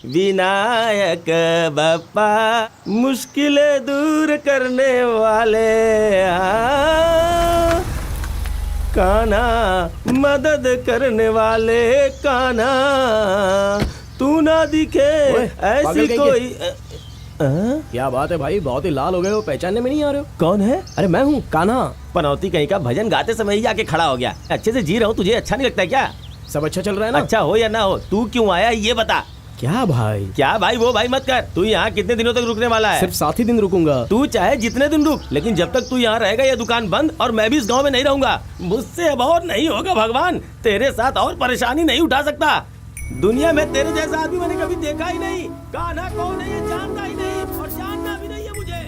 विनायक बप्पा मुश्किलें दूर करने वाले कान्हा मदद करने वाले कान्हा तू ना दिखे ऐसी कोई। क्या बात है भाई, बहुत ही लाल हो गए हो, पहचानने में नहीं आ रहे हो? कौन है? अरे मैं हूँ कान्हा। पनौती कहीं का, भजन गाते समय ही आके खड़ा हो गया। अच्छे से जी रहा हूँ, तुझे अच्छा नहीं लगता क्या? सब अच्छा चल रहा है ना? अच्छा हो या ना हो, तू क्यों आया ये बता। क्या भाई? क्या भाई वो भाई मत कर। तू यहाँ कितने दिनों तक रुकने वाला है? सिर्फ 7 ही दिन रुकूंगा। तू चाहे जितने दिन रुक, लेकिन जब तक तू यहाँ रहेगा ये दुकान बंद और मैं भी इस गांव में नहीं रहूंगा। मुझसे अब और नहीं होगा भगवान, तेरे साथ और परेशानी नहीं उठा सकता। दुनिया में तेरे जैसा आदमी मैंने कभी देखा ही नहीं। कान्हा कौन है ये जानता ही नहीं और जानना भी नहीं है मुझे।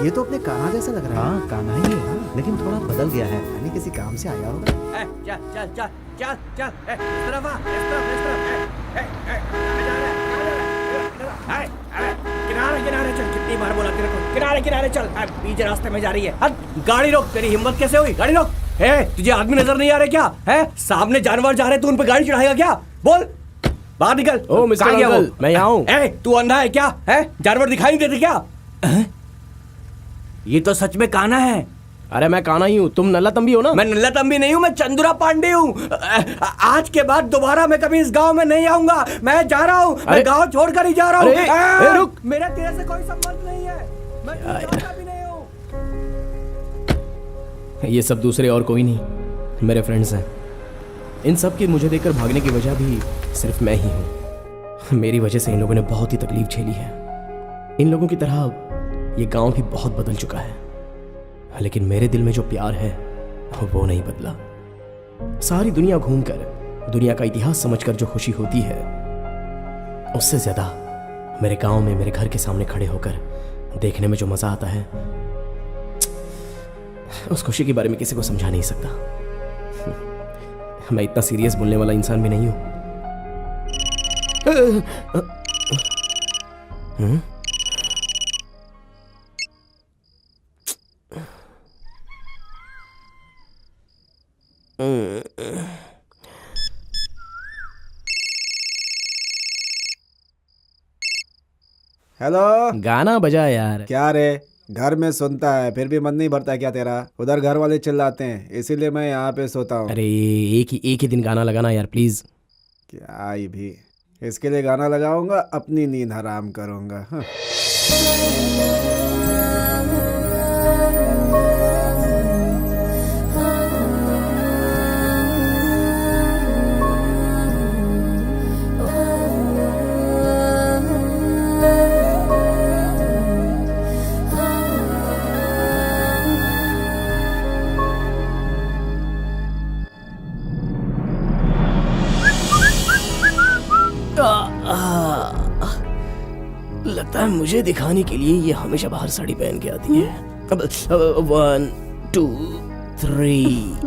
ये तो अपने कान्हा जैसा लग रहा है। हाँ कान्हा ही है, हाँ, लेकिन थोड़ा बदल गया है, यानी किसी काम से आया होगा। चल चल चल चल चल, इस तरफ आ, इस तरफ, इस तरफ। किनारे किनारे चल, कितनी बार बोला तेरे को किनारे किनारे चल। पीछे रास्ते में जा रही है। गाड़ी रोक, तेरी हिम्मत कैसे हुई? गाड़ी रोक। तुझे आदमी नजर नहीं आ रहे क्या? है सामने जानवर जा रहे, तू उन पे गाड़ी चढ़ाएगा क्या? बोल, बाहर निकल। ओ मिस्टर अंकल, मैं यहाँ हूँ। तू अंधा है क्या? है जानवर दिखाई नहीं देते क्या? ये तो सच में कान्हा है। अरे मैं कान्हा ही हूँ, तुम नल्ला तंबी हो ना? मैं नल्ला तंबी नहीं हूँ, मैं चंदुरा पांडे हूँ। आज के बाद दोबारा मैं कभी इस गांव में नहीं आऊंगा। मैं जा रहा हूँ, मैं गांव छोड़कर ही जा रहा हूँ। रुक, मेरा तेरे से कोई संबंध नहीं है, मैं जानता भी नहीं हूँ। ये सब दूसरे और कोई नहीं, मेरे फ्रेंड्स हैं। इन सब के मुझे देखकर भागने की वजह भी सिर्फ मैं ही हूँ। मेरी वजह से इन लोगों ने बहुत ही तकलीफ झेली है। इन लोगों की तरह ये गांव भी बहुत बदल चुका है, लेकिन मेरे दिल में जो प्यार है वो नहीं बदला। सारी दुनिया घूमकर, दुनिया का इतिहास समझकर जो खुशी होती है, उससे ज्यादा मेरे गांव में मेरे घर के सामने खड़े होकर देखने में जो मजा आता है, उस खुशी के बारे में किसी को समझा नहीं सकता। मैं इतना सीरियस बोलने वाला इंसान भी नहीं हूं। हेलो, गाना बजा यार। क्या रे, घर में सुनता है फिर भी मन नहीं भरता क्या तेरा? उधर घर वाले चिल्लाते हैं, इसीलिए मैं यहाँ पे सोता हूँ। अरे एक ही दिन गाना लगाना यार प्लीज। क्या ही भी, इसके लिए गाना लगाऊंगा, अपनी नींद हराम करूंगा। हाँ। लगता है मुझे दिखाने के लिए ये हमेशा बाहर साड़ी पहन के आती है। अब 1 2 3।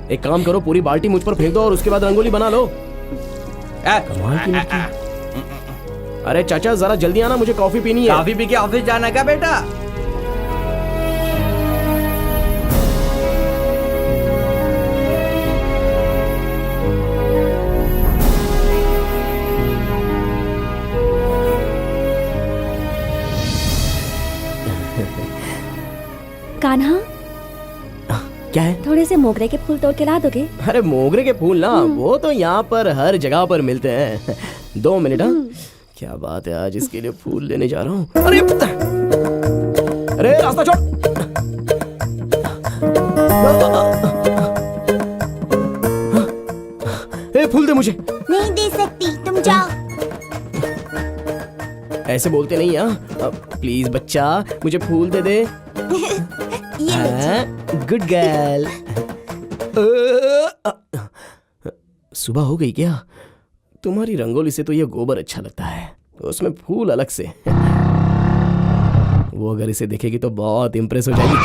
एक काम करो, पूरी बाल्टी मुझ पर फेंक दो और उसके बाद रंगोली बना लो। कमाल की लड़की। अरे चाचा जरा जल्दी आना, मुझे कॉफी पीनी है। कॉफी पी के ऑफिस जाना क्या बेटा? कान्हा, क्या है? थोड़े से मोगरे के फूल तोड़ के ला दोगे? अरे मोगरे के फूल ना, वो तो यहाँ पर हर जगह पर मिलते हैं। 2 मिनट। हाँ, क्या बात है, आज इसके लिए फूल लेने जा रहा हूँ। अरे रास्ता छोड़। फूल दे मुझे। नहीं दे सकती, तुम जाओ। ऐसे बोलते नहीं। हाँ प्लीज बच्चा, मुझे फूल दे दे। Good girl. सुबह हो गई क्या? तुम्हारी रंगोली से तो ये गोबर अच्छा लगता है, उसमें फूल अलग से। वो अगर इसे देखेगी तो बहुत इंप्रेस हो जाएगी।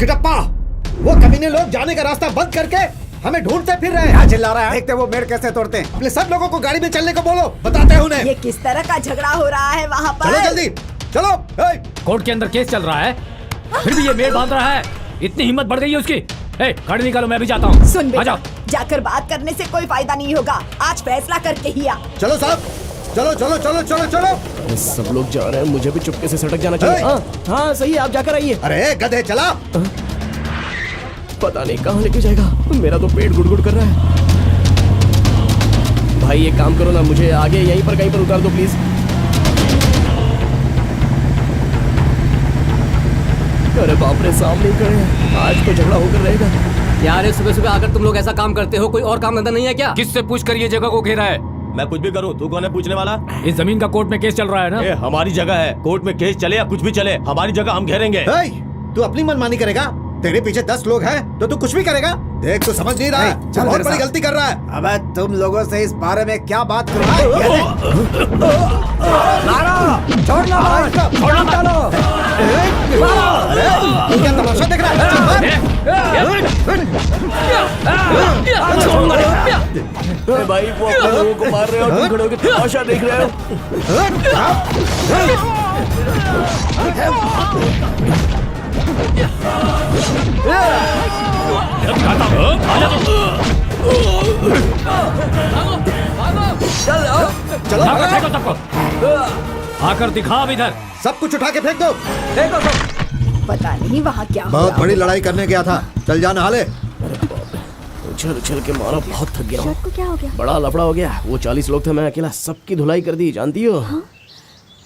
गिटप्पा, वो कमीने लोग जाने का रास्ता बंद करके हमें ढूंढते फिर रहे हैं। क्या चिल्ला रहा है? देखते वो मेड़ कैसे तोड़ते हैं। अपने सब लोगों को गाड़ी में चलने को बोलो, बताते हैं उन्हें। ये किस तरह का झगड़ा हो रहा है वहाँ पर? चलो जल्दी, चलो। ए, कोर्ट के अंदर केस चल रहा है, फिर भी ये मेड़ बांध रहा है। इतनी हिम्मत बढ़ गई है उसकी। ए, गाड़ी निकालो, मैं भी जाता हूँ। सुन बेटा, आजा। जाकर बात करने से कोई फायदा नहीं होगा। आज फैसला करके ही आ। चलो साहब, चलो चलो चलो चलो चलो। अरे सब लोग जा रहे हैं, मुझे भी चुपके से सटक जाना चाहिए। ए! हाँ सही है, आप जाकर आइए। अरे गधे चला। पता नहीं कहाँ लेके जाएगा, मेरा तो पेट गुड़गुड़ कर रहा है। भाई एक काम करो ना, मुझे आगे यहीं पर कहीं पर उतार दो प्लीज। अरे बाप रे, सामने ही खड़े हैं, आज तो झगड़ा होकर रहेगा। यार सुबह सुबह आकर तुम लोग ऐसा काम करते हो, कोई और काम धंधा नहीं है क्या? किससे पूछ कर ये जगह को घेरा है? मैं कुछ भी करूं, तू कौन है पूछने वाला? इस जमीन का कोर्ट में केस चल रहा है ना? ए, हमारी जगह है, कोर्ट में केस चले या कुछ भी चले, हमारी जगह हम घेरेंगे। ए, तू अपनी मनमानी करेगा? तेरे पीछे 10 लोग हैं तो तू कुछ भी करेगा? देख तू समझ नहीं रहा है, चल बहुत मेरे बड़ी साथ। गलती कर रहा है। अबे तुम लोगों से इस बारे में क्या बात करूं? छोड़ना मत, छोड़ना डालो। तू क्या तमाशा देख रहा है? अरे भाई वो अपने लोगों को मार रहे हो और तुम खड़े होकर तमाशा देख रहे हो। चलो आकर फेंको सबको, आकर दिखा अब इधर। सब कुछ उठा के फेंक दो। पता नहीं वहाँ क्या हो बहुत रहा बड़ी लड़ाई करने गया था, चल जा नहा ले। उछल उछल के मारा, बहुत थक गया हूँ। शर्ट को क्या हो गया? बड़ा लफड़ा हो गया। वो 40 लोग थे, मैं अकेला सबकी धुलाई कर दी, जानती हो।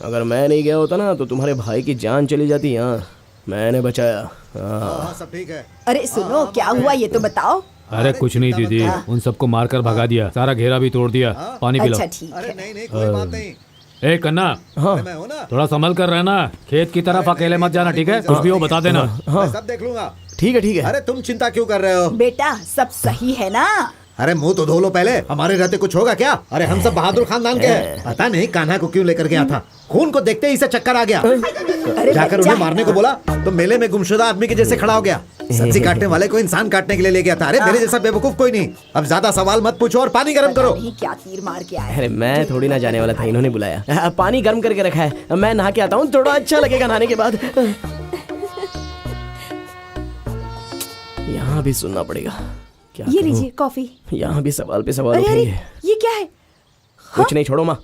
अगर मैं नहीं गया होता ना तो तुम्हारे भाई की जान चली जाती। हाँ मैंने बचाया। हाँ सब ठीक है। अरे सुनो, क्या हुआ ये तो बताओ। अरे कुछ नहीं दीदी, उन सबको मारकर भगा दिया, सारा घेरा भी तोड़ दिया। पानी पिलाओ। अच्छा ठीक अरे है। नहीं नहीं कोई बात नहीं, ए कन्ना, हाँ मैं हूँ ना। थोड़ा संभल कर रहना, खेत की तरफ अकेले मत जाना, ठीक है? कुछ भी हो बता देना। मैं सब देख लूंगा। ठीक है ठीक है। अरे तुम चिंता क्यों कर रहे हो? बेटा सब सही है ना? अरे मुंह तो धो लो पहले, हमारे रहते कुछ होगा क्या? अरे हम सब बहादुर खानदान के हैं। पता नहीं कान्हा को क्यों लेकर गया था, खून को देखते ही इसे चक्कर आ गया। अरे जाकर बच्चा। उन्हें मारने को बोला तो मेले में गुमशुदा आदमी के जैसे खड़ा हो गया। सब्जी काटने वाले को इंसान काटने के लिए ले गया था। अरे मेरे जैसा बेवकूफ कोई नहीं। अब ज्यादा सवाल मत पूछो और पानी गर्म करो। पता नहीं क्या तीर मार के आया। अरे मैं थोड़ी ना जाने वाला था, इन्होंने बुलाया। पानी गर्म करके रखा है, मैं नहा के आता हूँ, थोड़ा अच्छा लगेगा नहाने के बाद। यहाँ भी सुनना पड़ेगा, क्या ये करूं? लीजिए कॉफी। यहाँ भी सवाल पे सवाल अरे अरे उठेंगे। ये क्या है? कुछ नहीं, छोड़ो माँ।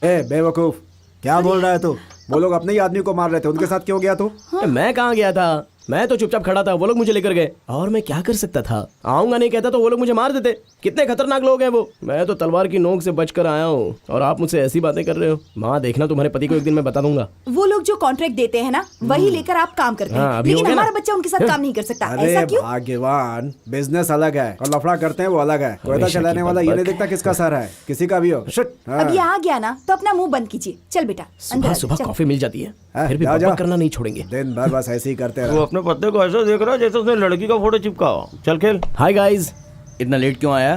ए बेवकूफ, क्या बोल रहा है तू? वो लोग अपने ही आदमी को मार रहे थे, उनके साथ क्यों गया तू? मैं कहाँ गया था? मैं तो चुपचाप खड़ा था, वो लोग मुझे लेकर गए और मैं क्या कर सकता था? आऊंगा नहीं कहता तो वो लोग मुझे मार देते। कितने खतरनाक लोग हैं वो। मैं तो तलवार की नोक से बचकर आया हूँ और आप मुझसे ऐसी बातें कर रहे हो। माँ देखना, तुम्हारे पति को एक दिन मैं बता दूंगा। वो लोग जो कॉन्ट्रैक्ट देते हैं ना, वही लेकर आप काम करते हाँ, हैं, अभी हो लेकिन गया ना? हमारा बच्चा उनके साथ काम नहीं कर सकता। अरे ऐसा क्यों? भाग्यवान, बिजनेस अलग है और लफड़ा करते हैं वो अलग है। कोयता हमेशा चलाने की वाला ये नहीं बकबक। देखता किसका सर है, किसी का भी हो। शिट। अब ये आ गया ना तो अपना मुंह बंद कीजिए। चल बेटा अंदर सुबह आ, सुबह चल। कॉफी मिल जाती है, फिर भी जा, जा। बकबक करना नहीं छोड़ेंगे। दिन भर बस ऐसे ही करते वो रहो। अपने पत्ते को ऐसा देख रहा है जैसे उसने लड़की का फोटो चिपका हो। चल खेल। हाय गाइस, इतना लेट क्यों आया?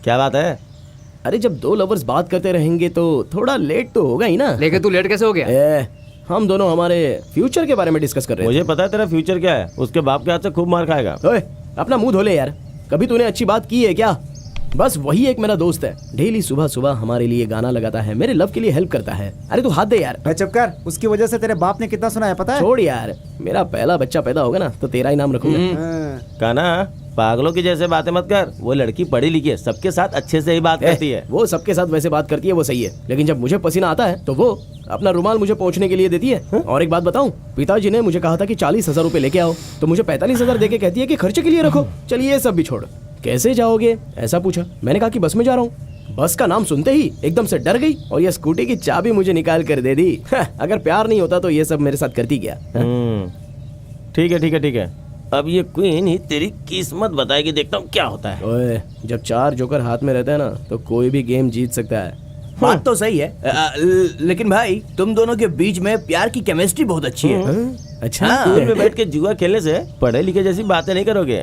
क्या बात है? अरे जब दो लवर्स बात करते रहेंगे तो थोड़ा लेट तो होगा ही ना। लेकिन तू लेट कैसे हो गया? हम दोनों हमारे फ्यूचर के बारे में डिस्कस कर रहे मुझे पता है तेरा फ्यूचर क्या है। उसके बाप के हाथ से खूब मार खाएगा। थे। ओए अपना मुंह धो ले यार, कभी तूने अच्छी बात की है क्या? बस वही एक मेरा दोस्त है, डेली सुबह सुबह हमारे लिए गाना लगाता है, मेरे लव के लिए हेल्प करता है। अरे तू हाथ दे यार। मैं चुप कर, उसकी वजह से तेरे बाप ने कितना सुना है पता है? छोड़ यार, मेरा पहला बच्चा पैदा होगा ना तो तेरा ही नाम रखूंगा। हाँ। काना, पागलों की जैसे बातें मत कर। वो लड़की पढ़ी लिखी है, सबके साथ अच्छे से ही बात करती है। वो सबके साथ वैसे बात करती है, वो सही है, लेकिन जब मुझे पसीना आता है तो वो अपना रुमाल मुझे पोंछने के लिए देती है। और एक बात बताऊं, पिताजी ने मुझे कहा था कि 40,000 रुपए लेके आओ, तो मुझे 45,000 देके कहती है कि खर्चे के लिए रखो। चलिए ये सब भी छोड़, कैसे जाओगे ऐसा पूछा, मैंने कहा कि बस में जा रहा हूँ। बस का नाम सुनते ही एकदम से डर गई और ये स्कूटी की चाबी मुझे निकाल कर दे दी। अगर प्यार नहीं होता तो ये सब मेरे साथ करती क्या? ठीक है ठीक है ठीक है, अब ये क्वीन ही तेरी किस्मत बताएगी, देखता हूँ क्या होता है। ओए, जब 4 जोकर हाथ में रहता है ना तो कोई भी गेम जीत सकता है। बात तो सही है, लेकिन भाई तुम दोनों के बीच में प्यार की केमिस्ट्री बहुत अच्छी है। अच्छा स्कूल में बैठ के जुआ खेलने से पढ़े लिखे जैसी बातें नहीं करोगे।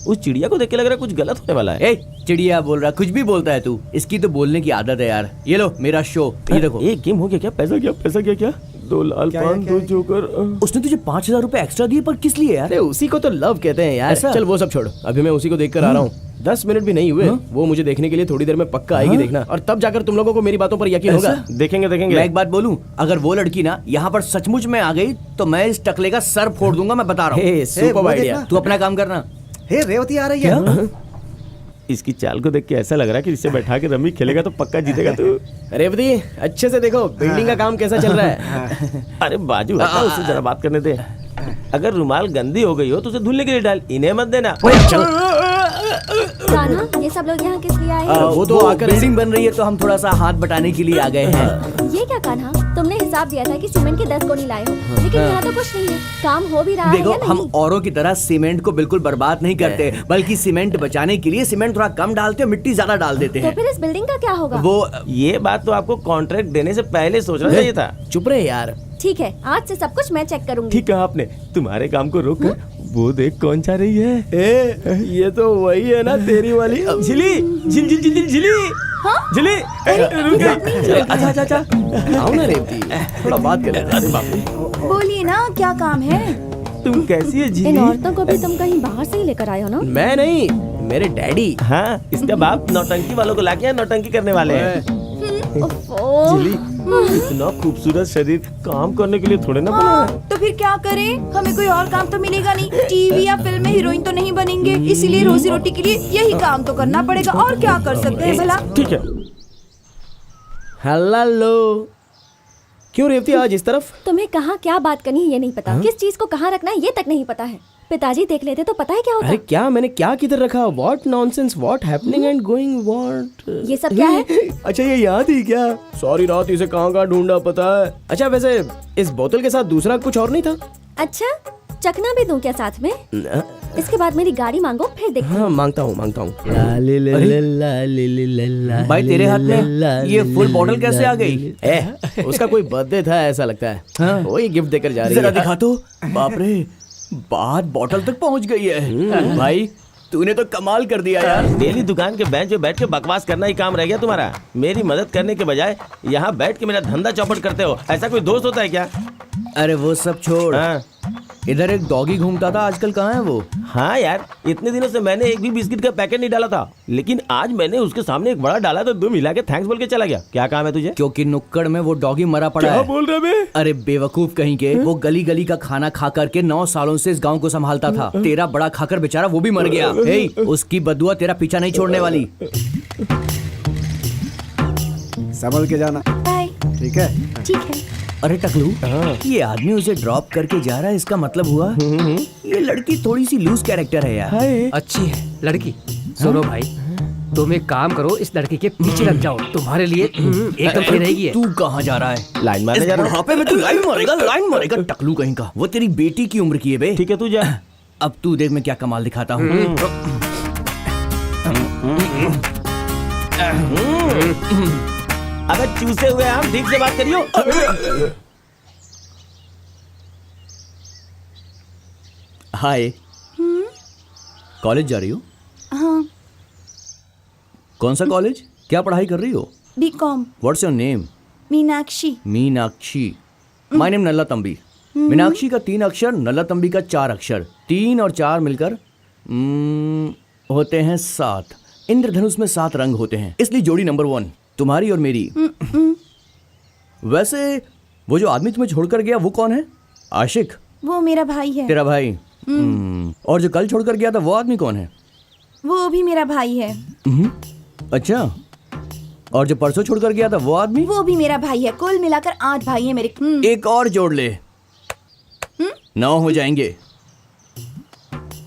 उस चिड़िया को देख के लग रहा है कुछ गलत होने वाला है। ए चिड़िया बोल रहा, कुछ भी बोलता है तू, इसकी तो बोलने की आदत है यार। ये लो मेरा शो, ये देखो। एक गेम हो गया क्या? पैसा क्या? पैसा क्या? क्या 2 लाल पान 2 जोकर। उसने तुझे 5,000 रुपए एक्स्ट्रा दिए, पर किस लिए यार? अरे उसी को तो लव कहते हैं यार। ऐसा? चल वो सब छोड़, अभी मैं उसी को देख कर आ रहा हूँ। 10 मिनट भी नहीं हुए, वो मुझे देखने के लिए थोड़ी देर में पक्का आएगी, देखना। और तब जाकर तुम लोगों को मेरी बातों पर यकीन होगा। देखेंगे मैं देखेंगे। एक बात बोलूं, अगर वो लड़की ना यहाँ पर सचमुच में आ गई तो मैं इस टकले का सर फोड़ दूंगा, मैं बता रहा हूँ। Super idea. तू अपना काम करना। हे रेवती आ रही है। इसकी चाल को देख के ऐसा लग रहा है कि इससे बैठा के रमी खेलेगा तो पक्का जीतेगा तू। रेवती अच्छे से देखो बिल्डिंग का काम कैसा चल रहा है। अरे बाजू हटा, उससे जरा बात करने दे। अगर रुमाल गंदी हो गई हो तो उसे धुलने के लिए डाल, इन्हें मत देना। कान्हा, ये सब लोग यहाँ किस लिए आए हैं? वो तो आकर बिल्डिंग बन रही है तो हम थोड़ा सा हाथ बटाने के लिए आ गए हैं। ये क्या कान्हा, तुमने हिसाब दिया था कि सीमेंट के 10 गोनी लाए हो, लेकिन यहाँ तो कुछ नहीं है। काम हो भी रहा है देखो, या हम नहीं? औरों की तरह सीमेंट को बिल्कुल बर्बाद नहीं करते, बल्कि सीमेंट बचाने के लिए सीमेंट थोड़ा कम डालते हैं, मिट्टी ज्यादा डाल देते तो हैं। फिर इस बिल्डिंग का क्या होगा? वो ये बात तो आपको कॉन्ट्रैक्ट देने से पहले सोचना चाहिए था। चुप रहे यार। ठीक है, आज से सब कुछ मैं चेक करूंगी। ठीक कहा आपने। तुम्हारे काम को रोक कर वो देख कौन जा रही है। ये तो वही है ना तेरी वाली। झिली झिल झिल झिल झिली झिली। रुक गई। अच्छा अच्छा। आओ ना रेवती, थोड़ा बात कर लेते हैं। बोलिए ना, क्या काम है? तुम कैसी है इन झिली? औरतों को भी तुम कहीं बाहर से ही लेकर आए हो ना? मैं नहीं, मेरे डैडी। हाँ, इसका बाप नौटंकी वालों को लाके यहाँ नौटंकी करने वाले हैं। ओफो। झिली, इतना खूबसूरत शरीर काम करने के लिए थोड़े ना बना है। तो फिर क्या करें? हमें कोई और काम तो मिलेगा नहीं। टीवी या फिल्म में हीरोइन तो नहीं बनेंगे, इसीलिए रोजी रोटी के लिए यही काम तो करना पड़ेगा। और क्या कर सकते हैं भला? ठीक है। हेलो। क्यों रेवती आज इस तरफ? तुम्हें कहाँ क्या बात करनी है ये नहीं पता, किस चीज को कहाँ रखना है ये तक नहीं पता है। पिताजी देख लेते तो पता है क्या होता। अरे क्या मैंने क्या किधर रखा? What nonsense, what happening and going what. ये सब क्या है? अच्छा ये याद ही क्या? सॉरी रात इसे कहाँ ढूंढा पता है। अच्छा वैसे इस बोतल के साथ दूसरा कुछ और नहीं था? अच्छा, चखना भी दूं क्या साथ में? इसके बाद मेरी गाड़ी मांगो, फिर देखते हैं। हाँ मांगता हूँ। भाई तेरे हाथ में ये फुल बॉटल कैसे आ गई? उसका कोई बर्थडे था ऐसा लगता है। वही गिफ्ट देकर जा रही जरा है। दिखा तो। बाप रे, बात बॉटल तक पहुंच गई है। भाई तूने तो कमाल कर दिया यार। डेली दुकान के बेंच पे बैठ के बकवास करना ही काम रह गया तुम्हारा। मेरी मदद करने के बजाय यहाँ बैठ के मेरा धंधा चौपट करते हो। ऐसा कोई दोस्त होता है क्या? अरे वो सब छोड़, हाँ। इधर एक डॉगी घूमता था, आजकल कहाँ है वो? हाँ यार, इतने दिनों से मैंने एक भी बिस्किट का पैकेट नहीं डाला था, लेकिन आज मैंने उसके सामने एक बड़ा डाला तो 2 मिला के थैंक्स बोल के चला गया। क्या काम है तुझे? क्योंकि नुक्कड़ में वो डॉगी मरा पड़ा क्या है। बोल रहे बे? अरे बेवकूफ कहीं के, वो गली गली का खाना खा करके 9 सालों से इस गांव को संभालता था। तेरा बड़ा खाकर बेचारा वो भी मर गया। हे, उसकी बदुआ तेरा पीछा नहीं छोड़ने वाली। संभल के जाना, बाय। ठीक है? ठीक है। अरे टकलू, ये आदमी उसे ड्रॉप करके जा रहा है, इसका मतलब हुआ ये लड़की थोड़ी सी लूज कैरेक्टर है यार। अच्छी है लड़की। सुनो भाई, तुम एक काम करो, इस लड़की के पीछे लग जाओ, तुम्हारे लिए एकदम सही रहेगी। तू कहाँ जा रहा है? लाइन मारने इस जा रहा हूँ। बुढ़ापे में तू लाइन मारेगा टकलू कहीं का। वो तेरी बेटी की उम्र की है बे। ठीक है तू जा। अब तू देख मैं क्या कमाल दिखाता हूँ। अबे चूसे हुए हम, ठीक से बात करियो। हाय, कॉलेज जा रही हो? हाँ, कौन सा कॉलेज? क्या पढ़ाई कर रही हो? B Com. What's your name? Meenakshi. Meenakshi. My name Nalla Thambi. Meenakshi का 3 अक्षर, नल्ला तंबी का 4 अक्षर। 3 और 4 मिलकर होते हैं 7। इंद्रधनुष में 7 रंग होते हैं, इसलिए जोड़ी नंबर 1 तुम्हारी और मेरी। वैसे वो जो आदमी तुम्हें छोड़कर गया वो कौन है? आशिक? वो मेरा भाई है। तेरा भाई? और जो कल छोड़कर गया था वो आदमी कौन है? वो भी मेरा भाई है। अच्छा, और जो परसों छोड़कर गया था वो आदमी? वो भी मेरा भाई है। कुल मिलाकर 8 भाई है मेरे। एक और जोड़ ले, 9 हो जाएंगे।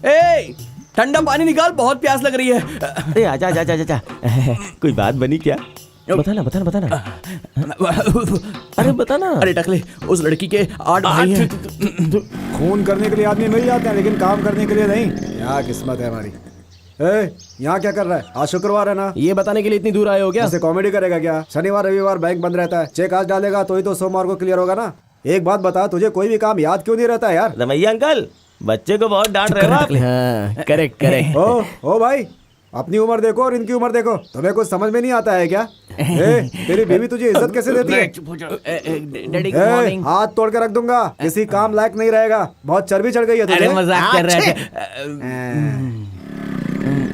ए, ठंडा पानी निकाल, बहुत प्यास लग रही है। अरे आजा आजा आजा आजा। कोई बात बनी क्या? बताना बताना बताना। अरे बताना। अरे टकले, उस लड़की के 8 भाई हैं। खून करने के लिए आदमी मिल जाते हैं, लेकिन काम करने के लिए नहीं। क्या किस्मत है हमारी। यहाँ क्या कर रहा है? आज शुक्रवार है ना? ये बताने के लिए इतनी दूर आए हो क्या? ऐसे कॉमेडी करेगा क्या? शनिवार रविवार बैंक बंद रहता है, चेक आज डालेगा तो ही तो सोमवार को क्लियर होगा ना। एक बात बता, तुझे कोई भी काम याद क्यों नहीं रहता है यार? रमैया अंकल, बच्चे को बहुत डांट रहे हो आप। हाँ, करेक्ट करेक्ट। ओ भाई, अपनी उम्र देखो और इनकी उम्र देखो, तुम्हें कुछ समझ में नहीं आता है क्या? तेरी बीवी तुझे इज्जत कैसे देती है? Daddy good morning. हाथ तोड़ के रख दूंगा, किसी काम लायक नहीं रहेगा, बहुत चर्बी चढ़ गई है तुझे। अरे मजाक कर रहे थे।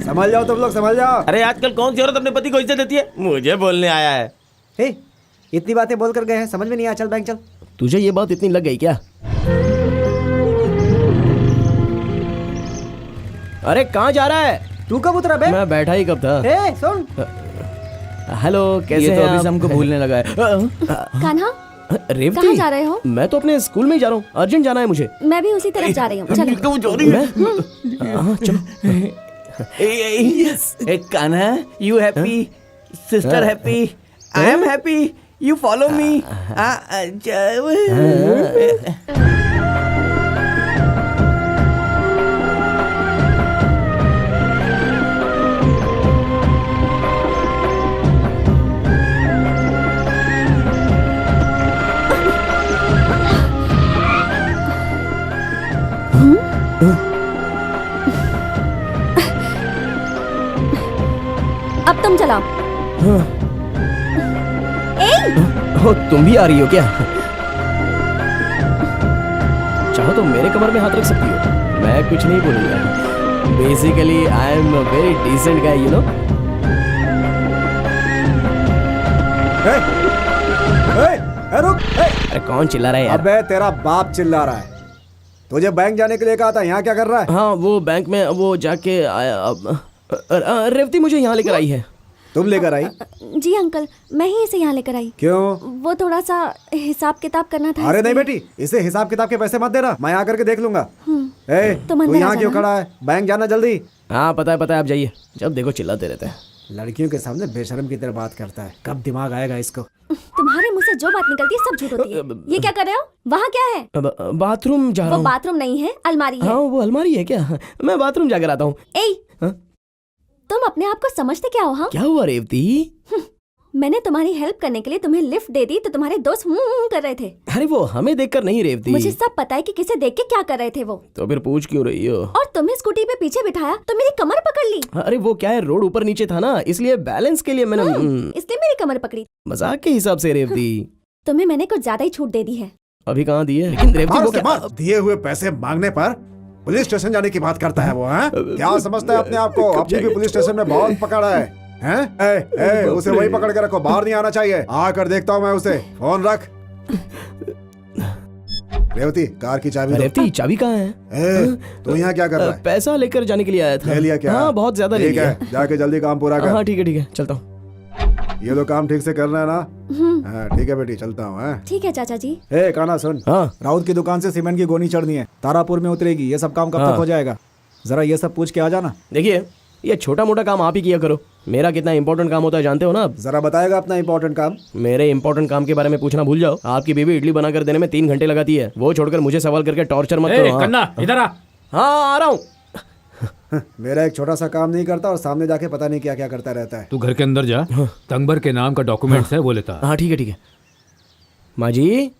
समझ जाओ तुम लोग, समझ जाओ। अरे आजकल कौन सी औरत अपने पति को इज्जत देती है? मुझे बोलने आया है। इतनी बातें बोल कर गए हैं, समझ में नहीं आया, चल बैंक चल। तुझे ये बात इतनी लग गई क्या? अरे कहाँ जा रहा है? तू कब उतरा बे? मैं बैठा ही कब था। सुन, हेलो, कैसे ये तो हैं अभी आप? से हमको भूलने लगा है। कान्हा, रेवती, कहाँ जा रहे हो? मैं तो अपने स्कूल में ही जा रहा हूँ, अर्जेंट जाना है मुझे। मैं भी उसी तरफ जा रही हूँ, चलो। हाँ, चलो। Kanha, you happy, sister happy, I am happy, you follow me. अब तुम चलाओ। हो, तुम भी आ रही हो क्या? चाहो तो मेरे कमर में हाथ रख सकती हो, मैं कुछ नहीं बोलूंगा। Basically I am a very decent guy, you know. रुक। अरे कौन चिल्ला रहा है यार? अबे तेरा बाप चिल्ला रहा है। तुझे बैंक जाने के लिए कहा था, यहाँ क्या कर रहा है? हाँ, वो बैंक में वो जाके आया। रेवती मुझे यहाँ लेकर आई है। तुम लेकर आई? जी अंकल, मैं ही इसे यहाँ लेकर आई। क्यों? वो थोड़ा सा हिसाब किताब करना था। अरे नहीं बेटी, इसे हिसाब किताब के पैसे मत देना, मैं आकर के देख लूंगा। तुम तू अंदर आ यहाँ क्यों जाना। खड़ा है? बैंक जाना जल्दी। हाँ पता है, आप जाइए। जब देखो चिल्लाते रहते हैं। लड़कियों के सामने बेशर्म की तरह बात करता है, कब दिमाग आएगा इसको? तुम्हारे मुंह से जो बात निकलती है सब झूठ होती है। ये क्या कर रहे हो? वहाँ क्या है? बाथरूम जा रहा वो हूँ। बाथरूम नहीं है, अलमारी है। हाँ, वो अलमारी है क्या? मैं बाथरूम जाकर आता हूँ। हाँ? तुम अपने आप को समझते क्या हो? हाँ, क्या हुआ रेवती? मैंने तुम्हारी हेल्प करने के लिए तुम्हें लिफ्ट दे दी तो तुम्हारे दोस्त कर रहे थे। अरे वो हमें देखकर नहीं रेवती। मुझे सब पता है कि किसे देख के क्या कर रहे थे वो। तो फिर पूछ क्यों रही हो? और तुम्हें स्कूटी पे पीछे बिठाया तो मेरी कमर पकड़ ली। अरे वो क्या है, रोड ऊपर नीचे था ना, इसलिए बैलेंस के लिए मैंने इसलिए मेरी कमर पकड़ी। मजाक के हिसाब से रेवती। तुम्हें मैंने कुछ ज्यादा ही छूट दे दी है। अभी कहाँ दी है? लेकिन रेवती वो क्या? दिए हुए पैसे मांगने पर पुलिस स्टेशन जाने की बात करता है वो, हैं? क्या समझता है अपने आप को? अपनी भी पुलिस स्टेशन में बहुत पकड़ा है, हैं? उसे वही पकड़ के रखो, बाहर नहीं आना चाहिए। आकर देखता हूँ मैं उसे। फोन रख। रेवती, कार की चाबी दो। रेवती, चाबी कहाँ है? तू यहाँ क्या कर रहा है? पैसा लेकर जाने के लिए आया था। ले लिया क्या? हाँ, बहुत ज्यादा ले ठीक लिया। है, जाके जल्दी काम पूरा कर। हाँ ठीक है, चलता हूँ। ये लो, काम ठीक से करना है ना? हाँ, ठीक है बेटी, चलता हूँ। ठीक है चाचा जी। काना सुन, हाँ। राउत की दुकान से सीमेंट की गोनी चढ़नी है, तारापुर में उतरेगी। ये सब काम कब तक हो जाएगा? जरा ये सब पूछ के आ जाना। देखिए, ये छोटा मोटा काम आप ही किया करो, मेरा कितना इंपॉर्टेंट काम होता है जानते हो ना आप? जरा बताएगा अपना इंपॉर्टेंट काम? मेरे इंपॉर्टेंट काम के बारे में पूछना भूल जाओ। आपकी बीवी इडली बनाकर देने में 3 घंटे लगाती है, वो छोड़कर मुझे सवाल करके टॉर्चर मत करो। कन्ना, इधर आ। हाँ, आ रहा हूँ। मेरा एक छोटा सा काम नहीं करता और सामने जाके पता नहीं क्या क्या करता रहता है। तू घर के अंदर जा, तंगबर के नाम का डॉक्यूमेंट्स है वो लेता। हाँ ठीक है। माँ जी,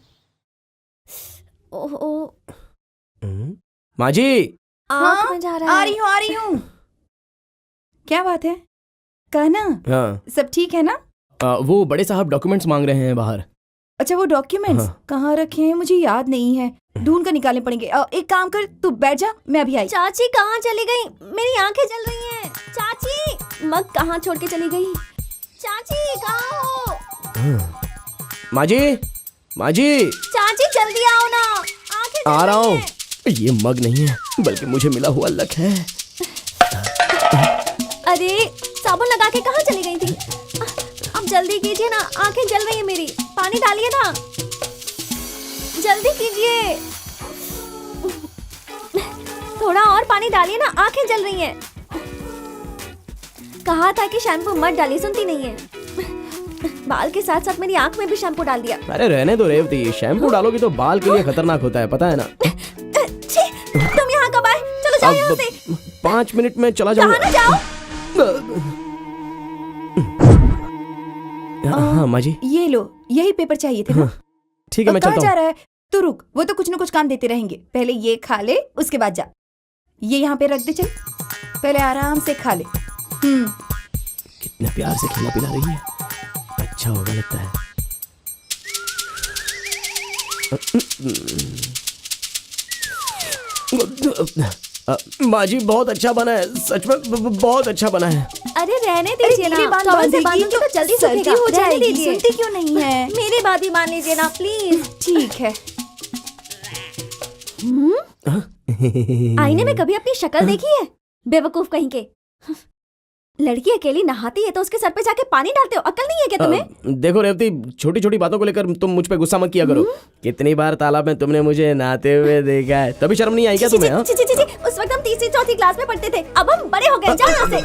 माँ जी। आँख में जा रहा आ है। रही हूँ। क्या बात है? कहना, हाँ, सब ठीक है ना? वो बड़े साहब डॉक्यूमेंट्स मांग रहे हैं बाहर। अच्छा, वो डॉक्यूमेंट्स कहाँ रखे हैं मुझे याद नहीं है, ढूंढ कर निकालने पड़ेंगे। एक काम कर, तू बैठ जा, मैं अभी आई। चाची कहाँ चली गई? मेरी आंखें जल रही हैं। चाची, मग कहाँ छोड़ के चली गई? चाची कहाँ हो? माँ जी। चाची जल्दी आओ ना, आंखें जल आ रहा रही हूँ। हैं। ये मग नहीं है, बल्कि मुझे मिला हुआ लक है। अरे साबुन लगा के कहाँ चली गई थी? अब जल्दी कीजिए ना, आंखें जल रही है मेरी। पानी डालिए ना, जल्दी कीजिए। थोड़ा और पानी डालिए ना, आंखें जल रही हैं। कहा था कि शैम्पू मत डालिए, सुनती नहीं है। बाल के साथ साथ मेरी आंख में भी शैम्पू डाल दिया। अरे रहने दो रेवती, शैम्पू डालोगी तो बाल के लिए खतरनाक होता है, पता है ना? तुम यहाँ कब आए? चलो जाओ यहाँ से। 5 मिनट में चला कहाँ जाऊंगा। ना जाओ? हाँ माँ जी। ये लो, यही पेपर चाहिए थे ना? ठीक है, मैं कहाँ चलता जा हूँ। रहा है? तू रुक, वो तो कुछ न कुछ काम देते रहेंगे। पहले ये खा ले, उसके बाद जा। ये यहाँ पे रख दे, चल। पहले आराम से खा ले। कितने प्यार से खाना पिला रही है, अच्छा होगा लगता है। माँ जी बहुत अच्छा बना है, सच में बहुत अच्छा बना है। अरे रहने दीजिए ना, टॉवल से बांधूंगी तो जल्दी सूखेगा, हो रहने जाएगी। दीजिए। सुनती क्यों नहीं है? मेरी बात ही मान लीजिए ना प्लीज। ठीक है। आईने में कभी अपनी शक्ल देखी है? बेवकूफ कहीं के। लड़की अकेली नहाती है तो उसके सर पे जाके पानी डालते हो, अकल नहीं है क्या तुम्हें? देखो रेवती, छोटी छोटी बातों को लेकर तुम मुझ पे गुस्सा मत किया करो। कितनी बार तालाब में तुमने मुझे नहाते हुए देखा है, तभी शर्म नहीं आई क्या तुम्हें? हाँ? ची, ची, ची, ची, उस वक्त हम तीसरी चौथी क्लास में पढ़ते थे, अब हम बड़े हो गए, जाओ यहाँ से।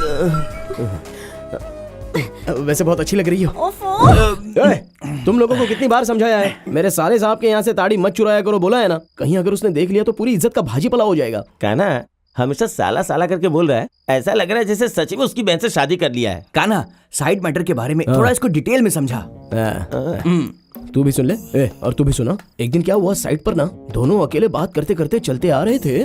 वैसे बहुत अच्छी लग रही हो। ओफो। तुम लोगों को कितनी बार समझाया है, मेरे साले साहब के यहाँ से ताड़ी मत चुराया करो, बोला है ना? कहीं अगर उसने देख लिया तो पूरी इज्जत का भाजी पला हो जाएगा। कहना हमेशा साला साला करके बोल रहा है, ऐसा लग रहा है जैसे सच में उसकी बहन से शादी कर लिया है। काना, साइड मैटर के बारे में थोड़ा इसको डिटेल में समझा। तू भी सुन ले। और तू भी सुना। एक दिन क्या हुआ, साइड पर ना दोनों अकेले बात करते करते चलते आ रहे थे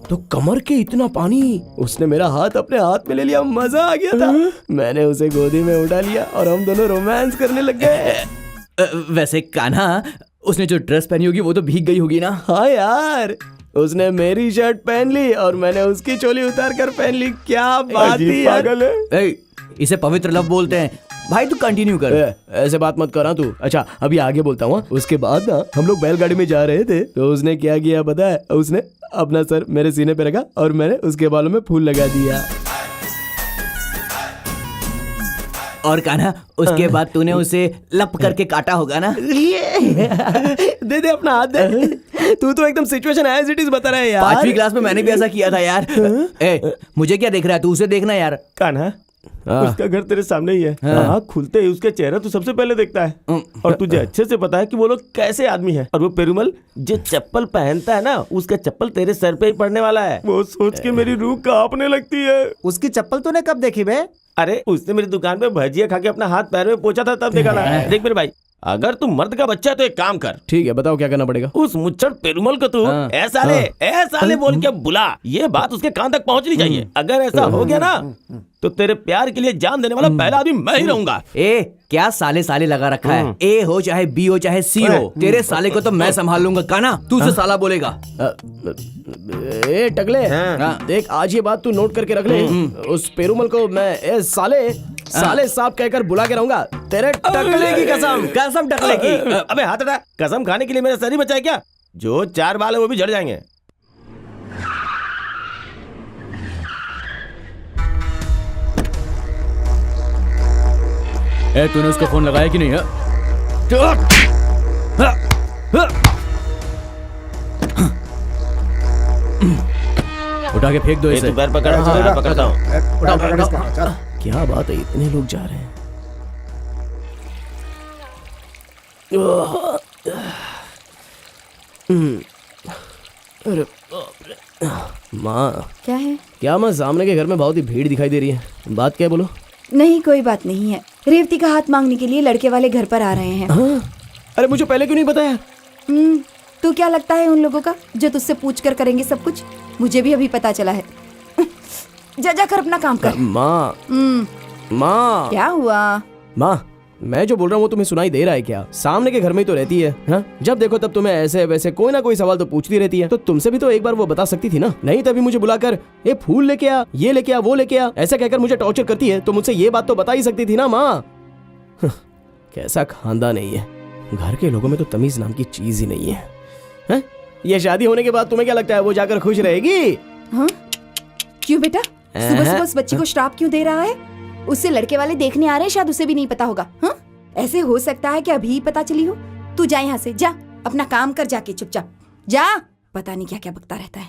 तो कमर के इतना पानी, उसने मेरा हाथ अपने हाथ में ले लिया, मजा आ गया था। मैंने उसे गोदी में उठा लिया और हम दोनों रोमांस करने लग गए। वैसे कान्हा, उसने जो ड्रेस पहनी होगी वो तो भीग गई होगी ना? हाँ यार, उसने मेरी शर्ट पहन ली और मैंने उसकी चोली उतार कर पहन ली। क्या बात थी यार। पागल है। इसे पवित्र लव बोलते हैं। भाई तू कंटिन्यू कर। ऐसे बात मत करा तू। अच्छा अभी आगे बोलता हूँ। उसके बाद ना हम लोग बैलगाड़ी में जा रहे थे तो उसने क्या किया पता है? उसने अपना सर मेरे सीने पे रखा और मैंने उसके बालों में फूल लगा दिया। और कान्हा, उसके बाद तूने उसे लप करके काटा होगा ना? दे दे अपना हाथ दे। तू तो एकदम सिचुएशन एज इट इज बता रहा है यार। 5वीं क्लास में मैंने भी ऐसा किया था यार। मुझे क्या देख रहा है तू? उसे देखना यार। कान्हा, उसका घर तेरे सामने ही है। आँख खुलते ही उसके चेहरा तू सबसे पहले देखता है और तुझे अच्छे से पता है कि वो लोग कैसे आदमी है। और वो पेरुमल जो चप्पल पहनता है ना, उसका चप्पल तेरे सर पे ही पड़ने वाला है। वो सोच के मेरी रूह कांपने लगती है। उसकी चप्पल तूने कब देखी बे? अरे उसने मेरी दुकान पे भजिया खा के अपना हाथ पैर में पोंछा था, तब देखा ना। देख मेरे भाई, अगर तू मर्द का बच्चा है तो एक काम कर। ठीक है, बताओ क्या करना पड़ेगा? उस मुच्छड़ पेरुमल को तू ऐसा ले बोल के बुला। ये बात उसके कान तक पहुंचनी चाहिए। अगर ऐसा हो गया ना तो तेरे प्यार के लिए जान देने वाला पहला आदमी मैं ही रहूंगा। क्या साले साले लगा रखा है? ए हो चाहे बी हो चाहे सी हो, तेरे साले को तो मैं संभाल लूंगा। काना, तू उसे साला बोलेगा। ए टकले, देख आज ये बात तू नोट करके रख ले। उस पेरुमल को मैं साले साहब कहकर बुला के रहूंगा। तेरे टकले की कसम। कसम टकले की। अबे हाथ हटा। कसम खाने के लिए मेरा सर ही बचा है क्या? जो 4 बाल है वो भी झड़ जाएंगे। तूने उसको फोन लगाया कि नहीं है? उठा के फेंक दो इसे। पैर पकड़ता हूँ। क्या बात है, इतने लोग जा रहे हैं। अरे माँ, क्या है? क्या माँ, सामने के घर में बहुत ही भीड़ दिखाई दे रही है। बात क्या है, बोलो। नहीं, कोई बात नहीं है। रेवती का हाथ मांगने के लिए लड़के वाले घर पर आ रहे हैं। हाँ? अरे मुझे पहले क्यों नहीं बताया? तू क्या लगता है उन लोगों का जो तुझसे पूछ कर करेंगे सब कुछ? मुझे भी अभी पता चला है। जा कर अपना काम कर। माँ, माँ क्या हुआ? माँ, मैं जो बोल रहा हूँ वो तुम्हें सुनाई दे रहा है क्या? सामने के घर में ही तो रहती है। हाँ? जब देखो तब तुम्हें ऐसे वैसे कोई ना कोई सवाल तो पूछती रहती है। तो तुमसे भी तो एक बार वो बता सकती थी ना। नहीं तभी मुझे बुलाकर ये फूल लेके आ, ये लेके आ, वो लेके आ, ऐसा कहकर मुझे टॉर्चर करती है। तो मुझसे ये बात तो बता ही सकती थी ना माँ। कैसा खानदान नहीं है, घर के लोगों में तो तमीज नाम की चीज ही नहीं है। हाँ? ये शादी होने के बाद तुम्हें क्या लगता है वो जाकर खुश रहेगी? हाँ? क्यों बेटा, सुबह सुबह उस बच्ची को श्राप क्यों दे रहा है? उससे लड़के वाले देखने आ रहे हैं, शायद उसे भी नहीं पता होगा। हाँ? ऐसे हो सकता है कि अभी पता चली हो। तू जा यहाँ से, जा अपना काम कर, जाके चुपचाप जा। पता नहीं क्या क्या बकता रहता है।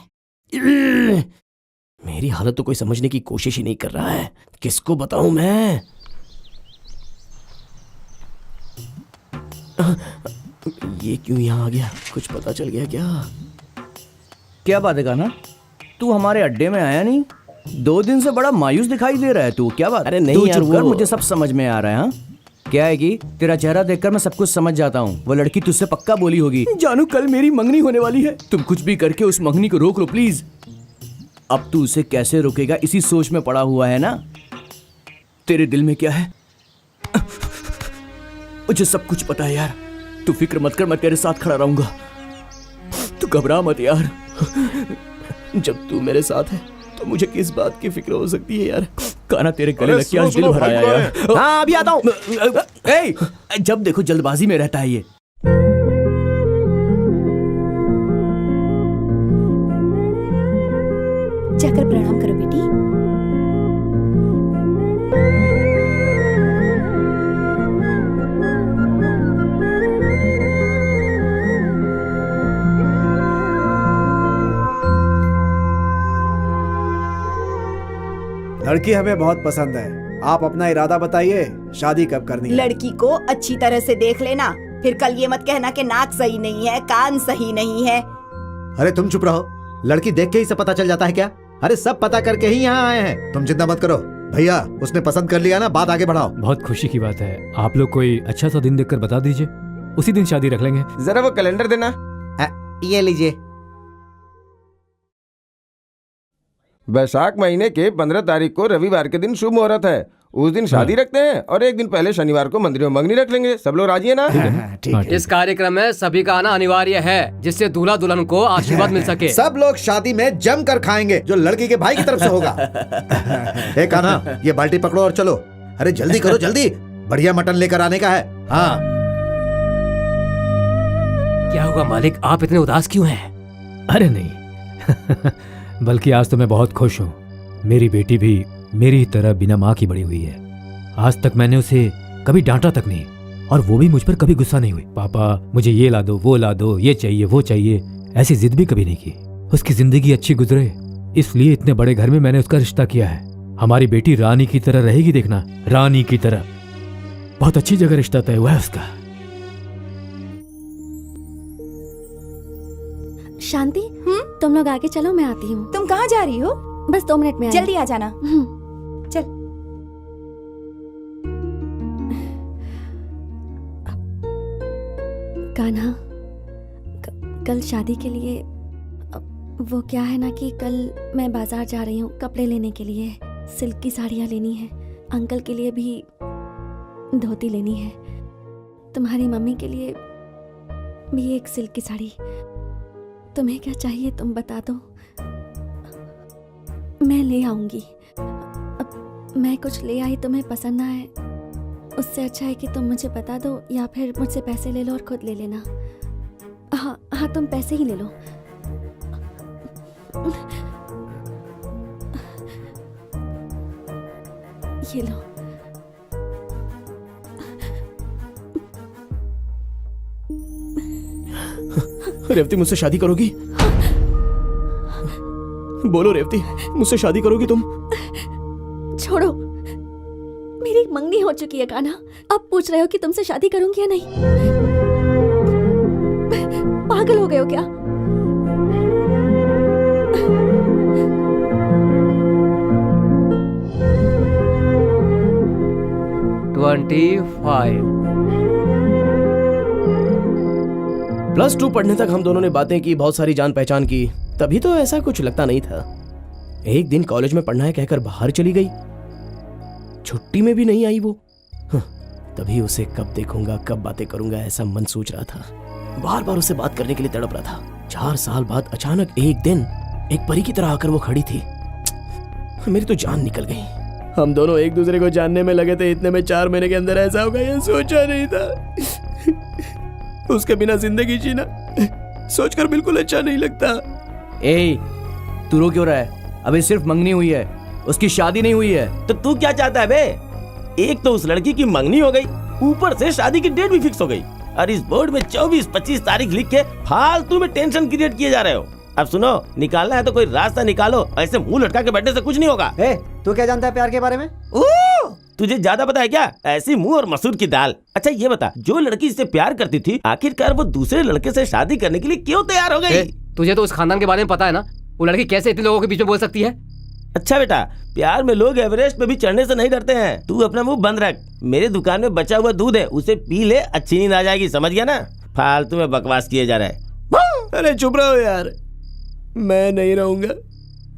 मेरी हालत तो कोई समझने की कोशिश ही नहीं कर रहा है। किसको बताऊं मैं? ये क्यों यहाँ आ गया? कुछ पता चल गया क्या? क्या बात है कान्हा, तू हमारे अड्डे में आया नहीं? 2 दिन से बड़ा मायूस दिखाई दे रहा है तू। क्या बात? अरे नहीं तू यार, चुप कर, वो मुझे सब समझ में आ रहा है। हाँ? क्या है कि तेरा चेहरा देखकर मैं सब कुछ समझ जाता हूँ। वो लड़की तुझसे पक्का बोली होगी। जानू, कल मेरी मंगनी होने वाली है। तुम कुछ भी करके उस मंगनी को रोक लो प्लीज। अब तू उसे कैसे रोकेगा इसी सोच में पड़ा हुआ है ना? तेरे दिल में क्या है? मुझे सब कुछ पता है यार। तू फिक्र मत कर, मैं तेरे साथ खड़ा रहूंगा। तू घबरा मत यार। जब तू मेरे साथ है तो मुझे किस बात की फिक्र हो सकती है यार। काना तेरे गले लग के आज दिल भर आया यार। हाँ अभी आता हूँ। ए, जब देखो जल्दबाजी में रहता है ये। जाकर प्रणाम करो बेटी। लड़की हमें बहुत पसंद है। आप अपना इरादा बताइए, शादी कब करनी है? लड़की को अच्छी तरह से देख लेना, फिर कल ये मत कहना कि नाक सही नहीं है, कान सही नहीं है। अरे तुम चुप रहो, लड़की देख के ही सब पता चल जाता है क्या? अरे सब पता करके ही यहाँ आए हैं, तुम चिंता मत करो। भैया उसने पसंद कर लिया ना, बात आगे बढ़ाओ। बहुत खुशी की बात है। आप लोग कोई अच्छा सा दिन देखकर बता दीजिए, उसी दिन शादी रख लेंगे। जरा वो कैलेंडर देना। ये लीजिए। वैशाख महीने के 15 तारीख को रविवार के दिन शुभ मुहूर्त है। उस दिन शादी रखते हैं और एक दिन पहले शनिवार को मंदिर में मंगनी रख लेंगे। सब लोग राजी है ना? ठीक है। इस कार्यक्रम में सभी का आना अनिवार्य है, जिससे दूल्हा दुल्हन को आशीर्वाद मिल सके। सब लोग शादी में जम कर खाएंगे, जो लड़की के भाई की तरफ से होगा। ए कान्हा, ये बाल्टी पकड़ो और चलो। अरे जल्दी करो जल्दी, बढ़िया मटन लेकर आने का है। हाँ। क्या हुआ मालिक, आप इतने उदास क्यों हैं? अरे नहीं बल्कि आज तो मैं बहुत खुश हूँ। मेरी बेटी भी मेरी तरह बिना माँ की बड़ी हुई है। आज तक मैंने उसे कभी डांटा तक नहीं, और वो भी मुझ पर कभी गुस्सा नहीं हुई। पापा मुझे ये ला दो, वो ला दो, ये चाहिए वो चाहिए, ऐसी जिद भी कभी नहीं की। उसकी जिंदगी अच्छी गुजरे इसलिए इतने बड़े घर में मैंने उसका रिश्ता किया है। हमारी बेटी रानी की तरह रहेगी, देखना, रानी की तरह। बहुत अच्छी जगह रिश्ता तय हुआ है उसका। शांति, तुम लोग आगे चलो, मैं आती हूँ। तुम कहाँ जा रही हो? बस 2 मिनट में जल्दी आ जाना। चल। कान्हा, कल शादी के लिए वो क्या है ना कि कल मैं बाजार जा रही हूँ कपड़े लेने के लिए। सिल्क की साड़ियाँ लेनी है, अंकल के लिए भी धोती लेनी है, तुम्हारी मम्मी के लिए भी एक सिल्क की साड़ी। तुम्हें क्या चाहिए तुम बता दो, मैं ले आऊंगी। अब मैं कुछ ले आई, तुम्हें पसंद ना आए, उससे अच्छा है कि तुम मुझे बता दो, या फिर मुझसे पैसे ले लो और खुद ले लेना। हाँ हाँ, तुम पैसे ही ले लो। ये लो। रेवती, मुझसे शादी करोगी? बोलो रेवती, मुझसे शादी करोगी तुम? छोड़ो, मेरी मंगनी हो चुकी है कान्हा। अब पूछ रहे हो कि तुमसे शादी करूंगी या नहीं? पागल हो गए हो क्या? +2 पढ़ने तक हम दोनों ने बातें की, बहुत सारी जान पहचान की, तभी तो ऐसा कुछ लगता नहीं था। एक दिन कॉलेज में पढ़ना है कहकर बाहर चली गई, छुट्टी में भी नहीं आई वो। तभी उसे कब देखूंगा, कब बातें करूंगा, ऐसा मन सोच रहा था। बार बार उससे बात करने के लिए तड़प रहा था। 4 साल बाद अचानक एक दिन एक परी की तरह आकर वो खड़ी थी। मेरी तो जान निकल गई। हम दोनों एक दूसरे को जानने में लगे थे, इतने में 4 महीने के अंदर ऐसा होगा ये सोचा नहीं था। उसके बिना जिंदगी जीना सोचकर बिल्कुल अच्छा नहीं लगता। ए, तू रो क्यों रहा है? अबे सिर्फ मंगनी हुई है, उसकी शादी नहीं हुई है। तो तू क्या चाहता है बे? एक तो उस लड़की की मंगनी हो गई, ऊपर से शादी की डेट भी फिक्स हो गई, और इस बोर्ड में 24-25 तारीख लिख के फालतू में टेंशन क्रिएट किए जा रहे हो। अब सुनो, निकालना है तो कोई रास्ता निकालो, ऐसे मुंह लटका के बैठने से कुछ नहीं होगा। तू क्या जानता है प्यार के बारे में? तुझे ज्यादा पता है क्या? ऐसी मुंह और मसूर की दाल। अच्छा ये बता, जो लड़की इससे प्यार करती थी, आखिरकार वो दूसरे लड़के से शादी करने के लिए क्यों तैयार हो गई? तुझे तो उस खानदान के बारे में पता है ना, वो लड़की कैसे इतने लोगों के बीच में बोल सकती है? अच्छा बेटा, प्यार में लोग एवरेस्ट पे भी चढ़ने से नहीं डरते हैं। तू अपना मुंह बंद रख। मेरे दुकान में बचा हुआ दूध है, उसे पी ले, अच्छी नींद आ जाएगी, समझ गया ना? फालतू में बकवास किए जा रहा है। अरे चुप रहो यार, मैं नहीं रहूंगा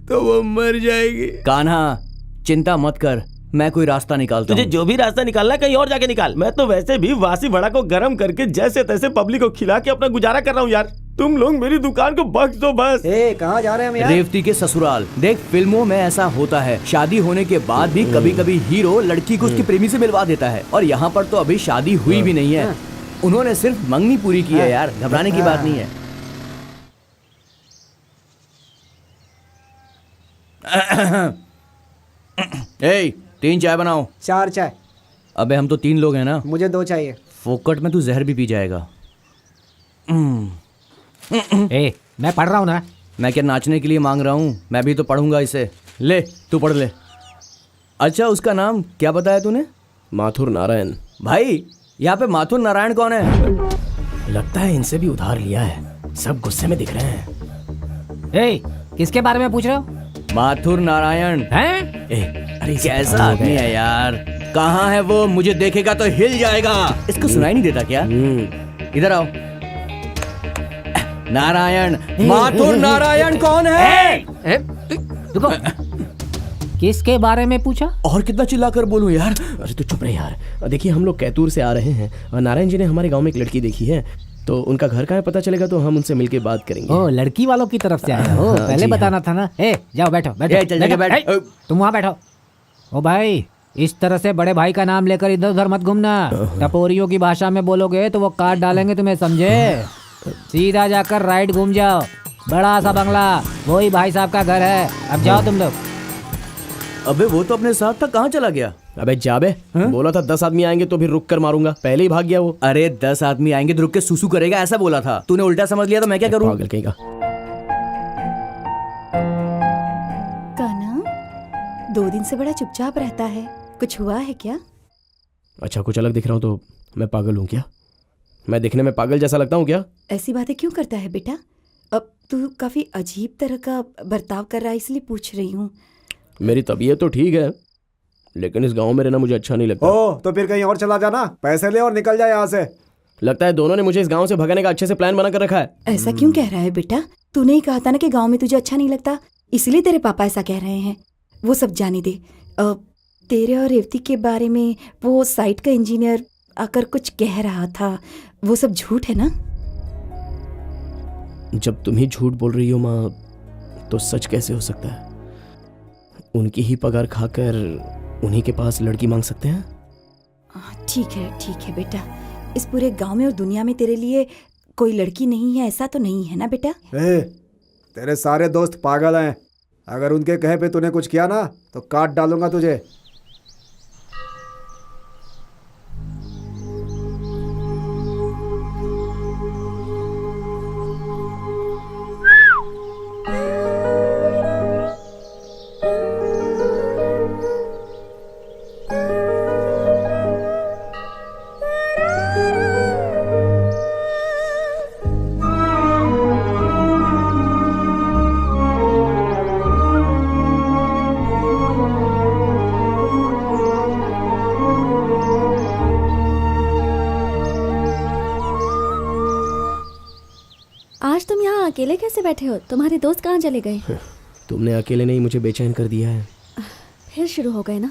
तो वो मर जाएगी। कान्हा चिंता मत कर, मैं कोई रास्ता निकालता तुझे हूँ। जो भी रास्ता निकालना है कहीं और जाके निकाल। मैं तो वैसे भी वासी बड़ा को गर्म करके जैसे तैसे पब्लिक को खिला के अपना गुजारा कर रहा हूँ यार। तुम लोग मेरी दुकान को बख्श दो बस। कहाँ जा रहे हैं हम यार? रेवती के ससुराल। देख फिल्मों में ऐसा होता है, शादी होने के बाद भी कभी कभी हीरो लड़की को उसके प्रेमी से मिलवा देता है, और यहाँ पर तो अभी शादी हुई भी नहीं है, उन्होंने सिर्फ मंगनी पूरी की है यार, घबराने की बात नहीं है। ए, 3 चाय बनाओ। 4 चाय। अबे हम तो 3 लोग हैं ना। मुझे 2 चाहिए। फोकट में तू जहर भी पी जाएगा। मैं पढ़ रहा हूँ ना। मैं क्या नाचने के लिए मांग रहा हूँ, मैं भी तो पढ़ूंगा इसे। ले तू पढ़ ले। अच्छा उसका नाम क्या बताया तूने? माथुर नारायण। भाई यहाँ पे माथुर नारायण कौन है? लगता है इनसे भी उधार लिया है, सब गुस्से में दिख रहे हैं। किसके बारे में पूछ रहे हो? माथुर नारायण हैं? अरे कैसा आदमी है यार, कहाँ है वो? मुझे देखेगा तो हिल जाएगा। इसको सुनाई नहीं देता क्या? इधर आओ। नारायण, माथुर नारायण कौन है? रुको, किसके बारे में पूछा? और कितना चिल्लाकर बोलूं यार? अरे तू चुप रहे यार। देखिए हम लोग कैतूर से आ रहे हैं और नारायण जी ने हमारे गांव में एक लड़की देखी है, तो उनका घर कहाँ है पता चलेगा तो हम उनसे मिलके बात करेंगे। ओ, लड़की वालों की तरफ से आया हो, पहले जी बताना था ना। जाओ बैठो बैठो, चल जाके बैठ। तुम वहाँ बैठो। ओ भाई, इस तरह से बड़े भाई का नाम लेकर इधर उधर मत घूमना। टपोरियों की भाषा में बोलोगे तो वो काट डालेंगे तुम्हें, समझे? सीधा जाकर राइट घूम जाओ, बड़ा सा बंगला वही भाई साहब का घर है। अब जाओ तुम लोग। अबे वो तो अपने साथ था, कहाँ चला गया? अबे जाबे, बोला था 10 आदमी आएंगे तो फिर रुक कर मारूंगा, पहले ही भाग गया वो। अरे 10 आदमी आएंगे तो रुक के सुसु करेगा ऐसा बोला था, तूने उल्टा समझ लिया तो मैं क्या करूं? पागल कहेगा। कान्हा 2 दिन से बड़ा चुपचाप रहता है, कुछ हुआ है क्या? अच्छा कुछ अलग दिख रहा हूँ तो मैं पागल हूँ क्या? मैं दिखने में पागल जैसा लगता हूँ क्या? ऐसी बातें क्यों करता है बेटा? अब तू काफी अजीब तरह का बर्ताव कर रहा है, इसलिए पूछ रही हूँ। मेरी तबीयत तो ठीक है, लेकिन इस गांव में रहना मुझे अच्छा नहीं लगता। तो फिर कहीं और चला जाना, पैसे ले और निकल जाए यहाँ से। लगता है दोनों ने मुझे इस गांव से भगाने का अच्छे से प्लान बना कर रखा है। ऐसा क्यों कह रहा है बेटा? तूने ही कहा था ना कि गांव में तुझे अच्छा नहीं लगता, इसलिए तेरे पापा ऐसा कह रहे हैं। वो सब जाने दे। तेरे और रेवती के बारे में वो साइट का इंजीनियर आकर कुछ कह रहा था, वो सब झूठ है ना? जब तुम ही झूठ बोल रही हो माँ, तो सच कैसे हो सकता है? उनकी ही पगार खाकर उन्हीं के पास लड़की मांग सकते हैं? ठीक है बेटा, इस पूरे गांव में और दुनिया में तेरे लिए कोई लड़की नहीं है, ऐसा तो नहीं है ना बेटा? तेरे सारे दोस्त पागल हैं, अगर उनके कहे पे तूने कुछ किया ना तो काट डालूंगा तुझे। आज तुम यहाँ अकेले कैसे बैठे हो? तुम्हारे दोस्त कहाँ चले गए? तुमने अकेले नहीं मुझे बेचैन कर दिया है। फिर शुरू हो गए ना?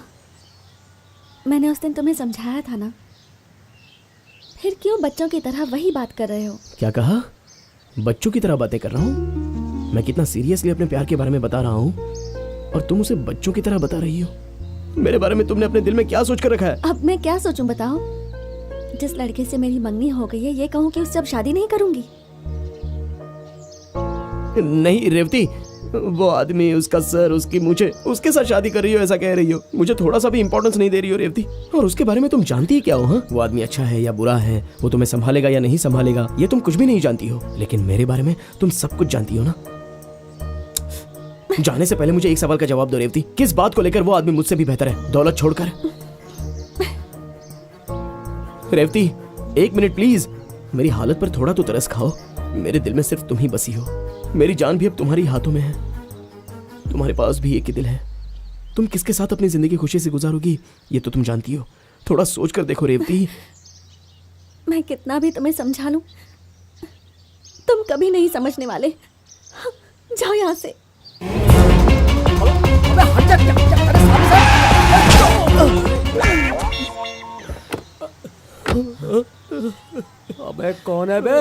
मैंने उस दिन तुम्हें समझाया था ना, फिर क्यों बच्चों की तरह वही बात कर रहे हो? क्या कहा? बच्चों की तरह बातें कर रहा हूँ? मैं कितना सीरियसली अपने प्यार के बारे में बता रहा हूँ और तुम उसे बच्चों की तरह बता रही हो। मेरे बारे में तुमने अपने दिल में क्या सोच कर रखा है? अब मैं क्या सोचूं बताओ? जिस लड़के से मेरी मंगनी हो गई है, ये कहूँ कि उससे अब शादी नहीं करूंगी? नहीं रेवती, वो आदमी, उसका सर, उसकी मूछें, उसके साथ शादी कर रही हो ऐसा कह रही हो। मुझे थोड़ा सा भी इंपॉर्टेंस नहीं दे रही हो रेवती। और उसके बारे में तुम जानती ही क्या हो? हाँ, वो आदमी अच्छा है या बुरा है, वो तुम्हें संभालेगा या नहीं संभालेगा, ये तुम कुछ भी नहीं जानती हो। लेकिन मेरे बारे में तुम सब कुछ जानती हो ना। जाने से पहले मुझे एक सवाल का जवाब दो रेवती, किस बात को लेकर वो आदमी मुझसे भी बेहतर है, दौलत छोड़कर? रेवती 1 मिनट प्लीज, मेरी हालत पर थोड़ा तो तरस खाओ। मेरे दिल में सिर्फ तुम ही बसी हो, मेरी जान भी अब तुम्हारी हाथों में है। तुम्हारे पास भी एक ही दिल है, तुम किसके साथ अपनी जिंदगी खुशी से गुजारोगी ये तो तुम जानती हो। थोड़ा सोच कर देखो रेवती। मैं कितना भी तुम्हें समझा लूं, तुम कभी नहीं समझने वाले। जाओ यहाँ से। अबे कौन है बे?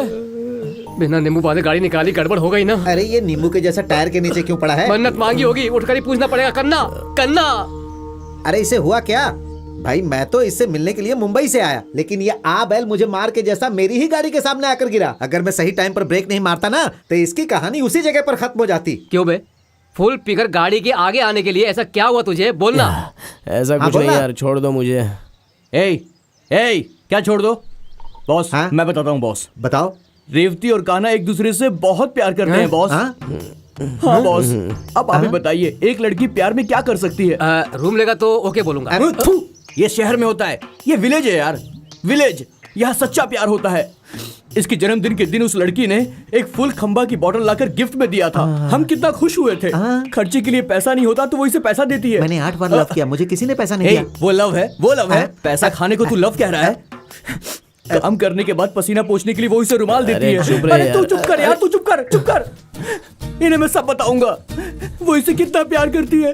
बिना नींबू वाले गाड़ी निकाली, गड़बड़ हो गई ना। अरे ये नींबू के जैसा टायर के नीचे क्यों पड़ा है? मन्नत मांगी होगी, उठकर ही पूछना पड़ेगा। कन्ना कन्ना। अरे इसे हुआ क्या? भाई मैं तो इससे मिलने के लिए मुंबई से आया, लेकिन ये आ बैल मुझे मार के जैसा मेरी ही गाड़ी के सामने आकर गिरा। अगर मैं सही टाइम पर ब्रेक नहीं मारता ना तो इसकी कहानी उसी जगह पर खत्म हो जाती। क्यों बे? फुल पीकर गाड़ी के आगे आने के लिए ऐसा क्या हुआ तुझे? बोलना। ऐसा कुछ नहीं यार, छोड़ दो मुझे। क्या छोड़ दो बॉस? हाँ? मैं बताता हूँ बॉस। बताओ। रेवती और कान्हा एक दूसरे से बहुत प्यार करते हैं बॉस। हाँ बॉस, अब आप ही बताइए, एक लड़की प्यार में क्या कर सकती है? रूम लेगा तो ओके बोलूंगा। अरे थू, ये शहर में होता है, ये विलेज है यार, विलेज। यहाँ सच्चा प्यार होता है। इसके जन्मदिन के दिन उस लड़की ने एक फुल खंबा की बोतल लाकर गिफ्ट में दिया था। हम कितना खुश हुए थे। खर्चे के लिए पैसा नहीं होता तो वो इसे पैसा देती है। मैंने 8 बार लव किया, मुझे किसी ने पैसा नहीं दिया। वो लव है, वो लव है। पैसा खाने को तू लव कह रहा है? काम करने के बाद पसीना पोंछने के लिए वो इसे रुमाल देती है। अरे तू चुप कर यार, तू चुप कर, चुप कर। इन्हें मैं सब बताऊंगा वो इसे कितना प्यार करती है।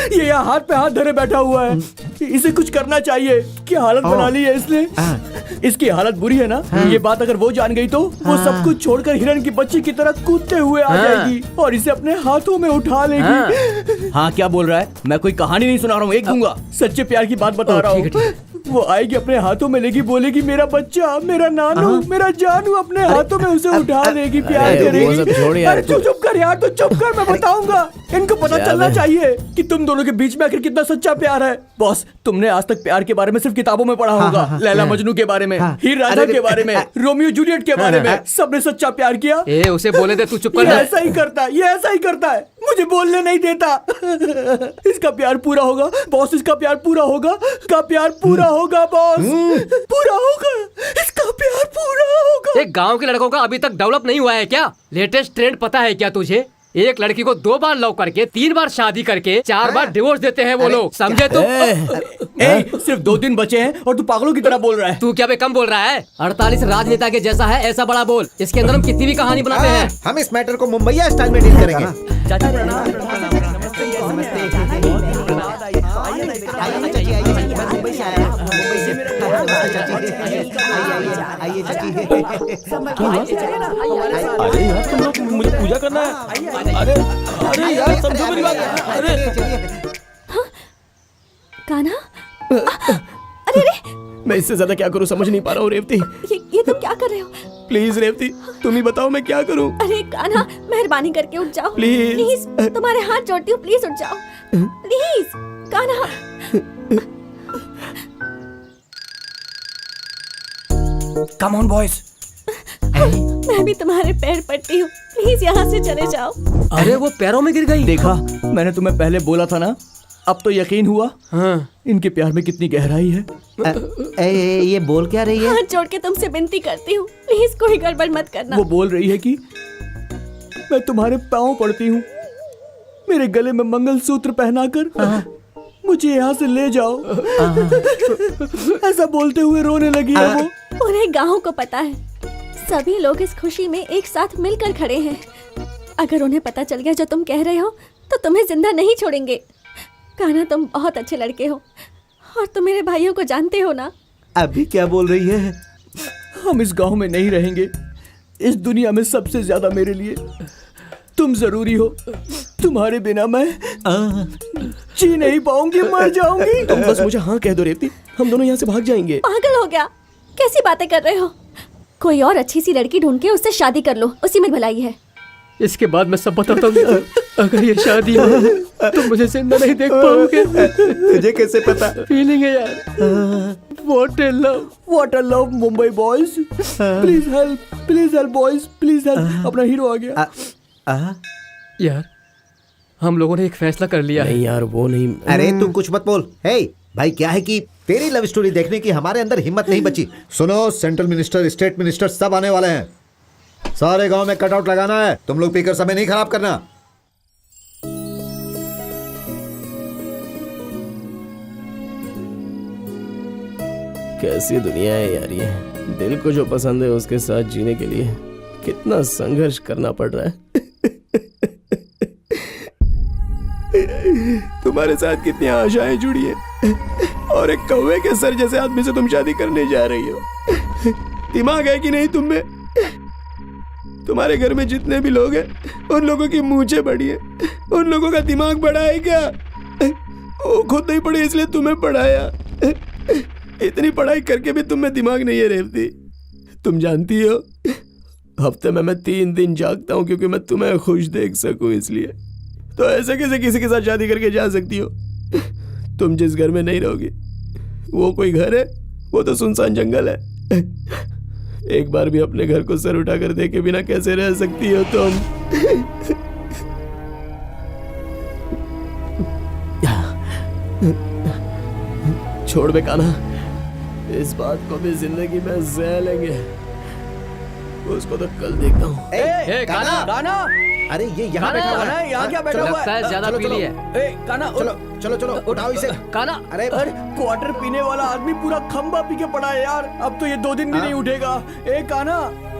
ये यहाँ हाथ पे हाथ धरे बैठा हुआ है। इसे कुछ करना चाहिए। क्या हालत बना ली है इसने। इसकी हालत बुरी है ना। ये बात अगर वो जान गई तो वो सब कुछ छोड़कर हिरन की बच्ची की तरह कूदते हुए आ जाएगी और इसे अपने हाथों में उठा लेगी। हाँ क्या बोल रहा है? मैं कोई कहानी नहीं सुना रहा हूँ, एक दूंगा। सच्चे प्यार की बात बता रहा हूँ। वो आएगी, अपने हाथों में लेगी, बोलेगी मेरा बच्चा, मेरा नानू, मेरा जानू, अपने हाथों में उसे उठा लेगी, प्यार करेगी। अरे चुप कर यार, तो चुप कर, मैं बताऊंगा। इनको पता चलना चाहिए कि तुम दोनों के बीच में आखिर कितना सच्चा प्यार है। बॉस, तुमने आज तक प्यार के बारे में सिर्फ किताबों में पढ़ा होगा। लैला मजनू के बारे में, हीर रांझा के बारे में, रोमियो जूलियट के बारे में। सबने सच्चा प्यार किया। उसे बोले दे, तू चुप कर। ये ऐसा ही करता है, ये ऐसा ही करता है, मुझे बोलने नहीं देता। इसका प्यार पूरा होगा बॉस, इसका प्यार पूरा होगा, इसका प्यार पूरा होगा बॉस, पूरा होगा, इसका प्यार पूरा होगा। एक गांव के लड़कों का अभी तक डेवलप नहीं हुआ है क्या? लेटेस्ट ट्रेंड पता है क्या तुझे? एक लड़की को 2 बार लव करके, 3 बार शादी करके, 4 बार डिवोर्स देते हैं वो लोग, समझे तुम? सिर्फ 2 दिन बचे हैं और तू पागलों की तरह बोल रहा है। तू क्या बे कम बोल रहा है? 48 राजनेता के जैसा है, ऐसा बड़ा बोल। इसके अंदर हम कितनी भी कहानी बनाते हैं। हम इस मैटर को मुंबईया स्टाइल में डील करेंगे। चाचा प्रणाम। अरे यार तुम लोग, मुझे पूजा करना है। अरे यार समझो मेरी बात। अरे कान्हा, अरे अरे, मैं इससे ज्यादा क्या करूं समझ नहीं पा रहा हूँ रेवती। ये तुम क्या कर रहे हो? प्लीज रेवती, तुम ही बताओ मैं क्या करूं। अरे कान्हा, मेहरबानी करके उठ जाओ प्लीज। तुम्हारे हाथ जोड़ती हूँ, प्लीज उठ जाओ please Kanha. Come on boys. मैं भी तुम्हारे पैर पड़ती हूँ, प्लीज यहाँ से चले जाओ। अरे वो पैरों में गिर गई। देखा, मैंने तुम्हें पहले बोला था ना, अब तो यकीन हुआ। हाँ। इनके प्यार में कितनी गहराई है। ये बोल क्या रही है? हाथ जोड़ के तुमसे विनती करती हूँ, प्लीज कोई गड़बड़ मत करना। वो बोल रही है कि मैं तुम्हारे पाँव पड़ती हूँ, मेरे गले में मंगलसूत्र पहनाकर मुझे यहाँ से ले जाओ। ऐसा बोलते हुए रोने लगी है वो। पूरे गांव को पता है, सभी लोग इस खुशी में एक साथ मिलकर खड़े हैं। अगर उन्हें पता चल गया जो तुम कह रहे हो तो तुम्हें जिंदा नहीं छोड़ेंगे। कान्हा, तुम बहुत अच्छे लड़के हो और तुम मेरे भाइयों को जानते हो ना। अभी क्या बोल रही है? हम इस गांव में नहीं रहेंगे। इस दुनिया में सबसे ज्यादा मेरे लिए तुम जरूरी हो। तुम्हारे बिना मैं जी नहीं पाऊंगी, मर जाऊंगी। तुम बस मुझे हाँ कह दो रेवती, हम दोनों यहाँ से भाग जाएंगे। पागल हो गया, कैसी बातें कर रहे हो? कोई और अच्छी सी लड़की ढूंढ के उससे शादी कर लो, उसी में भलाई है। इसके बाद मैं सब बताता हूँ। अगर ये शादी हो तो मुझे जिंदा नहीं देख पाओगे। तुझे कैसे पता? फीलिंग है यार। What a love, what a love, Mumbai boys. Please help boys, please help. अपना हीरो आ गया। यार हम लोगों ने एक फैसला कर लिया है। नहीं यार वो नहीं। अरे तू कुछ मत बोल। हे भाई, क्या है कि तेरी लव स्टोरी देखने की हमारे अंदर हिम्मत नहीं बची। सुनो, सेंट्रल मिनिस्टर, स्टेट मिनिस्टर सब आने वाले हैं। सारे गांव में कटआउट लगाना है। तुम लोग पीकर समय नहीं खराब करना। कैसी दुनिया है यार ये। दिल को जो पसंद है उसके साथ जीने के लिए कितना संघर्ष करना पड़ रहा है। तुम तुम्हारे साथ कितनी आशाएं जुड़ी हैं और एक कौवे के सर जैसे आदमी से तुम शादी करने जा रही हो। दिमाग है कि नहीं तुम में? तुम्हारे घर में जितने भी लोग हैं उन लोगों की मूंछें बड़ी है, उन लोगों का दिमाग बड़ा है क्या? वो खुद नहीं पढ़े इसलिए तुम्हें पढ़ाया। इतनी पढ़ाई करके भी तुम में दिमाग नहीं है रेवती। तुम जानती हो हफ्ते में मैं 3 दिन जागता हूँ क्योंकि मैं तुम्हें खुश देख सकूं, इसलिए। तो ऐसे कैसे किसी के साथ शादी करके जा सकती हो? तुम जिस घर में नहीं रहोगी वो कोई घर है? वो तो सुनसान जंगल है। एक बार भी अपने घर को सर उठाकर देखे बिना कैसे रह सकती हो तुम? छोड़ बे कान्हा, इस बात को भी जिंदगी में सह लेंगे। उसको तो कल देखता हूँ। काना काना, अरे ये यहाँ बैठा हुआ है। यहाँ क्या बैठा हुआ लगता है ज्यादा पी लिया है। काना चलो चलो चलो, उठाओ इसे। काना अरे क्वार्टर पीने वाला आदमी पूरा खंबा पी के पड़ा है यार। अब तो ये 2 दिन भी नहीं उठेगा। काना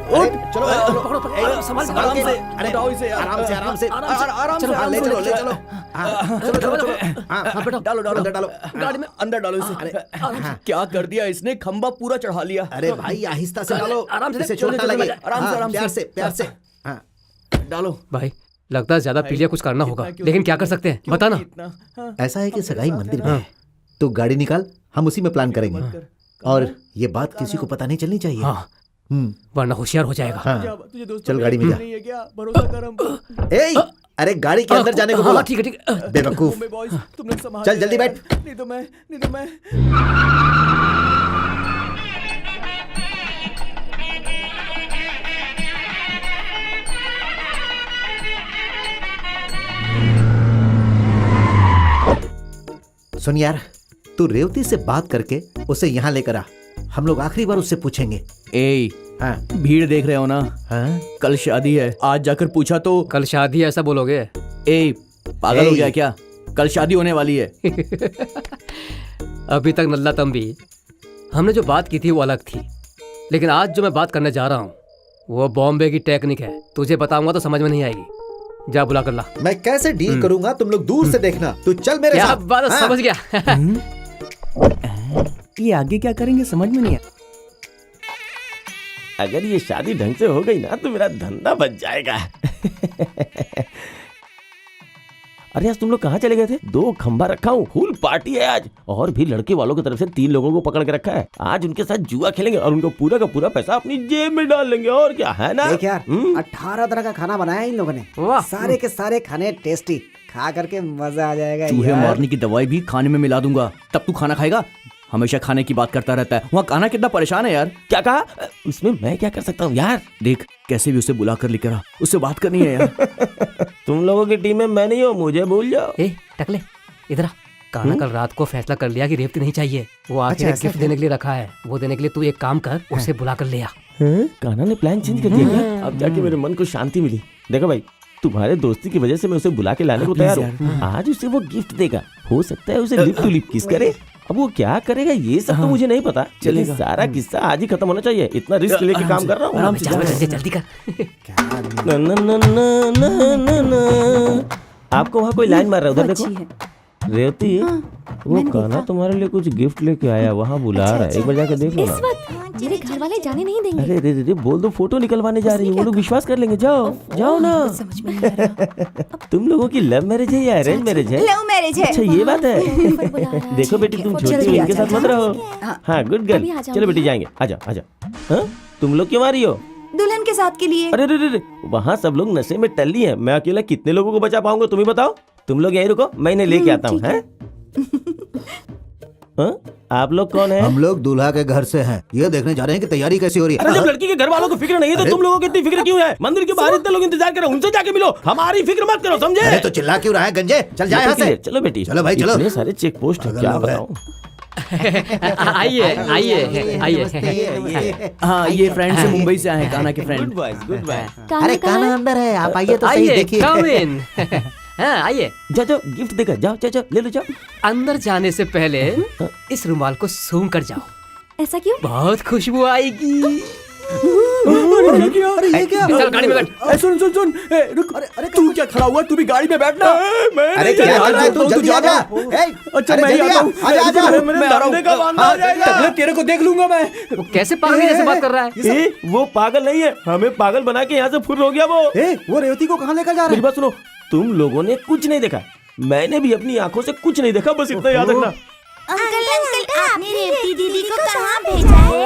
अरे, चलो चलो, संभाल के। अरे उठाओ इसे यार। आराम से आराम से आराम से चलो, आराम ले से चलो ले चलो। हाँ, चलो चलो चलो। हाँ बैठो, डालो डालो अंदर डालो। गाड़ी में अंदर डालो इसे। अरे क्या कर दिया इसने? खंबा पूरा चढ़ा लिया। अरे भाई आहिस्ता से डालो, आराम से, इसे चलो, चोट ना चलो, लगे। आराम से, हाँ, आराम से। प्यार से प्यार से। हाँ डालो। भाई लगता है ज्यादा पी लिया, कुछ करना होगा, लेकिन क्या कर सकते हैं बता ना। ऐसा है कि सगाई मंदिर में है, तो गाड़ी निकाल, हम उसी में प्लान करेंगे। और ये बात किसी को पता नहीं चलनी चाहिए। हाँ वरना होशियार हो जाएगा। हाँ चल गाड़ी में जा। भरोसा कर हम पे। ए अरे गाड़ी के अंदर जाने को बोला। ठीक है ठीक है। बेवकूफ, तुमने संभाल चल जल्दी बैठ। नहीं तो मैं सुन यार, तू रेवती से बात करके उसे यहाँ लेकर आ। हम लोग आखिरी बार उससे पूछेंगे। हाँ भीड़ देख रहे हो ना? हाँ कल शादी है, आज जाकर पूछा तो कल शादी है ऐसा बोलोगे? पागल हो गया क्या? कल शादी होने वाली है। अभी तक नल्ला तम भी हमने जो बात की थी वो अलग थी, लेकिन आज जो मैं बात करने जा रहा हूँ वो बॉम्बे की टेक्निक है। तुझे बताऊंगा तो समझ में नहीं आएगी। जा बुला कर ला। मैं कैसे डील करूंगा, तुम लोग दूर से देखना। तू चल मेरे क्या साथ। बात है, हाँ। समझ गया। ये आगे क्या करेंगे समझ में नहीं आया। अगर ये शादी ढंग से हो गई ना तो मेरा धंधा बच जाएगा। अरे आज तुम लोग कहाँ चले गए थे? 2 खंबा रखा हूँ, फुल पार्टी है आज। और भी लड़के वालों की तरफ से 3 लोगों को पकड़ के रखा है। आज उनके साथ जुआ खेलेंगे और उनको पूरा का पूरा पैसा अपनी जेब में डाल लेंगे। और क्या है ना? देख यार, 18 तरह का खाना बनाया इन लोगों ने। सारे के सारे खाने टेस्टी, खा करके मजा आ जाएगा। चूहे मारने की दवाई भी खाने में मिला दूंगा, तब तू खाना खाएगा। हमेशा खाने की बात करता रहता है। वहाँ कान्हा कितना परेशान है यार। क्या कहा? उसमें मैं क्या कर सकता हूँ यार? देख कैसे भी उसे बुला कर लेकर आ, उससे बात करनी है यार। तुम लोगों की टीम में मैं नहीं हूँ, मुझे भूल जाओ। टकले इधर आ। कान्हा कल रात को फैसला कर लिया कि रेवती नहीं चाहिए। वो आखिर गिफ्ट देने के लिए रखा है, वो देने के लिए तू एक काम कर, उसे बुला कर ले आ। कान्हा ने प्लान चेंज कर दिया क्या? अब जाके मेरे मन को शांति मिली। देखो भाई, तुम्हारे दोस्ती की वजह से मैं उसे बुला के लाने को तैयार हूँ। आज उसे वो गिफ्ट देगा, हो सकता है उसे लिप टू लिप किस करे। अब वो क्या करेगा ये सब तो मुझे नहीं पता, लेकिन सारा किस्सा आज ही खत्म होना चाहिए। इतना रिस्क लेके काम कर रहा हूँ। जल्दी कर। आपको वहाँ कोई लाइन मार रहा है, उधर देखो। रेवती, वो कान्हा तुम्हारे लिए कुछ गिफ्ट लेके आया, वहाँ बुला रहा है। एक बार जाकर देख लो इस ना। वक्त मेरे घर वाले जाने नहीं देंगे। अरे रे रे, बोल दो फोटो निकलवाने जा रही है, वो लोग विश्वास कर लेंगे। जाओ जाओ ना। समझ में नहीं आ रहा। तुम लोगों की लव मैरिज है या अरेंज मैरिज है? लव मैरिज है। अच्छा ये बात है। देखो बेटी, तुम छोटी हो, इनके साथ मत रहो। हाँ गुड गर्ल। चलो बेटी जाएंगे, आजा आजा। हाँ तुम लोग क्यों आ रही हो? दुल्हन के साथ के लिए। अरे रे, वहाँ सब लोग नशे में टल्ली हैं। मैं अकेला कितने लोगों को बचा पाऊंगा तुम ही बताओ। तुम लोग यहीं रुको, मैं इन्हें लेके आता हूँ। आप लोग कौन है? हम लोग दूल्हा के घर से हैं। ये देखने जा रहे हैं कि तैयारी कैसी हो रही है। अरे जब लड़की के घर वालों को फिक्र नहीं है तो तुम लोगों को इतनी फिक्र क्यों है? मंदिर के बाहर इतने लोग इंतजार कर रहे हैं, उनसे जाके मिलो। हमारी फिक्र मत करो, समझे? अरे तो चिल्ला क्यों रहा है गंजे? चल जा यहाँ से। चलो बेटी, चलो भाई चलो। इतने सारे चेक पोस्ट है, क्या बताऊं। आइए आइए आइए। हाँ ये फ्रेंड से मुंबई से आए हैं, कान्हा के friend. Good boys, good boy. अरे कान्हा अंदर है, आप आइए तो सही आइए देखिए। कम इन। हाँ आइए। जाओ जाओ, गिफ्ट देकर जाओ, जाओ जाओ, ले लो जाओ। अंदर जाने से पहले इस रुमाल को सूंघ कर जाओ, ऐसा क्यों? बहुत खुशबू आएगी। ये क्या? अरे ये क्या? चल गाड़ी में बैठ। सुन सुन सुन, रुक। अरे तू क्या खड़ा हुआ? तू भी गाड़ी में बैठना। अरे क्या कर रहा है तू? जल्दी आ जा। अच्छा मैं ही आता हूँ। आजा आजा। मैं आ रहा हूँ। तेरे को देख लूंगा मैं। वो कैसे पागल जैसे बात कर रहा है? वो पागल नहीं है, हमें पागल बना के यहाँ से फुर हो गया वो। वो रेवती को कहाँ लेकर जा रहे मेरी बात सुनो, तुम लोगों ने कुछ नहीं देखा, मैंने भी अपनी आंखों से कुछ नहीं देखा, बस इतना याद रखना। अंकल अंकल आपने रेवती दीदी को कहाँ भेजा है?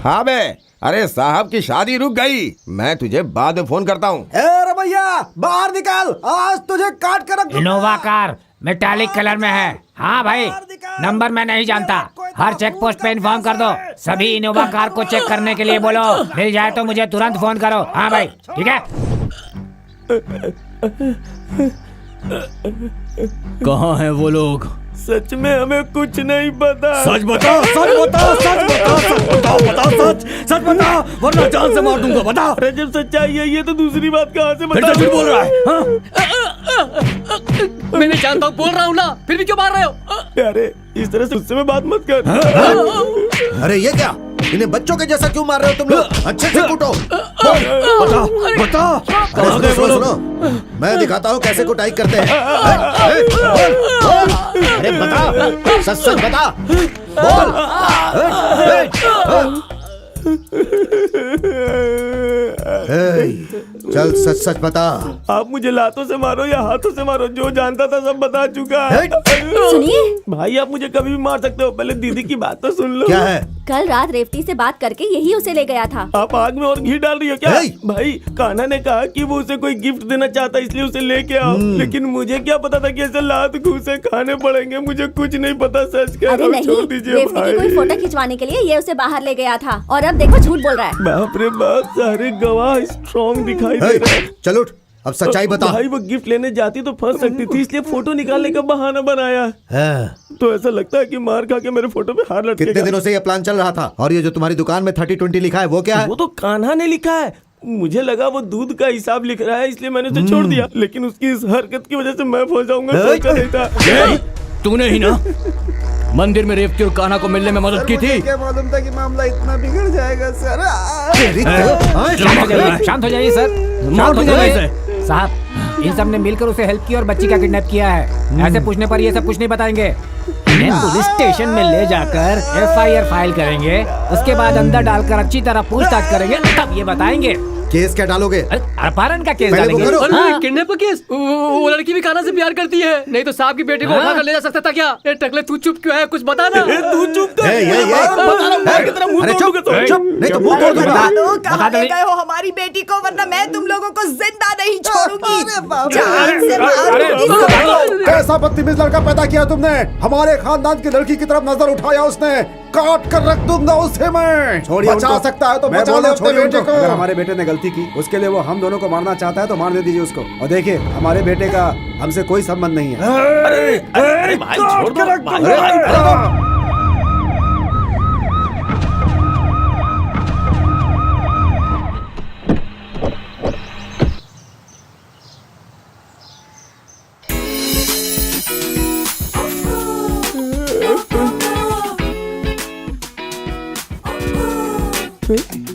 हाँ बे, अरे साहब की शादी रुक गई, मैं तुझे बाद में फोन करता हूँ। अरे भैया बाहर निकाल, आज तुझे काट कर रख दूंगा। इनोवा कार मेटालिक कलर में है। हाँ भाई, नंबर मैं नहीं जानता, हर चेक पोस्ट पे इन्फॉर्म कर दो। सभी इनोवा कार को चेक करने के लिए बोलो, मिल जाए तो मुझे तुरंत फोन करो। हाँ भाई ठीक है। कहाँ है वो लोग? सच में हमें कुछ नहीं पता। सच बता, सच बता, सच बता, सच बता, बता सच, सच बता, वरना जान से मार दूंगा। बता। अरे जब सच्चाई है तो दूसरी बात कहाँ से बता? फिर बोल रहा है? मैं नहीं जानता हूँ, बोल रहा हूँ ना, फिर भी क्यों मार रहे हो? अरे इस तरह से उससे में बात मत कर। अरे ये क्या, इन्हें बच्चों के जैसा क्यों मार रहे हो तुम लोग? अच्छे से कूटो। बता बता। अरे सुनो, मैं दिखाता हूँ कैसे कुटाई करते हैं। अरे बता, सच सच बता, बोल। चल सच सच बता। आप मुझे लातों से मारो या हाथों से मारो, जो जानता था सब बता चुका है। सुनिए भाई, आप मुझे कभी भी मार सकते हो, पहले दीदी की बात तो सुन लो। क्या है? कल रात रेवती से बात करके यही उसे ले गया था। आप आग में और घी डाल रही हो क्या? भाई कान्हा ने कहा कि वो उसे कोई गिफ्ट देना चाहता, इसलिए उसे लेके आओ। लेकिन मुझे क्या पता था कि ऐसे लात घूसे खाने पड़ेंगे, मुझे कुछ नहीं पता। सच कह रहा हूं, छोड़ दीजिए रेवती की कोई फोटो खिंचवाने के लिए ये उसे बाहर ले गया था, और अब देखो झूठ बोल रहा है। बाप रे बाप, सारे गवाह स्ट्रॉन्ग दिखाई दे रहे हैं। चल उठ, अब सच्चाई बता। भाई वो गिफ्ट लेने जाती तो फंस सकती थी, इसलिए फोटो निकालने का बहाना बनाया। तो ऐसा लगता है कि मार खा के मेरे फोटो पे हार लटकेगा। कितने दिनों से ये प्लान चल रहा था? और ये जो तुम्हारी दुकान में 30-20 लिखा है वो क्या है? वो तो कान्हा ने लिखा है, मुझे लगा वो दूध का हिसाब लिख रहा है, इसलिए मैंने उसे छोड़ दिया। लेकिन उसकी इस हरकत की वजह से मैं फंस जाऊंगा, सोचा नहीं था। तूने ही ना मंदिर में रेवती और कान्हा को मिलने में मदद की थी। क्या मालूम था कि मामला इतना बिगड़ जाएगा सर। शांत हो जाइए सर, शांत हो जाइए साहब। इन सब ने मिलकर उसे हेल्प की और बच्ची का किडनैप किया है। ऐसे पूछने पर ये सब कुछ नहीं बताएंगे। इन्हें पुलिस स्टेशन में ले जाकर FIR फाइल करेंगे, उसके बाद अंदर डालकर अच्छी तरह पूछताछ करेंगे, तब ये बताएंगे। केस क्या डालोगे? अपहरण का केस पहले वो डालेंगे। करो। किडनैप का केस? वो लड़की भी कान्हा से प्यार करती है, नहीं तो साहब की बेटी को उठाकर ले जा सकता था क्या? ए टकले, तू चुप क्यों है? कुछ बता ना। तू चुप कर। अरे चुप, नहीं तो मुंह तोड़ दूंगा। कहाँ ले गए हो हमारी बेटी को, वरना मैं तुम लोगों को जिंदा नहीं छोड़ूंगी। जान से मारूंगी सबको। कैसा बदतमीज लड़का पैदा किया तुमने? हमारे खानदान की लड़की की तरफ नजर उठाया उसने, काट कर रख दूंगा उसे मैं। छोड़िए बचा उनको। सकता है तो मैं बचा बोल ले रहा हूं, अपने छोड़िए बेटे उनको। को। अगर हमारे बेटे ने गलती की, उसके लिए वो हम दोनों को मारना चाहता है तो मार दे दीजिए उसको। और देखिए, हमारे बेटे का हमसे कोई संबंध नहीं है। अरे भाई छोड़ दो।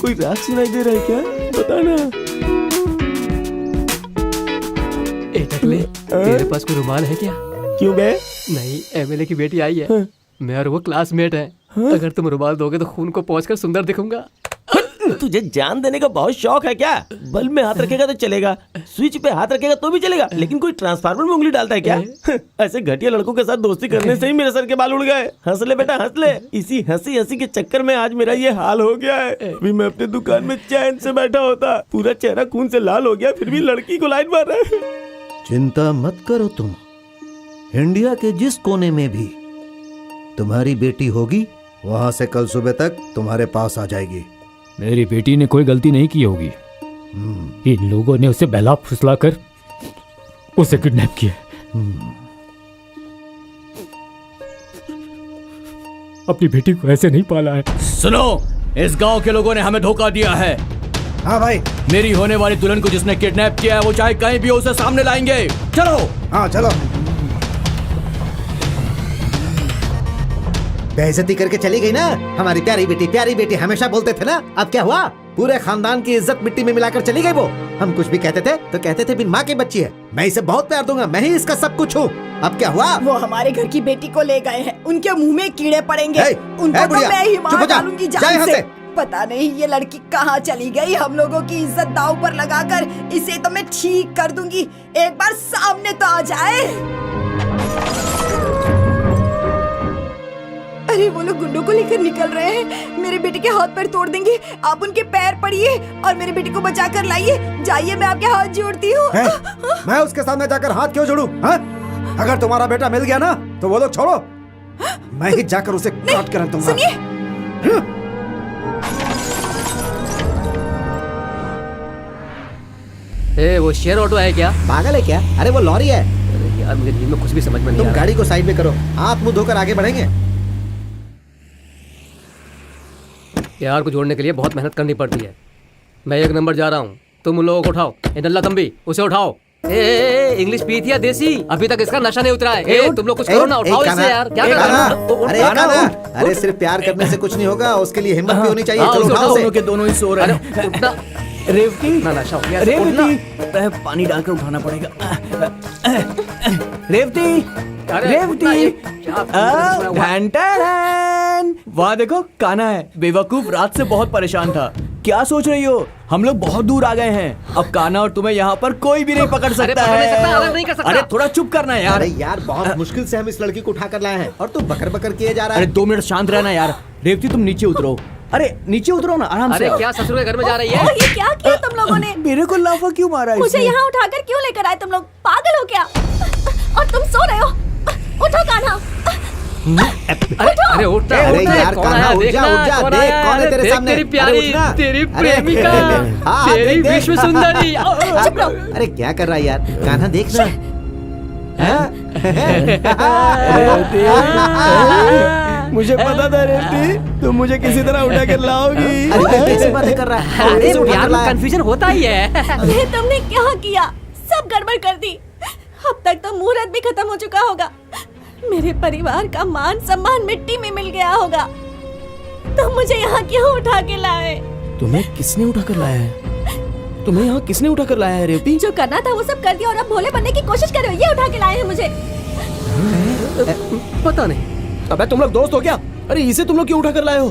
कोई रात सुनाई दे रहा है क्या? बता ना। ए टकले, तेरे पास कोई रुमाल है क्या? क्यों बे? नहीं, MLA की बेटी आई है, मैं और वो क्लासमेट है। अगर तुम रुमाल दोगे तो खून को पोंछकर सुंदर दिखूंगा। तुझे जान देने का बहुत शौक है क्या? बल्ब में हाथ रखेगा तो चलेगा, स्विच पे हाथ रखेगा तो भी चलेगा, लेकिन कोई ट्रांसफार्मर में उंगली डालता है क्या? ऐसे घटिया लड़कों के साथ दोस्ती करने से ही मेरे सर के बाल उड़ गए। हंस ले बेटा, हंस ले। इसी हंसी हंसी के चक्कर में आज मेरा ये हाल हो गया है। अभी मैं अपने दुकान में चैन से बैठा होता, पूरा चेहरा खून से लाल हो गया, फिर भी लड़की को लाइन मार रहा है। चिंता मत करो तुम, इंडिया के जिस कोने में भी तुम्हारी बेटी होगी वहां से कल सुबह तक तुम्हारे पास आ जाएगी। मेरी बेटी ने कोई गलती नहीं की होगी। इन लोगों ने उसे बहला फुसला कर उसे किडनैप किया। अपनी बेटी को ऐसे नहीं पाला है। सुनो, इस गांव के लोगों ने हमें धोखा दिया है। हाँ भाई। मेरी होने वाली दुल्हन को जिसने किडनैप किया है वो चाहे कहीं भी हो उसे सामने लाएंगे। चलो। हाँ चलो। बेइज्जती करके चली गई ना हमारी प्यारी बेटी हमेशा बोलते थे ना। अब क्या हुआ? पूरे खानदान की इज्जत मिट्टी में मिलाकर चली गई वो। हम कुछ भी कहते थे तो कहते थे बिन माँ की बच्ची है। मैं इसे बहुत प्यार दूंगा, मैं ही इसका सब कुछ हूँ। अब क्या हुआ? वो हमारे घर की बेटी को ले गए हैं, उनके मुंह में कीड़े पड़ेंगे। उनको तो बुढ़िया, मैं ही चुप हो मार जा, डालूंगी जा जान यहाँ से। से। पता नहीं ये लड़की कहाँ चली गई। हम लोगों की इज्जत दांव पर लगाकर इसे तो मैं ठीक कर दूंगी। एक बार सामने तो आ जाए। अरे वो लोग गुंडों को लेकर निकल रहे हैं। मेरे बेटे के हाथ पैर तोड़ देंगे। आप उनके पैर पड़िए और मेरे बेटे को बचा कर लाइए। जाइए, मैं आपके हाथ जोड़ती हूँ। मैं उसके सामने जाकर हाथ क्यों जोड़ूं? अगर तुम्हारा बेटा मिल गया ना तो वो लोग छोड़ो, मैं ही जाकर उसे काट कर रख दूंगा। सुनिए, वो शेयर ऑटो है क्या? पागल है क्या? अरे वो लॉरी है। अरे यार मुझे नींद में कुछ भी समझ में नहीं आ तुम रहा। गाड़ी को साइड में करो, हाथ मुंह धोकर आगे बढ़ेंगे। यार को जोड़ने के लिए बहुत मेहनत करनी पड़ती है। मैं 1 नंबर जा रहा हूँ, तुम उन लोगों को उठाओ। ए नल्ला तंबी, उसे उठाओ। ए इंग्लिश पी थी या देसी? अभी तक इसका नशा नहीं उतरा है। तुम लोग कुछ करो ना, उठाओ इसे यार। क्या कर रहा है? अरे सिर्फ प्यार करने से कुछ नहीं होगा, उसके लिए हिम्मत भी होनी चाहिए। चलो उठाओ दोनों के दोनों ही सो रहे हैं। उठना रेवती, ना नशा हो गया। रेवती, पानी डालकर उठाना पड़ेगा। रेवती, रेवती, वाह देखो कान्हा है। बेवकूफ रात से बहुत परेशान था। क्या सोच रही हो? हम लोग बहुत दूर आ गए हैं। अब कान्हा और तुम्हें यहाँ पर कोई भी नहीं पकड़ सकता है। अरे थोड़ा चुप करना यार। अरे यार बहुत मुश्किल से हम इस लड़की को उठाकर लाए हैं और तू बकर बकर किए जा रहा है। अरे 2 मिनट शांत रहना यार। रेवती तुम नीचे उतरो। अरे नीचे उतरो ना आराम से। अरे क्या ससुर के घर में जा रही है? ये क्या किया तुम लोगों ने? मेरे को लाफा क्यों मारा? मुझे यहाँ उठाकर क्यों लेकर आए तुम लोग? पागल हो क्या? और तुम सो रहे हो? उठो कान्हा। अरे उठ अरे यार कान्हा उठ जा, देख कौन है तेरे सामने। तेरी प्यारी, तेरी प्रेमिका, तेरी विश्व सुंदरी। चुप रहो। अरे क्या कर रहा है यार कान्हा, देखना। मुझे पता था रेवती तुम मुझे किसी तरह उठा कर लाओगी। अरे कैसी बातें कर रहा है? अरे प्यार में कंफ्यूजन होता ही है। ये तुमने क्या किया? सब गड़बड़ कर दी। अब तक तो मुहूर्त भी खत्म हो चुका होगा। मेरे परिवार का मान सम्मान मिट्टी में मिल गया होगा। तुम मुझे यहाँ क्यों उठा के लाए? तुम्हें किसने उठा कर लाया है? तुम्हें यहाँ किसने उठा कर लाया है रेवती? जो करना था वो सब कर दिया और अब भोले बनने की कोशिश कर रहे हो। ये उठा के लाए हैं मुझे। पता नहीं। अबे तुम लोग दोस्त हो क्या? अरे इसे तुम लोग क्यों उठा कर लाए हो?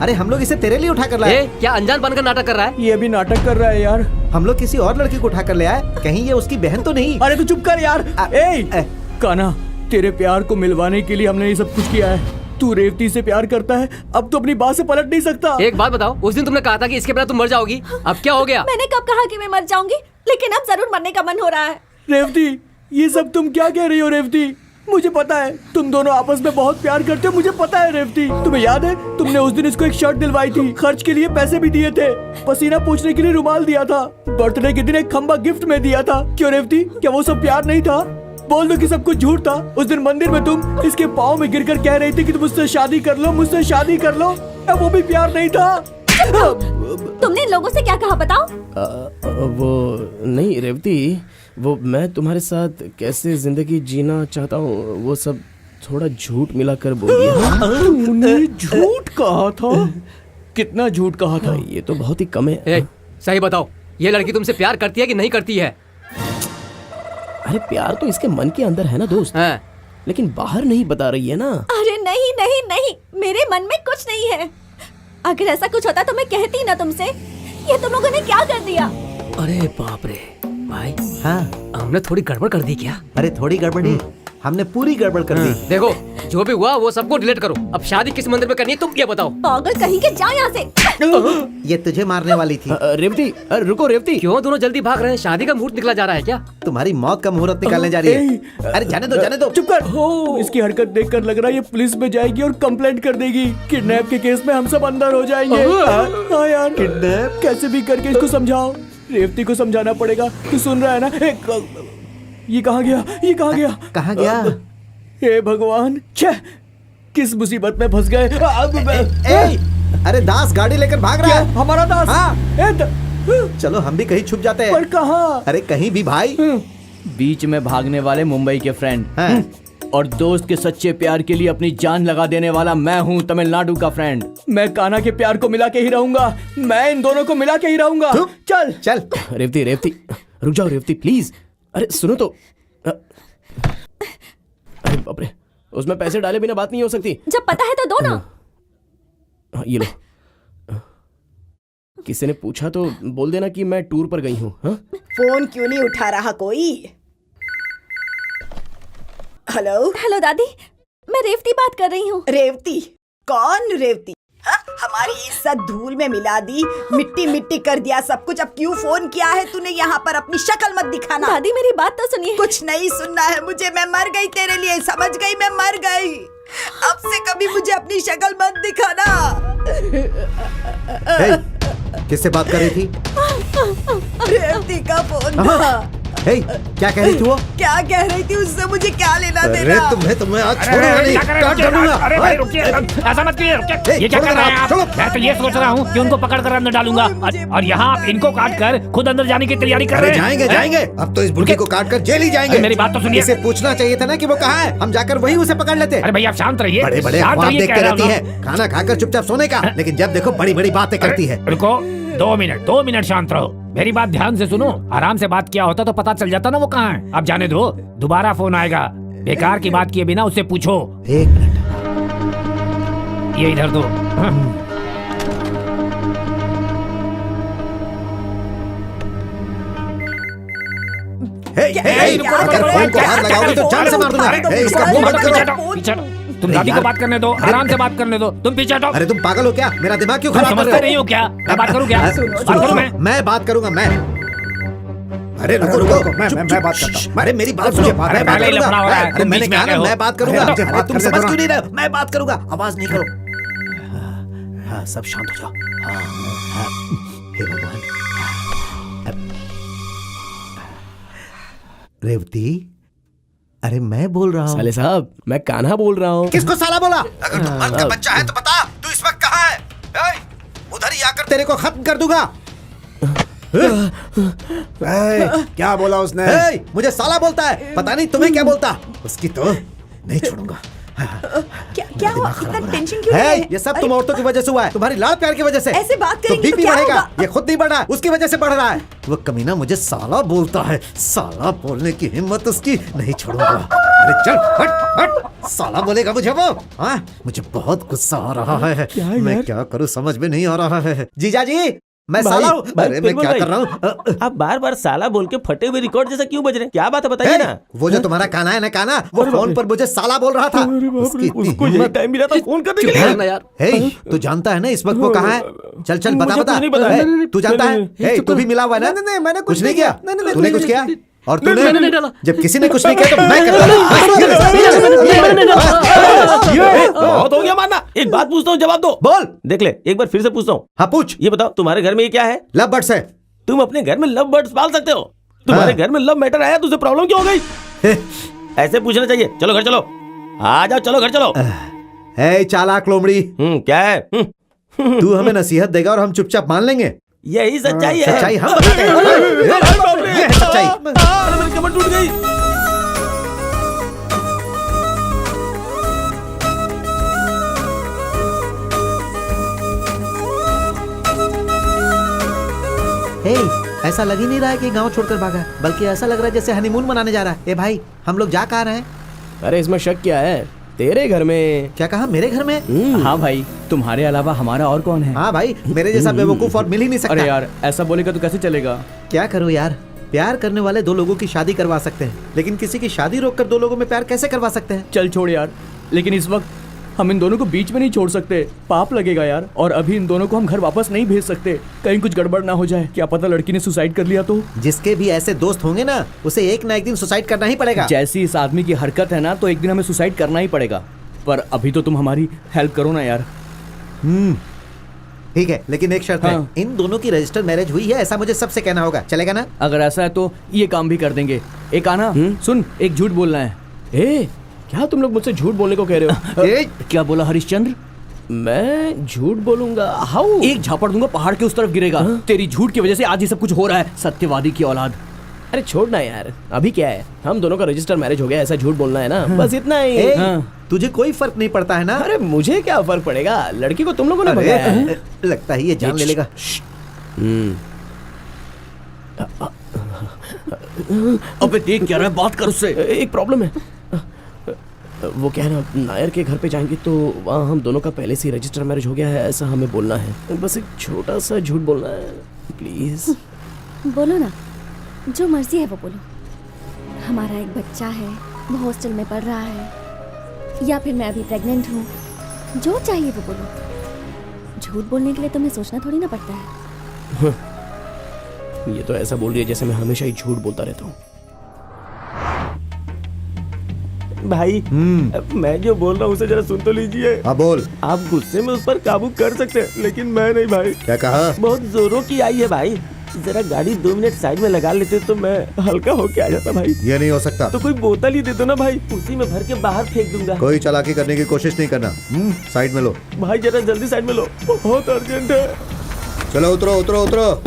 अरे हम लोग इसे तेरे लिए उठा कर लाए। क्या अनजान बनकर नाटक कर रहा है? ये भी नाटक कर रहा है यार। हम लोग किसी और लड़की को उठा कर ले आए, कहीं ये उसकी बहन तो नहीं? अरे तू चुप कर यार। कान्हा, तेरे प्यार को मिलवाने के लिए हमने ये सब कुछ किया है। तू रेवती से प्यार करता है, अब तो अपनी बात से पलट नहीं सकता। एक बात बताओ, उस दिन तुमने कहा था कि इसके बिना तुम मर जाओगी। अब क्या हो गया? मैंने कब कहा कि मैं मर जाऊंगी? लेकिन अब जरूर मरने का मन हो रहा है। रेवती, ये सब तुम क्या कह रही हो रेवती? मुझे पता है तुम दोनों आपस में बहुत प्यार करते हो। मुझे पता है रेवती। तुम्हें याद है तुमने उस दिन इसको एक शर्ट दिलवाई थी, खर्च के लिए पैसे भी दिए थे, पसीना पोंछने के लिए रुमाल दिया था, बर्थडे के दिन एक खंबा गिफ्ट में दिया था। क्यों रेवती, क्या वो सब प्यार नहीं था? बोल दो कि सब कुछ झूठ था। उस दिन मंदिर में तुम इसके पाँव में गिरकर कह रही थी कि तुम मुझसे शादी कर लो, मुझसे शादी कर लो। क्या वो भी प्यार नहीं था? तुमने इन लोगों से क्या कहा बताओ? वो नहीं रेवती, वो मैं तुम्हारे साथ कैसे जिंदगी जीना चाहता हूँ वो सब थोड़ा झूठ मिलाकर बोल दिया। तुमने झूठ कहा था? कितना झूठ कहा था? ये तो बहुत ही कम है। सही बताओ, ये लड़की तुमसे प्यार करती है कि नहीं करती है? अरे प्यार तो इसके मन के अंदर है ना दोस्त, लेकिन बाहर नहीं बता रही है ना। अरे नहीं नहीं नहीं, मेरे मन में कुछ नहीं है। अगर ऐसा कुछ होता तो मैं कहती ना तुमसे। ये तुम लोगों ने क्या कर दिया? अरे बाप रे भाई, हाँ हमने थोड़ी गड़बड़ कर दी क्या? अरे थोड़ी गड़बड़ी, हमने पूरी गड़बड़ कर दी। देखो जो भी हुआ वो सबको डिलीट करो। अब शादी किस मंदिर में करनी है तुम ये बताओ। पागल कहीं के, जा यहाँ से। ये तुझे मारने वाली थी। रेवती रुको रेवती। क्यों दोनों जल्दी भाग रहे हैं? शादी का मुहूर्त निकला जा रहा है क्या? तुम्हारी मौत का मुहूर्त निकालने जा रही है। अरे जाने दो जाने दो। चुप कर। इसकी हरकत देखकर लग रहा है ये पुलिस में जाएगी और कंप्लेंट कर देगी। किडनैप के केस में हम सब अंदर हो जाएंगे। हाँ यार, किडनैप कैसे भी करके इसको समझाओ। रेवती को समझाना पड़ेगा। तू सुन रहा है ना? ये कहाँ गया? ये कहाँ गया? कहाँ गया? हे भगवान, छे किस मुसीबत में फंस गए। अरे दास गाड़ी लेकर भाग रहा है। हमारा दास? हाँ। चलो हम भी कहीं छुप जाते हैं। पर कहाँ? अरे कहीं भी भाई। बीच में भागने वाले मुंबई के फ्रेंड और दोस्त के सच्चे प्यार के लिए अपनी जान लगा देने वाला मैं हूँ तमिलनाडु का फ्रेंड। मैं कान्हा के प्यार को मिला के ही रहूंगा। मैं इन दोनों को मिला के ही रहूंगा। चल चल। रेवती रेवती रुक जाओ रेवती प्लीज। अरे सुनो तो। अरे बाप रे, उसमें पैसे डाले बिना बात नहीं हो सकती। जब पता है तो दो ना। हाँ, ये लो। किसी ने पूछा तो बोल देना कि मैं टूर पर गई हूँ। फोन क्यों नहीं उठा रहा कोई? हेलो हेलो दादी, मैं रेवती बात कर रही हूँ। रेवती? कौन रेवती? हाँ? हमारी इज्जत धूल में मिला दी, मिट्टी मिट्टी कर दिया सब कुछ। अब क्यों फोन किया है तूने यहाँ पर? अपनी शक्ल मत दिखाना। दादी मेरी बात तो सुनिए। कुछ नहीं सुनना है मुझे। मैं मर गई तेरे लिए, समझ गई? मैं मर गई। अब से कभी मुझे अपनी शक्ल मत दिखाना। किससे बात कर रही थी? रेवती का फोन था। हे, क्या कह रही थी वो? क्या कह रही थी? उससे मुझे क्या लेना देना? अरे तुम्हें आज छोड़ूंगा नहीं, काट डालूंगा। अरे भाई रुकिए, ऐसा मत कीजिए। ये क्या कर रहे हैं आप? मैं तो ये सोच रहा हूँ कि उनको पकड़ कर अंदर डालूंगा और यहाँ आप इनको काट कर खुद अंदर जाने की तैयारी कर रहे हैं। जाएंगे जाएंगे। अब तो इस बुढ़की को काट कर जेल ही जाएंगे। मेरी बात तो सुनिए। इसे पूछना चाहिए था ना कि वो कहाँ है, हम जाकर वही उसे पकड़ लेते। अरे भैया आप शांत रहिए। बड़े बड़े ख्वाब देखते रहती है, खाना खाकर चुपचाप सोने का, लेकिन जब देखो बड़ी बड़ी बातें करती है। रुको, 2 मिनट शांत रहो। मेरी बात ध्यान से सुनो। आराम से बात किया होता तो पता चल जाता ना वो कहाँ है। अब जाने दो, दोबारा फोन आएगा। बेकार की बात किए बिना उससे पूछो। 1 मिनट, ये इधर दो। अगर फोन को हाथ लगाओगे तो जान से मार दूंगा। इसका मुंह बंद करो। तुम दादी को बात करने दो, आराम से बात करने दो। तुम पीछे हटो। अरे तुम पागल हो क्या? मेरा दिमाग क्यों खराब कर रहे हो? समझते नहीं हो क्या? मैं बात करूं क्या? बात करूं मैं बात करूंगा मैं। अरे रुको रुको, मैं बात करता हूँ। अरे मेरी बात सुनो, मैं बात करूंगा। अरे मैंने कहा ना मैं बात करूंगा। तुम समझ क्यों नहीं रहे? मैं बात करूंगा, आवाज नहीं करो। हाँ सब शांत हो जाओ। हे भगवान। रेवती, अरे मैं बोल रहा हूँ। साले साहब, मैं कान्हा बोल रहा हूँ। किसको साला बोला? अगर तू मर्द का बच्चा है तो बता, तू इस वक्त कहाँ है? उधर ही आकर तेरे को खत्म कर दूंगा। क्या बोला उसने? मुझे साला बोलता है, पता नहीं तुम्हें क्या बोलता। उसकी तो नहीं छोड़ूंगा। क्या हुआ? इतना टेंशन क्यों है? ये सब तुम औरतों की वजह से हुआ है, तुम्हारी लाड़ प्यार की वजह से। ऐसे बात करेंगे तो बीपी क्या बढ़ेगा। होगा? ये खुद नहीं बढ़ा, उसकी वजह से बढ़ रहा है। वो कमीना मुझे साला बोलता है। साला बोलने की हिम्मत उसकी नहीं छोड़ूंगा। अरे चल हट हट। साला बोलेगा मुझे वो? हाँ, मुझे बहुत गुस्सा आ रहा है। मैं क्या करूँ समझ में नहीं आ रहा है। जीजा जी, मैं साला हूँ। अरे मैं क्या कर रहा हूँ? आप बार बार साला बोल के फटे हुए रिकॉर्ड जैसा क्यों बज रहे हैं? क्या बात है बताइए ना। वो जो तुम्हारा काना है ना, काना, वो फोन पर मुझे साला बोल रहा था। उसको यही टाइम मिला था फोन करने के लिए यार। हे, तू जानता है ना इस वक्त वो कहाँ है? चल चल बता बता। तू जानता है? हे, तू भी मिला हुआ है ना? नहीं मैंने कुछ नहीं किया। तूने कुछ किया? और मैंने तूने नहीं डाला। जब किसी ने कुछ नहीं किया तो मैं करता। बहुत हो गया मानना। एक बात पूछता हूँ, जवाब दो। बोल। देख ले, एक बार फिर से पूछता हूँ। हाँ पूछ। ये बताओ, तुम्हारे घर में ये क्या है? लव बर्ड्स है। तुम अपने घर में लव बर्ड्स पाल सकते हो? तुम्हारे घर में लव मैटर आया तो उसे प्रॉब्लम क्यों हो गई? ऐसे पूछना चाहिए। चलो घर चलो, आ जाओ, चलो घर चलो। हे चालाक लोमड़ी, क्या है? तू हमें नसीहत देगा और हम चुपचाप मान लेंगे? यही सच्चाई है। सच्चाई हम बताते हैं। ये है सच्चाई। मेरी कमर टूट गई। हे, ऐसा लग ही नहीं रहा है कि गांव छोड़कर भागा है, बल्कि ऐसा लग रहा है जैसे हनीमून मनाने जा रहा है। ए भाई, हम लोग जा कहाँ रहे हैं? अरे इसमें शक क्या है? तेरे घर में। क्या कहा? मेरे घर में? हाँ भाई, तुम्हारे अलावा हमारा और कौन है? हाँ भाई, मेरे जैसा बेवकूफ और मिल ही नहीं सकता। अरे यार, ऐसा बोलेगा तो कैसे चलेगा? क्या करूँ यार, प्यार करने वाले दो लोगों की शादी करवा सकते हैं, लेकिन किसी की शादी रोककर दो लोगों में प्यार कैसे करवा सकते हैं? चल छोड़ यार, लेकिन इस वक्त हम इन दोनों को बीच में नहीं छोड़ सकते, पाप लगेगा यार। और अभी इन दोनों को हम घर वापस नहीं भेज सकते, कहीं कुछ गड़बड़ ना हो जाए। क्या पता लड़की ने सुसाइड कर लिया तो? जिसके भी ऐसे दोस्त होंगे ना, उसे एक ना एक दिन सुसाइड करना ही पड़ेगा। जैसी इस आदमी की हरकत है ना, तो एक दिन हमें सुसाइड करना ही पड़ेगा। पर अभी तो तुम हमारी हेल्प करो ना यार। ठीक है, लेकिन एक शर्त है, इन दोनों की रजिस्टर मैरिज हुई है ऐसा मुझे सबसे कहना होगा, चलेगा ना? अगर ऐसा है तो ये काम भी कर देंगे। एक आना, सुन, एक झूठ बोलना है। ए, क्या तुम लोग मुझसे झूठ बोलने को कह रहे हो? क्या बोला हरिश्चंद्र? मैं झूठ बोलूंगा? हाउ? एक झापड़ दूंगा, पहाड़ के उस तरफ गिरेगा। तेरी झूठ की वजह से आज ये सब कुछ हो रहा है, सत्यवादी की औलाद। अरे छोड़ना यार, अभी क्या है, हम दोनों का रजिस्टर मैरिज हो गया, ऐसा झूठ बोलना है ना, बस इतना ही। तुझे कोई फर्क नहीं पड़ता है ना? अरे मुझे क्या फर्क पड़ेगा, लड़की को तुम लोगों ने भगाया है। लगता है ये जान ले लेगा। अबे देख क्या रहा है, बात कर उससे। एक प्रॉब्लम है, वो क्या है ना, नायर के घर पे जाएंगे तो वहाँ हम दोनों का पहले से रजिस्टर मैरिज हो गया है ऐसा हमें बोलना है। बस एक छोटा सा झूठ बोलना है, प्लीज। बोलो ना, जो मर्जी है वो बोलो। हमारा एक बच्चा है, वो हॉस्टल में पढ़ रहा है, या फिर मैं अभी प्रेग्नेंट हूँ, जो चाहिए वो बोलो। झूठ बोलने के लिए तुम्हें सोचना थोड़ी ना पड़ता है। ये तो ऐसा बोल रही है जैसे मैं हमेशा ही झूठ बोलता रहता हूँ। भाई मैं जो बोल रहा हूँ उसे जरा सुन तो लीजिए। हाँ बोल। आप गुस्से में उस पर काबू कर सकते हैं, लेकिन मैं नहीं भाई। क्या कहा? बहुत जोरों की आई है भाई, जरा गाड़ी 2 मिनट साइड में लगा लेते तो मैं हल्का होके आ जाता भाई। ये नहीं हो सकता। तो कोई बोतल ही दे दो ना भाई, उसी में भर के बाहर फेंक दूंगा। कोई चालाकी करने की कोशिश नहीं करना। साइड में लो भाई, जरा जल्दी साइड में लो, बहुत अर्जेंट है। चलो उतरो उतरो उतरो।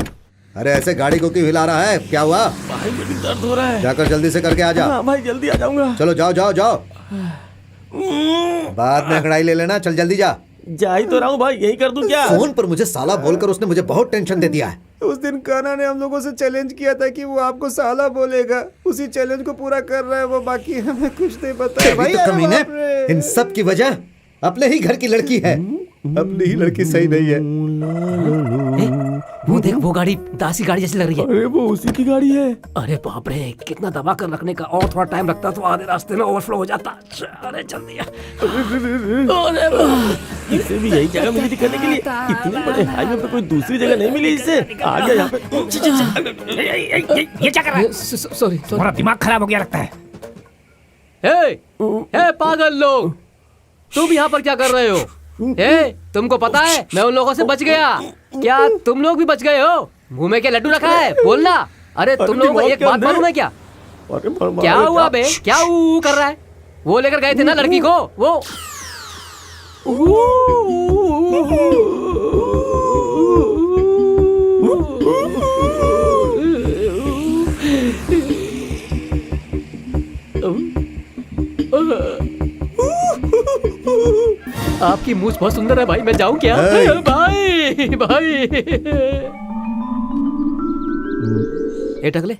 अरे ऐसे गाड़ी को क्यों हिला रहा है, क्या हुआ? भाई मुझे दर्द हो रहा है। जाकर जल्दी से करके आ जा। हाँ भाई जल्दी आ जाऊंगा। चलो जाओ जाओ जाओ, बाद में अंगड़ाई ले लेना। चल जल्दी जा। जा ही तो रहा हूँ भाई, यही कर दूं क्या? फोन पर मुझे साला बोलकर उसने मुझे बहुत टेंशन दे दिया है। उस दिन कान्हा ने हम लोगों से चैलेंज किया था कि वो आपको साला बोलेगा, उसी चैलेंज को पूरा कर रहा है वो, बाकी हमें कुछ नहीं पता है भाई। तो कमीने, इन सब की वजह अपने ही घर की लड़की है। अपनी ही लड़की सही नहीं है। वो देख, वो गाड़ी दासी गाड़ी जैसी लग रही है। अरे वो उसी की गाड़ी है। अरे बाप रे, कितना दबा कर रखने का, और थोड़ा टाइम लगता तो आधे रास्ते में ओवरफ्लो हो जाता। अरे जल्दी। इसे भी यही जगह मिली थी करने के लिए, इतने बड़े हाईवे पे कोई दूसरी जगह नहीं मिली इससे। आ गया यहाँ पे। ये क्या कर रहा है? सॉरी, तुम्हारा दिमाग खराब हो गया लगता है। हे पागल लोग, तुम यहाँ पर क्या कर रहे हो? तुमको पता है मैं उन लोगों से बच गया, क्या तुम लोग भी बच गए हो? मुंह में क्या लड्डू रखा है, बोलना। अरे तुम लोगों को एक बात मालूम है क्या? क्या हुआ बे, क्या ऊ कर रहा है? वो लेकर गए थे ना लड़की को, वो आपकी मूछ बहुत सुंदर है भाई, मैं जाऊं क्या? भाई भाई ए टकले,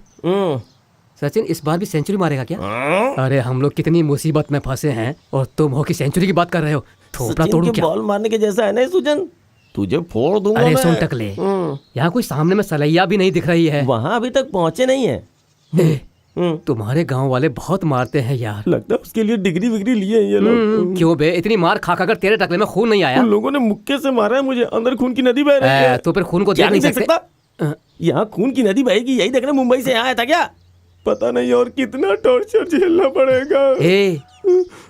सचिन इस बार भी सेंचुरी मारेगा क्या? अरे हम लोग कितनी मुसीबत में फंसे हैं और तुम हो कि सेंचुरी की बात कर रहे हो। थोपड़ा तोड़ू क्या? बॉल मारने के जैसा है ना सुजन, तुझे फोड़ दूंगा। अरे सुन टकले, यहाँ कोई सामने में सलैया भी नहीं दिख रही है। वहाँ अभी तक पहुँचे नहीं है। तुम्हारे गांव वाले बहुत मारते हैं यार। लगता है उसके लिए डिग्री विग्री लिए हैं ये लोग। क्यों बे, इतनी मार खा कर तेरे टकले में खून नहीं आया? उन लोगों ने मुक्के से मारा है मुझे, अंदर खून की नदी बह रही है। तो फिर खून को देख नहीं सकता? यहाँ खून की नदी बहेगी, यही देखने मुंबई से यहाँ आया था क्या? पता नहीं और कितना टॉर्चर झेलना पड़ेगा।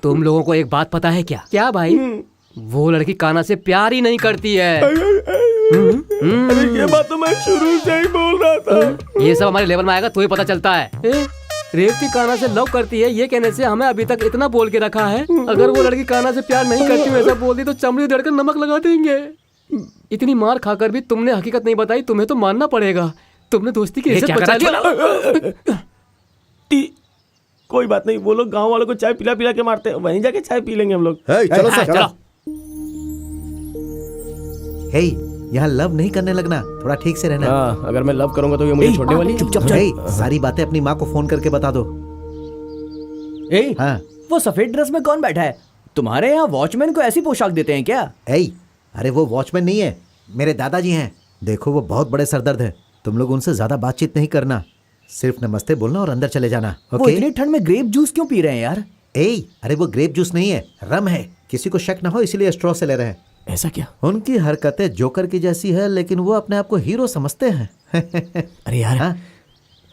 तुम लोगों को एक बात पता है क्या? क्या भाई? वो लड़की कान्हा से प्यार ही नहीं करती है। अरे ये बात तो मैं शुरू से ही बोल रहा था। ये सब हमारे लेवल में आएगा तो ही पता चलता है। रेवती कान्हा से लव करती है, ये कहने से हमें अभी तक इतना बोल के रखा है। अगर वो लड़की कान्हा से प्यार नहीं करती वैसा बोल दी तो चमड़ी उधेड़कर नमक लगा देंगे। इतनी मार खाकर भी तुमने हकीकत नहीं बताई, तुम्हें तो मानना पड़ेगा। तुमने दोस्ती की इज्जत बचा ली। कोई बात नहीं, वो लोग गाँव वालों को चाय पिला पिला के मारते हैं, वहीं जाके चाय पी लेंगे हम लोग। चलो चलो। यहाँ लव नहीं करने लगना, थोड़ा ठीक से रहना। अगर मैं लव करूंगा तो ये मुझे छोड़ने वाली? चुपचाप सारी बातें अपनी माँ को फोन करके बता दो। हाँ, वो सफेद ड्रेस में कौन बैठा है? तुम्हारे यहाँ वॉचमैन को ऐसी पोशाक देते हैं क्या? अरे वो वॉचमैन नहीं है, मेरे दादाजी हैं। देखो वो बहुत बड़े सरदर्द हैं, तुम लोग उनसे ज्यादा बातचीत नहीं करना। सिर्फ नमस्ते बोलना और अंदर चले जाना। वो ओके? इतनी ठंड में ग्रेप जूस क्यों पी रहे हैं यार? अरे वो ग्रेप जूस नहीं है, रम है। किसी को शक ना हो इसलिए स्ट्रॉ से ले रहे हैं। ऐसा क्या? उनकी हरकतें जोकर की जैसी है, लेकिन वो अपने आप को हीरो समझते हैं। अरे यार, हाँ?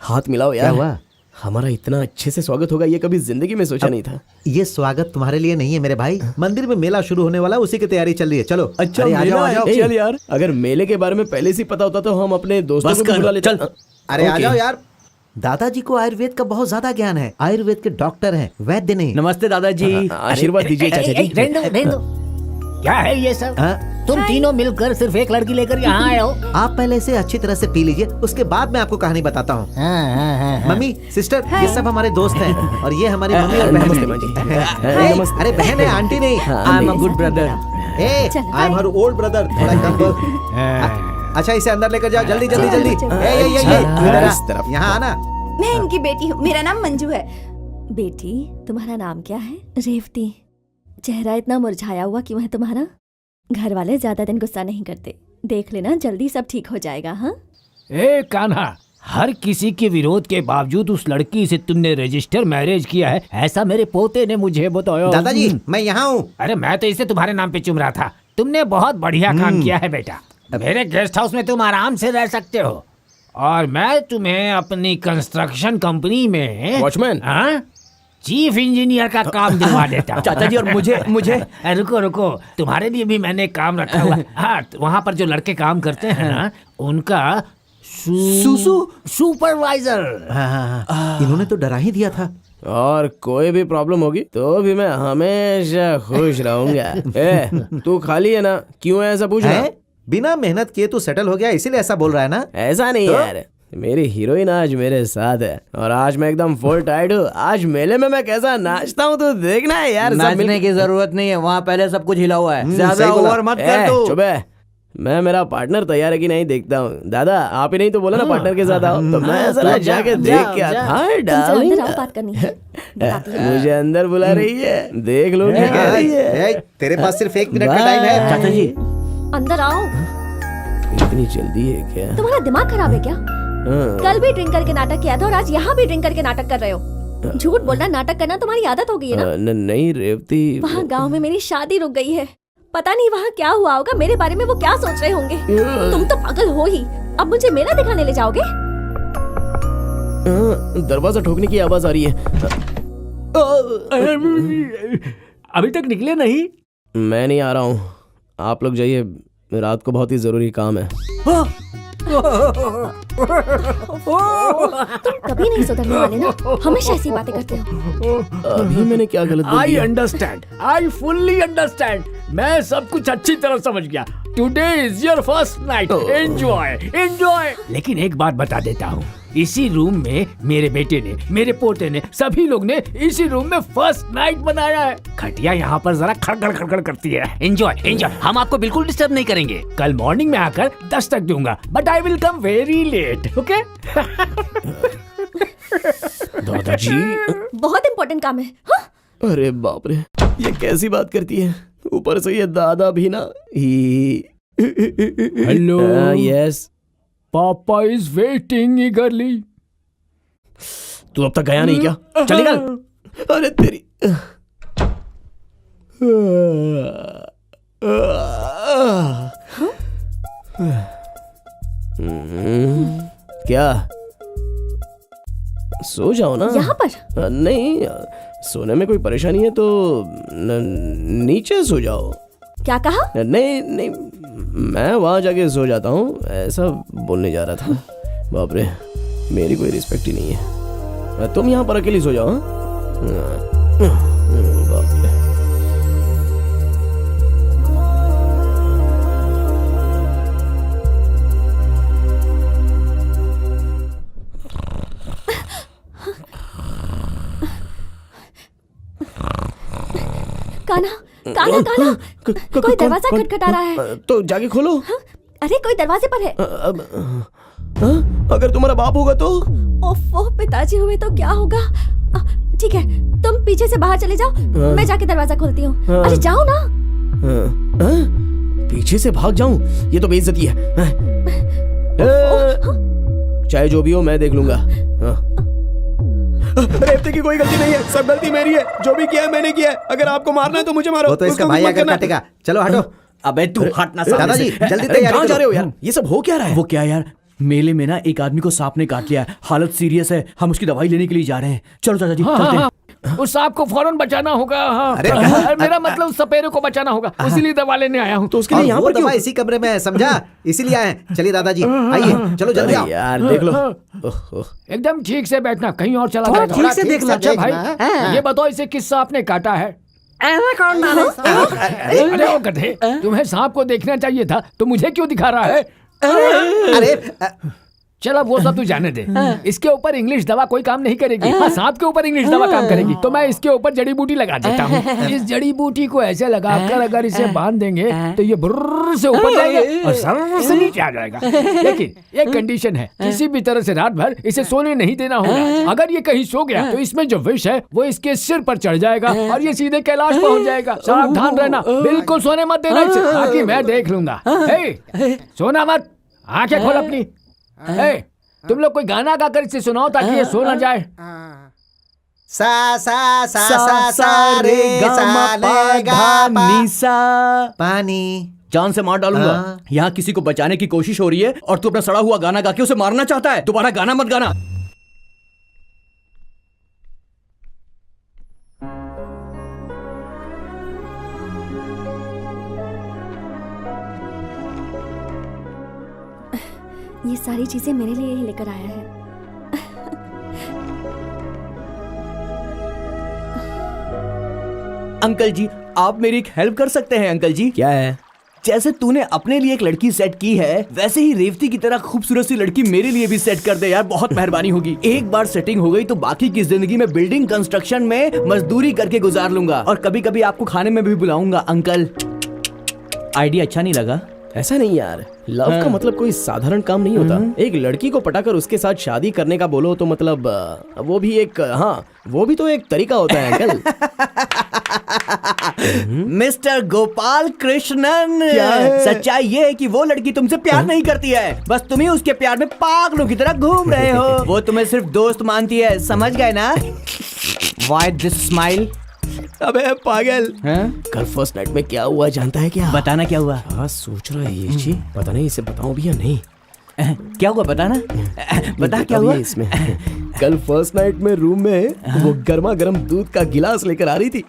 हाथ मिलाओ क्या यार। हुआ? हमारा इतना अच्छे से स्वागत होगा ये कभी जिंदगी में सोचा नहीं था। ये स्वागत तुम्हारे लिए नहीं है मेरे भाई, मंदिर में मेला शुरू होने वाला है, उसी की तैयारी चल रही है। चलो अच्छा, अरे आ जाओ, आ जाओ। चल यार, अगर मेले के बारे में पहले से पता होता तो हम अपने दोस्तों को भी बुला लेते। चल अरे आ जाओ यार। दादाजी को आयुर्वेद का बहुत ज्यादा ज्ञान है, आयुर्वेद के डॉक्टर हैं, वैद्य नहीं। नमस्ते दादाजी। आशीर्वाद दीजिए चाचा जी। रहने दो। क्या है ये सब? तुम तीनों मिलकर सिर्फ एक लड़की लेकर यहाँ आए हो? आप पहले इसे अच्छी तरह से पी लीजिए, उसके बाद मैं आपको कहानी बताता हूँ। मम्मी, सिस्टर, ये सब हमारे दोस्त हैं और ये हमारी मम्मी और बहन हैं। अरे बहन है, आंटी नहीं। आई am a good brother. I am her old brother. थोड़ा कम बोल। अच्छा, इसे अंदर लेकर जाओ, जल्दी जल्दी जल्दी। यहाँ आना। मैं इनकी बेटी हूँ, मेरा नाम मंजू है। बेटी, तुम्हारा नाम क्या है? रेवती। चेहरा इतना मुरझाया हुआ क्यों है तुम्हारा? घर वाले ज्यादा दिन गुस्सा नहीं करते, देख लेना जल्दी सब ठीक हो जाएगा। हाँ ए कान्हा, हर किसी के विरोध के बावजूद उस लड़की से तुमने रजिस्टर मैरिज किया है, ऐसा मेरे पोते ने मुझे बताया। दादाजी, मैं यहाँ हूँ। अरे मैं तो इसे तुम्हारे नाम पे चुम रहा था। तुमने बहुत बढ़िया काम किया है बेटा। मेरे गेस्ट हाउस में तुम आराम से रह सकते हो और मैं तुम्हें अपनी कंस्ट्रक्शन कंपनी में वॉचमैन, चीफ इंजीनियर का काम दिलवा देता हूं। चाचा जी, और मुझे रुको, तुम्हारे लिए भी मैंने काम रखा हुआ। हाँ, वहाँ पर जो लड़के काम करते हैं ना, उनका सुपरवाइजर। इन्होंने तो डरा ही दिया था। और कोई भी प्रॉब्लम होगी तो भी मैं हमेशा खुश रहूंगा। तू खाली है ना? क्यों ऐसा पूछ रहा है? बिना मेहनत किए तू सेटल हो गया इसीलिए ऐसा बोल रहा है ना? ऐसा नहीं यार, मेरी हीरोइन आज मेरे साथ है और आज मैं एकदम फुल टाइट हूँ। आज मेले में मैं कैसा नाचता हूँ तो देखना है यार। नाचने की जरूरत नहीं है, वहाँ पहले सब कुछ हिला हुआ है। ज्यादा ओवर मत कर तू। चुप है, मैं मेरा पार्टनर तैयार है कि नहीं देखता हूँ। दादा, आप ही नहीं तो बोला ना पार्टनर के साथ आओ, तो मैं जरा जाके देख के आता। हाँ डार्लिंग, बात करनी है। मुझे अंदर बुला रही है, देख लो क्या कह रही है। तेरे पास सिर्फ 1 मिनट का टाइम है। चाचा जी, अंदर आओ। इतनी जल्दी है क्या? तुम्हारा दिमाग खराब है क्या? कल भी ड्रिंक करके नाटक किया था और आज यहाँ भी ड्रिंक करके नाटक कर रहे हो। झूठ बोलना, नाटक करना तुम्हारी आदत हो गई है ना? नहीं रेवती, वहाँ गांव में मेरी शादी रुक गई है। पता नहीं वहाँ क्या हुआ होगा, मेरे बारे में वो क्या सोच रहे होंगे। तुम तो पागल हो ही। अब मुझे मेला दिखाने ले जाओगे? दरवाजा ठोकने की आवाज आ रही है। अभी तक निकले नहीं? मैं नहीं आ रहा हूँ, आप लोग जाइए, रात को बहुत ही जरूरी काम है। तुम कभी नहीं सुधरने वाले ना, हमेशा ऐसी बातें करते हो। अभी मैंने क्या गलत बोल आई दिया? Understand, I fully understand. मैं सब कुछ अच्छी तरह समझ गया। Today is your first night, enjoy enjoy. लेकिन एक बात बता देता हूँ, इसी रूम में मेरे बेटे ने, मेरे पोते ने, सभी लोग ने इसी रूम में फर्स्ट नाइट बनाया है। खटिया यहाँ पर जरा खड़खड़ खड़खड़ करती है। एंजॉय एंजॉय, हम आपको बिल्कुल डिस्टर्ब नहीं करेंगे। कल मॉर्निंग में आकर दस्तक दूंगा, but I will come very late. Okay? दादाजी, बहुत इम्पोर्टेंट काम है। हाँ? अरे बाप रे, ये कैसी बात करती है? ऊपर से ये दादा भी ना ही। हेलो। यस, पापा इज वेटिंग ईगरली। तू अब तक गया नहीं क्या? चल निकल। अरे तेरी। क्या? सो जाओ ना। यहाँ पर? नहीं, सोने में कोई परेशानी है तो नीचे सो जाओ। क्या कहा? नहीं नहीं, मैं वहां जाके सो जाता हूँ, ऐसा बोलने जा रहा था। बाप रे, मेरी कोई रिस्पेक्ट ही नहीं है। तुम यहाँ पर अकेली सो जाओ। बाप रे। कान्हा, कान्हा, कान्हा, कोई दरवाजा खटखटा रहा है। तो जाके खोलो। अरे कोई दरवाजे पर है। अगर तुम्हारा बाप होगा तो? ओफो, पिताजी हुए तो क्या होगा? ठीक है, तुम पीछे से बाहर चले जाओ, मैं जाके दरवाजा खोलती हूँ। अरे जाओ ना। पीछे से भाग जाऊं? ये तो बेइज्जती है। चाहे जो भी हो मैं देख लूंगा। हाँ। रेवती की कोई गलती नहीं है, सब गलती मेरी है। जो भी किया है मैंने किया है। अगर आपको मारना है तो मुझे मारो। वो तो इसका भाई आकर काटेगा। चलो हटो। अबे तू हट ना दादाजी जल्दी तैयारी कहाँ जा करो। रहे हो यार? ये सब हो क्या रहा है? वो क्या यार, मेले में ना एक आदमी को सांप ने काट लिया है, हालत सीरियस है, हम उसकी दवाई लेने के लिए जा रहे हैं। चलो चाचा जी चलते हैं। उस सांप को फौरन बचाना होगा। हाँ। अरे, मेरा मतलब सपेरे को बचाना होगा, इसीलिए दवा लेने आया हूँ। तो उसके लिए यहाँ और पर वो दवा क्यों? इसी कमरे में है, समझा? इसीलिए आए हैं। चलिए दादाजी आइए, चलो जल्दी आओ। यार देख लो। ओहो। एकदम ठीक से बैठना, कहीं और चला थोड़ा जाएगा। ठीक से देखना, अच्छा भाई, देखना। ये बताओ इसे किस सांप ने काटा है? अरे अरे वो गधे, तुम्हें सांप को देखना चाहिए था, तो मुझे क्यों दिखा रहा है? अरे चलो वो सब तू जाने दे। इसके ऊपर इंग्लिश दवा कोई काम नहीं करेगी। हाँ, सांप के ऊपर इंग्लिश दवा काम करेगी। तो मैं इसके ऊपर जड़ी बूटी लगा देता हूँ। इस जड़ी बूटी को ऐसे लगाकर अगर इसे बांध देंगे तो ये बुर्र से ऊपर जाएगा और सर से नीचे आ जाएगा। लेकिन एक कंडीशन है, किसी भी तरह से रात भर इसे सोने नहीं देना होगा। अगर ये कहीं सो गया तो इसमें जो विष है वो इसके सिर पर चढ़ जाएगा और ये सीधे कैलाश पहुँच जाएगा। सावधान रहना, बिल्कुल सोने मत देना इसे, बाकी मैं देख लूंगा। सोना मत, आंखें खोल अपनी। तुम लोग कोई गाना गाकर इसे सुनाओ ताकि ये सो ना जाए। सा सा सा सा सा रे सा ले गा मा सा। पानी जान से मार डालूंगा। यहाँ किसी को बचाने की कोशिश हो रही है और तू अपना सड़ा हुआ गाना गा के उसे मारना चाहता है। दोबारा गाना मत गाना। ये सारी चीजें मेरे लिए ही लेकर आया है। अंकल जी, आप मेरी एक हेल्प कर सकते हैं अंकल जी? क्या है? जैसे तूने अपने लिए एक लड़की सेट की है, वैसे ही रेवती की तरह खूबसूरत सी लड़की मेरे लिए भी सेट कर दे यार, बहुत मेहरबानी होगी। एक बार सेटिंग हो गई तो बाकी की जिंदगी में बिल्डिंग कंस्ट्रक्शन में मजदूरी करके गुजार लूंगा और कभी कभी आपको खाने में भी बुलाऊंगा। अंकल, आइडिया अच्छा नहीं लगा? ऐसा नहीं यार, लव का मतलब कोई साधारण काम नहीं होता। एक लड़की को पटाकर उसके साथ शादी करने का बोलो तो मतलब वो भी एक, हाँ वो भी तो एक तरीका होता है अंकल। मिस्टर गोपाल कृष्णन, सच्चाई ये है कि वो लड़की तुमसे प्यार नहीं करती है, बस तुम ही उसके प्यार में पागलों की तरह घूम रहे हो। वो तुम्हें सिर्फ दोस्त मानती है, समझ गए ना? Why this smile? अबे पागल, कल फर्स्ट नाइट में क्या हुआ जानता है क्या? बताना क्या हुआ? हाँ सोच रहा है ये चीज, पता नहीं इसे बताऊं भी या नहीं। क्या हुआ बताना, बता क्या हुआ इसमें। कल फर्स्ट नाइट में रूम में वो गर्मा गर्म दूध का गिलास लेकर आ रही थी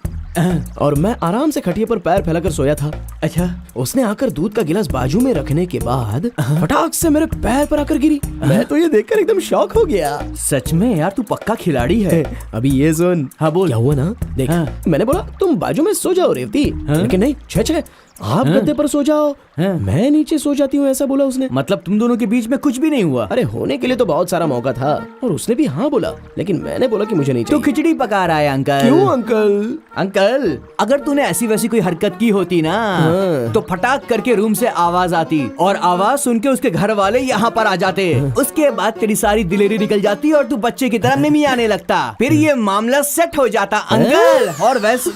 और मैं आराम से खटिया पर पैर फैलाकर सोया था। अच्छा, उसने आकर दूध का गिलास बाजू में रखने के बाद फटाक से मेरे पैर पर आकर गिरी। मैं तो ये देखकर एकदम शॉक हो गया। सच में यार, तू पक्का खिलाड़ी है। अभी ये सुन। हाँ बोल। क्या हुआ ना देख, मैंने बोला तुम बाजू में सो जाओ रेवती, लेकिन नहीं, छे आप गद्दे पर सो जाओ, मैं नीचे सो जाती हूँ, ऐसा बोला उसने। मतलब तुम दोनों के बीच में कुछ भी नहीं हुआ? अरे होने के लिए तो बहुत सारा मौका था और उसने भी हाँ बोला, लेकिन मैंने बोला कि मुझे नहीं चाहिए। तो खिचड़ी पका रहा है अंकल। क्यों अंकल? अंकल, अगर तूने ऐसी वैसी कोई हरकत की होती ना तो फटाक करके रूम से आवाज आती और आवाज सुन के उसके घर वाले यहाँ पर आ जाते। उसके बाद तेरी सारी दिलेरी निकल जाती और तू बच्चे की तरह निमी आने लगता, फिर ये मामला सेट हो जाता अंकल। और वैसे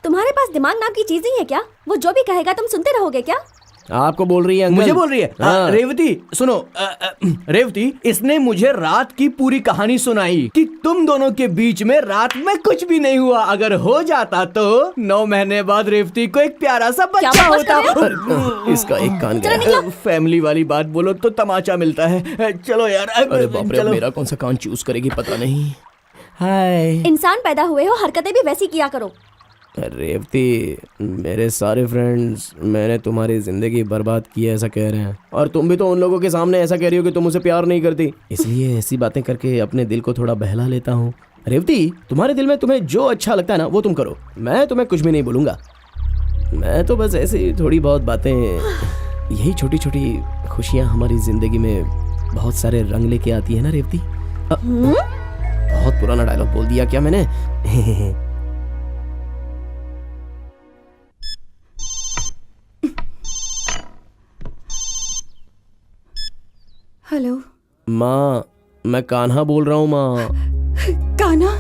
तुम्हारे पास दिमाग नाम की चीज नहीं है क्या? वो जो भी कहेगा तुम सुनते रहोगे क्या? आपको बोल रही है अंकल? मुझे बोल रही है? हाँ। रेवती सुनो, रेवती, इसने मुझे रात की पूरी कहानी सुनाई कि तुम दोनों के बीच में रात में कुछ भी नहीं हुआ। अगर हो जाता तो 9 महीने बाद रेवती को एक प्यारा सा बच्चा होता। इसका एक कान गया। फैमिली वाली बात बोलो तो तमाचा मिलता है। चलो यार। अरे बाप रे, मेरा कौन सा कान चूज करेगी पता नहीं। हाय, इंसान पैदा हुए हो, हरकतें भी वैसी किया करो। रेवती, मेरे सारे फ्रेंड्स मैंने तुम्हारी जिंदगी बर्बाद की है ऐसा कह रहे हैं, और तुम भी तो उन लोगों के सामने ऐसा कह रही हो कि तुम उसे प्यार नहीं करती, इसलिए ऐसी बातें करके अपने दिल को थोड़ा बहला लेता हूँ। रेवती, तुम्हारे दिल में तुम्हें जो अच्छा लगता है ना वो तुम करो, मैं तुम्हें कुछ भी नहीं बोलूँगा। मैं तो बस ऐसी थोड़ी बहुत बातें, यही छोटी छोटी खुशियाँ हमारी जिंदगी में बहुत सारे रंग लेके आती है ना रेवती। बहुत पुराना डायलॉग बोल दिया क्या मैंने? हेलो माँ, मैं कान्हा बोल रहा हूँ माँ। कान्हा?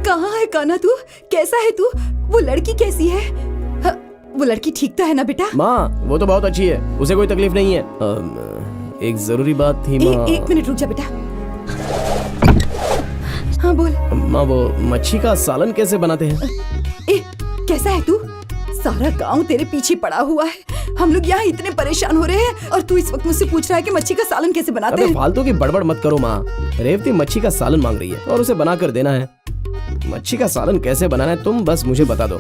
कहाँ है कान्हा तू? कैसा है तू? वो लड़की कैसी है? वो लड़की ठीक तो है ना बेटा? माँ, वो तो बहुत अच्छी है, उसे कोई तकलीफ नहीं है। एक जरूरी बात थी माँ। एक मिनट रुक जा बेटा। हाँ बोल। माँ वो मच्छी का सालन कैसे बनाते हैं? ए, कैसा है तू? सारा गांव तेरे पीछे पड़ा हुआ है। हम लोग यहाँ इतने परेशान हो रहे हैं और तू इस वक्त मुझसे पूछ रहा है कि मच्छी का सालन कैसे बनाते अबे हैं? फालतू की बड़बड़ मत करो माँ। रेवती मच्छी का सालन मांग रही है और उसे बना कर देना है। मच्छी का सालन कैसे बनाना है तुम बस मुझे बता दो।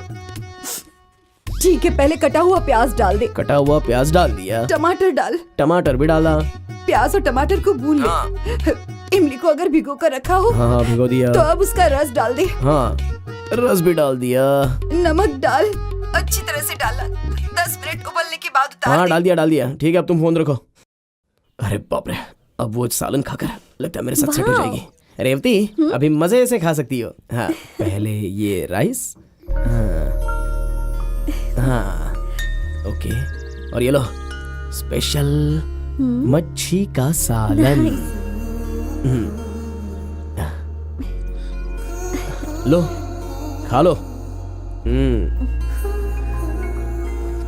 ठीक है, पहले कटा हुआ प्याज डाल दे। कटा हुआ प्याज डाल दिया। टमाटर डाल। टमाटर भी डाला। प्याज और टमाटर को भून ले। इमली को अगर भिगो कर रखा हो हाँ भिगो दिया। तो अब उसका रस डाल दे। हाँ रस भी डाल दिया। नमक डाल, अच्छी तरह से डालना। 10 मिनट उबलने के बाद उतार हाँ दे। डाल दिया। ठीक है अब तुम फोन रखो। अरे बाप रे, अब वो सालन खाकर लगता है मेरे साथ सेट हो जाएगी। रेवती अभी मजे से खा सकती हो। हाँ पहले ये राइस। हाँ ओके, और ये लो स्पेशल मच्छी का सालन। लो खा लो।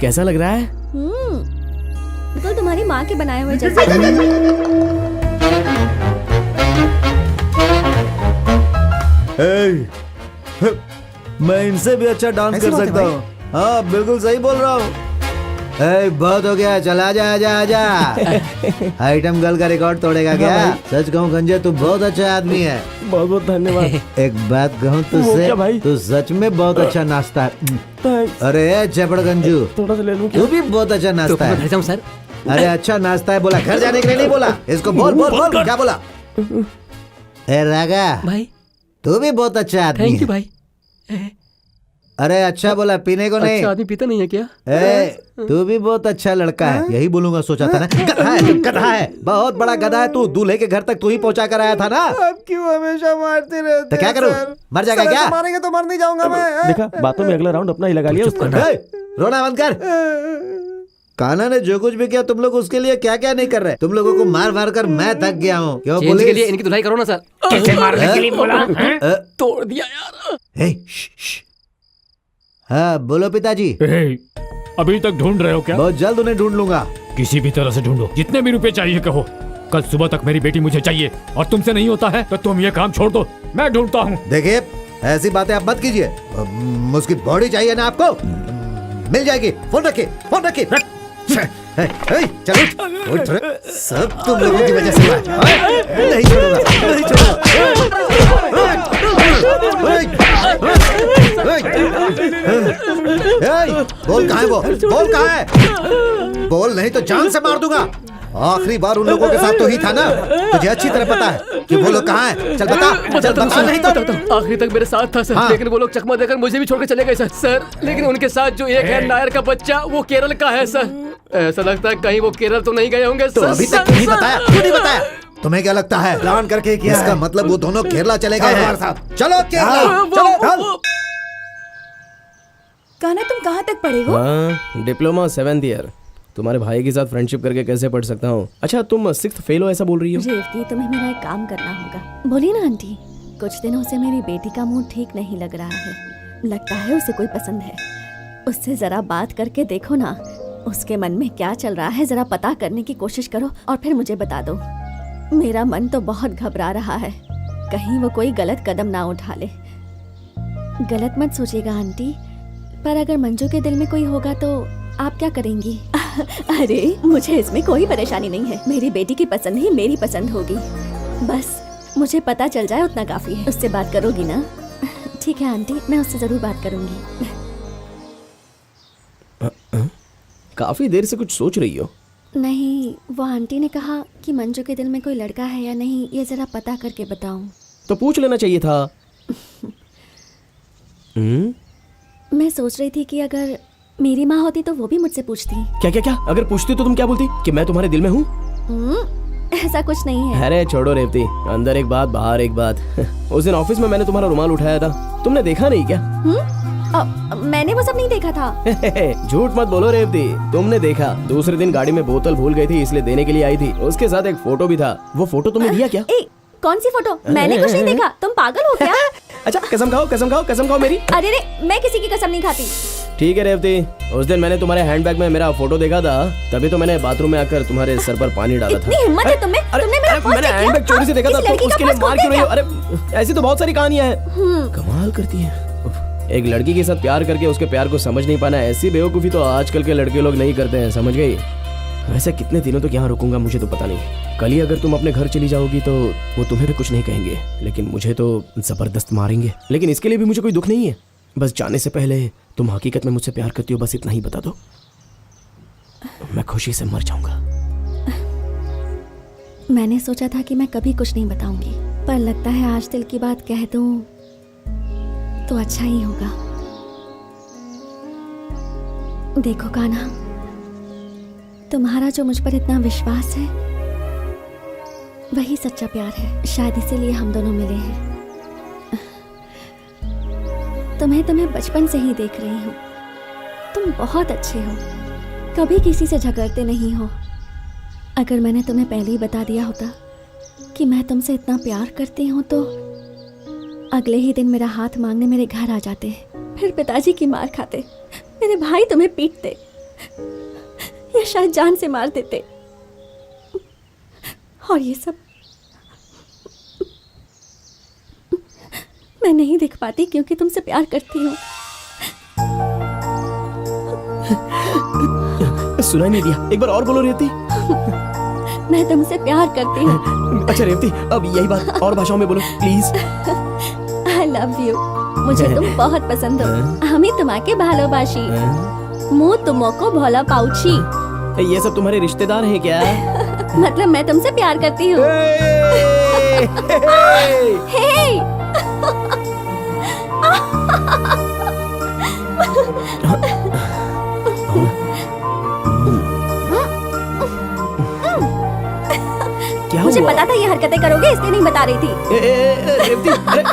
कैसा लग रहा है? बिल्कुल तुम्हारी माँ के बनाए हुए जैसा। मैं इनसे भी अच्छा डांस कर सकता हूँ। हाँ बिल्कुल सही बोल रहा हूँ। बहुत हो गया, चल आजा आजा आजा। आइटम गर्ल का रिकॉर्ड तोड़ेगा क्या? सच कहूँ गंजे तू बहुत अच्छा आदमी है। बहुत बहुत धन्यवाद। एक बात कहूँ तुझसे, तू सच में बहुत अच्छा नाचता है। अरे चपड़ गंजू, थोड़ा सा ले लूं तू भी बहुत अच्छा नाचता है। घर जाऊं सर? अरे अच्छा नाचता है बोला, घर जाने के लिए नहीं बोला। इसको बोल बोल बोल, क्या बोला? ए रागा भाई, तू भी बहुत अच्छा आदमी है। थैंक यू भाई। अरे अच्छा बोला, पीने को नहीं। अच्छा आदमी पीता नहीं है क्या? तू भी बहुत अच्छा लड़का है। यही बोलूंगा सोचा था ना। गधा है, गधा है, बहुत बड़ा गधा है तू। दूल्हे के घर तक तू ही पहुंचा कर आया था ना। आप क्यों हमेशा मारते रहते? तो क्या करूं? मर जाएगा क्या? मारेंगे तो मर नहीं जाऊंगा मैं। देखा, बातों में अगला राउंड अपना ही लगा लिया। रोना बंद कर। कान्हा ने जो कुछ भी किया तुम लोग उसके लिए क्या क्या नहीं कर रहे। तुम लोगों को मार मार कर मैं थक गया हूँ। क्यों चेंज के लिए इनकी धुलाई करो ना सर। कैसे मारने के लिए बोला? तोड़ दिया यार। हाँ बोलो पिताजी। अभी तक ढूंढ रहे हो क्या? बहुत जल्द उन्हें ढूंढ लूंगा। किसी भी तरह से ढूंढो, जितने भी रुपए चाहिए कहो। कल सुबह तक मेरी बेटी मुझे चाहिए और तुमसे नहीं होता है तो तुम ये काम छोड़ दो, मैं ढूंढता हूँ। देखिए ऐसी बातें आप मत कीजिए। उसकी बॉडी चाहिए ना आपको, मिल जाएगी। फोन रखिए, फोन रखिए। चलो उठ रे। सब तुम लोगों की वजह से हुआ है। नहीं छोड़ूंगा, नहीं छोड़ूंगा। बोल कहाँ है वो? बोल कहाँ है? बोल नहीं तो जान से मार दूंगा। आखिरी बार उन लोगों के साथ तो ही था ना। तुझे अच्छी तरह पता है कि वो लोग कहाँ हैं। चल बता, चल बता। नहीं तो आखिरी तक मेरे साथ था सर। हाँ। लेकिन वो लोग चकमा देकर मुझे भी छोड़कर चले गए सर। लेकिन उनके साथ जो एक है नायर का बच्चा, वो केरल का है सर। ऐसा लगता है कहीं वो केरल तो नहीं गए होंगे तो सर। अभी तक नहीं बताया, क्यों नहीं बताया? तुम्हें क्या लगता है प्लान करके किया इसका है। मतलब वो दोनों केरला चले गए हैं। चलो केरला, हाँ, चलो। कान्हा तुम कहाँ तक पढ़े हो? हाँ डिप्लोमा 7th ईयर। तुम्हारे भाई के साथ फ्रेंडशिप करके कैसे पढ़ सकता हूँ? अच्छा तुम 6th फेल हो ऐसा बोल रही हो? रेवती तुम्हें मेरा एक काम करना होगा। बोली ना आंटी, कुछ दिनों से मेरी बेटी का मूड ठीक नहीं लग रहा है। लगता है उसे कोई पसंद है। उससे जरा बात करके देखो ना, उसके मन में क्या चल रहा है जरा पता करने की कोशिश करो और फिर मुझे बता दो। मेरा मन तो बहुत घबरा रहा है, कहीं वो कोई गलत कदम ना उठा ले। गलत मत सोचिएगा आंटी, पर अगर मंजू के दिल में कोई होगा तो आप क्या करेंगी? अरे मुझे इसमें कोई परेशानी नहीं है। मेरी बेटी की पसंद ही मेरी पसंद होगी। बस मुझे पता चल जाए उतना काफी है। उससे बात करोगी ना? ठीक है आंटी, मैं उससे जरूर बात करूंगी। काफी देर से कुछ सोच रही हो? नहीं, वो आंटी ने कहा कि मंजू के दिल में कोई लड़का है या नहीं ये जरा पता करके बताऊं। तो पूछ लेना चाहिए था। मैं सोच रही थी कि अगर मेरी माँ होती तो वो भी मुझसे पूछती। क्या क्या क्या? अगर पूछती तो तुम क्या बोलती? कि मैं तुम्हारे दिल में हूँ? ऐसा कुछ नहीं है। अरे छोड़ो रेवती, अंदर एक बात बाहर एक बात। उस दिन ऑफिस में मैंने तुम्हारा रुमाल उठाया था, तुमने देखा नहीं क्या? मैंने वो सब नहीं देखा था। झूठ मत बोलो रेवती, तुमने देखा। दूसरे दिन गाड़ी में बोतल भूल गई थी इसलिए देने के लिए आई थी। उसके साथ एक फोटो भी था। वो फोटो तुमने दिया क्या? कौन सी फोटो? मैंने कुछ नहीं देखा। तुम पागल हो क्या? अच्छा कसम खाओ, कसम खाओ, कसम खाओ मेरी। अरे रे, मैं किसी की कसम नहीं खाती। ठीक है रेवती, उस दिन मैंने तुम्हारे हैंडबैग में मेरा फोटो देखा था, तभी तो मैंने बाथरूम में आकर तुम्हारे सर पर पानी डाला था। इतनी हिम्मत है तुम्हें? तुमने मेरा पर्स मैंने चेक हैंडबैग किया? चोरी से देखा था, किसी तो लड़की का उसके लिए पर्स मार खोल क्यों रही हो? दिया? अरे ऐसी तो बहुत सारी कहानियां हैं। कमाल करती है। एक लड़की के साथ प्यार करके उसके प्यार को समझ नहीं पाना, ऐसी बेवकूफ़ी तो आजकल के लड़के लोग नहीं करते हैं, समझ गई? वैसे कितने दिनों तक यहाँ रुकूंगा मुझे तो पता नहीं। कल ही अगर तुम अपने घर चली जाओगी तो वो तुम्हें भी कुछ नहीं कहेंगे, लेकिन मुझे तो जबरदस्त मारेंगे। लेकिन इसके लिए भी मुझे कोई दुख नहीं है। बस जाने से पहले तुम हकीकत में मुझसे प्यार करती हो, बस इतना ही बता दो, मैं खुशी से मर जाऊंगा। मैंने सोचा था कि मैं कभी कुछ नहीं बताऊंगी, पर लगता है आज दिल की बात कह दूं तो अच्छा ही होगा। देखो कान्हा, तुम्हारा जो मुझ पर इतना विश्वास है वही सच्चा प्यार है। शायद इसीलिए हम दोनों मिले हैं। तुम्हें बचपन से ही देख रही हूँ। तुम बहुत अच्छे हो, कभी किसी से झगड़ते नहीं हो। अगर मैंने तुम्हें पहले ही बता दिया होता कि मैं तुमसे इतना प्यार करती हूँ तो अगले ही दिन मेरा हाथ मांगने मेरे घर आ जाते, फिर पिताजी की मार खाते, मेरे भाई तुम्हें पीटते या शायद जान से मार देते। और ये सब मैं नहीं देख पाती क्योंकि तुमसे प्यार करती हूँ। सुनाई नहीं दिया, एक बार और बोलो रेवती। मैं तुमसे प्यार करती हूँ। अच्छा रेवती, अब यही बात और भाषाओं में बोलो प्लीज। I love you. मुझे तुम बहुत पसंद हो। हमें तुम्हारे भालोबाशी। मुँह तुमको भोला पाउची। ये सब तुम्हारे रिश्तेदार हैं क्या? मतलब मैं तुमसे प्यार करती हूँ। क्या मुझे हुआ? पता था ये हरकतें करोगे, इसलिए नहीं बता रही थी। रेवती, अरे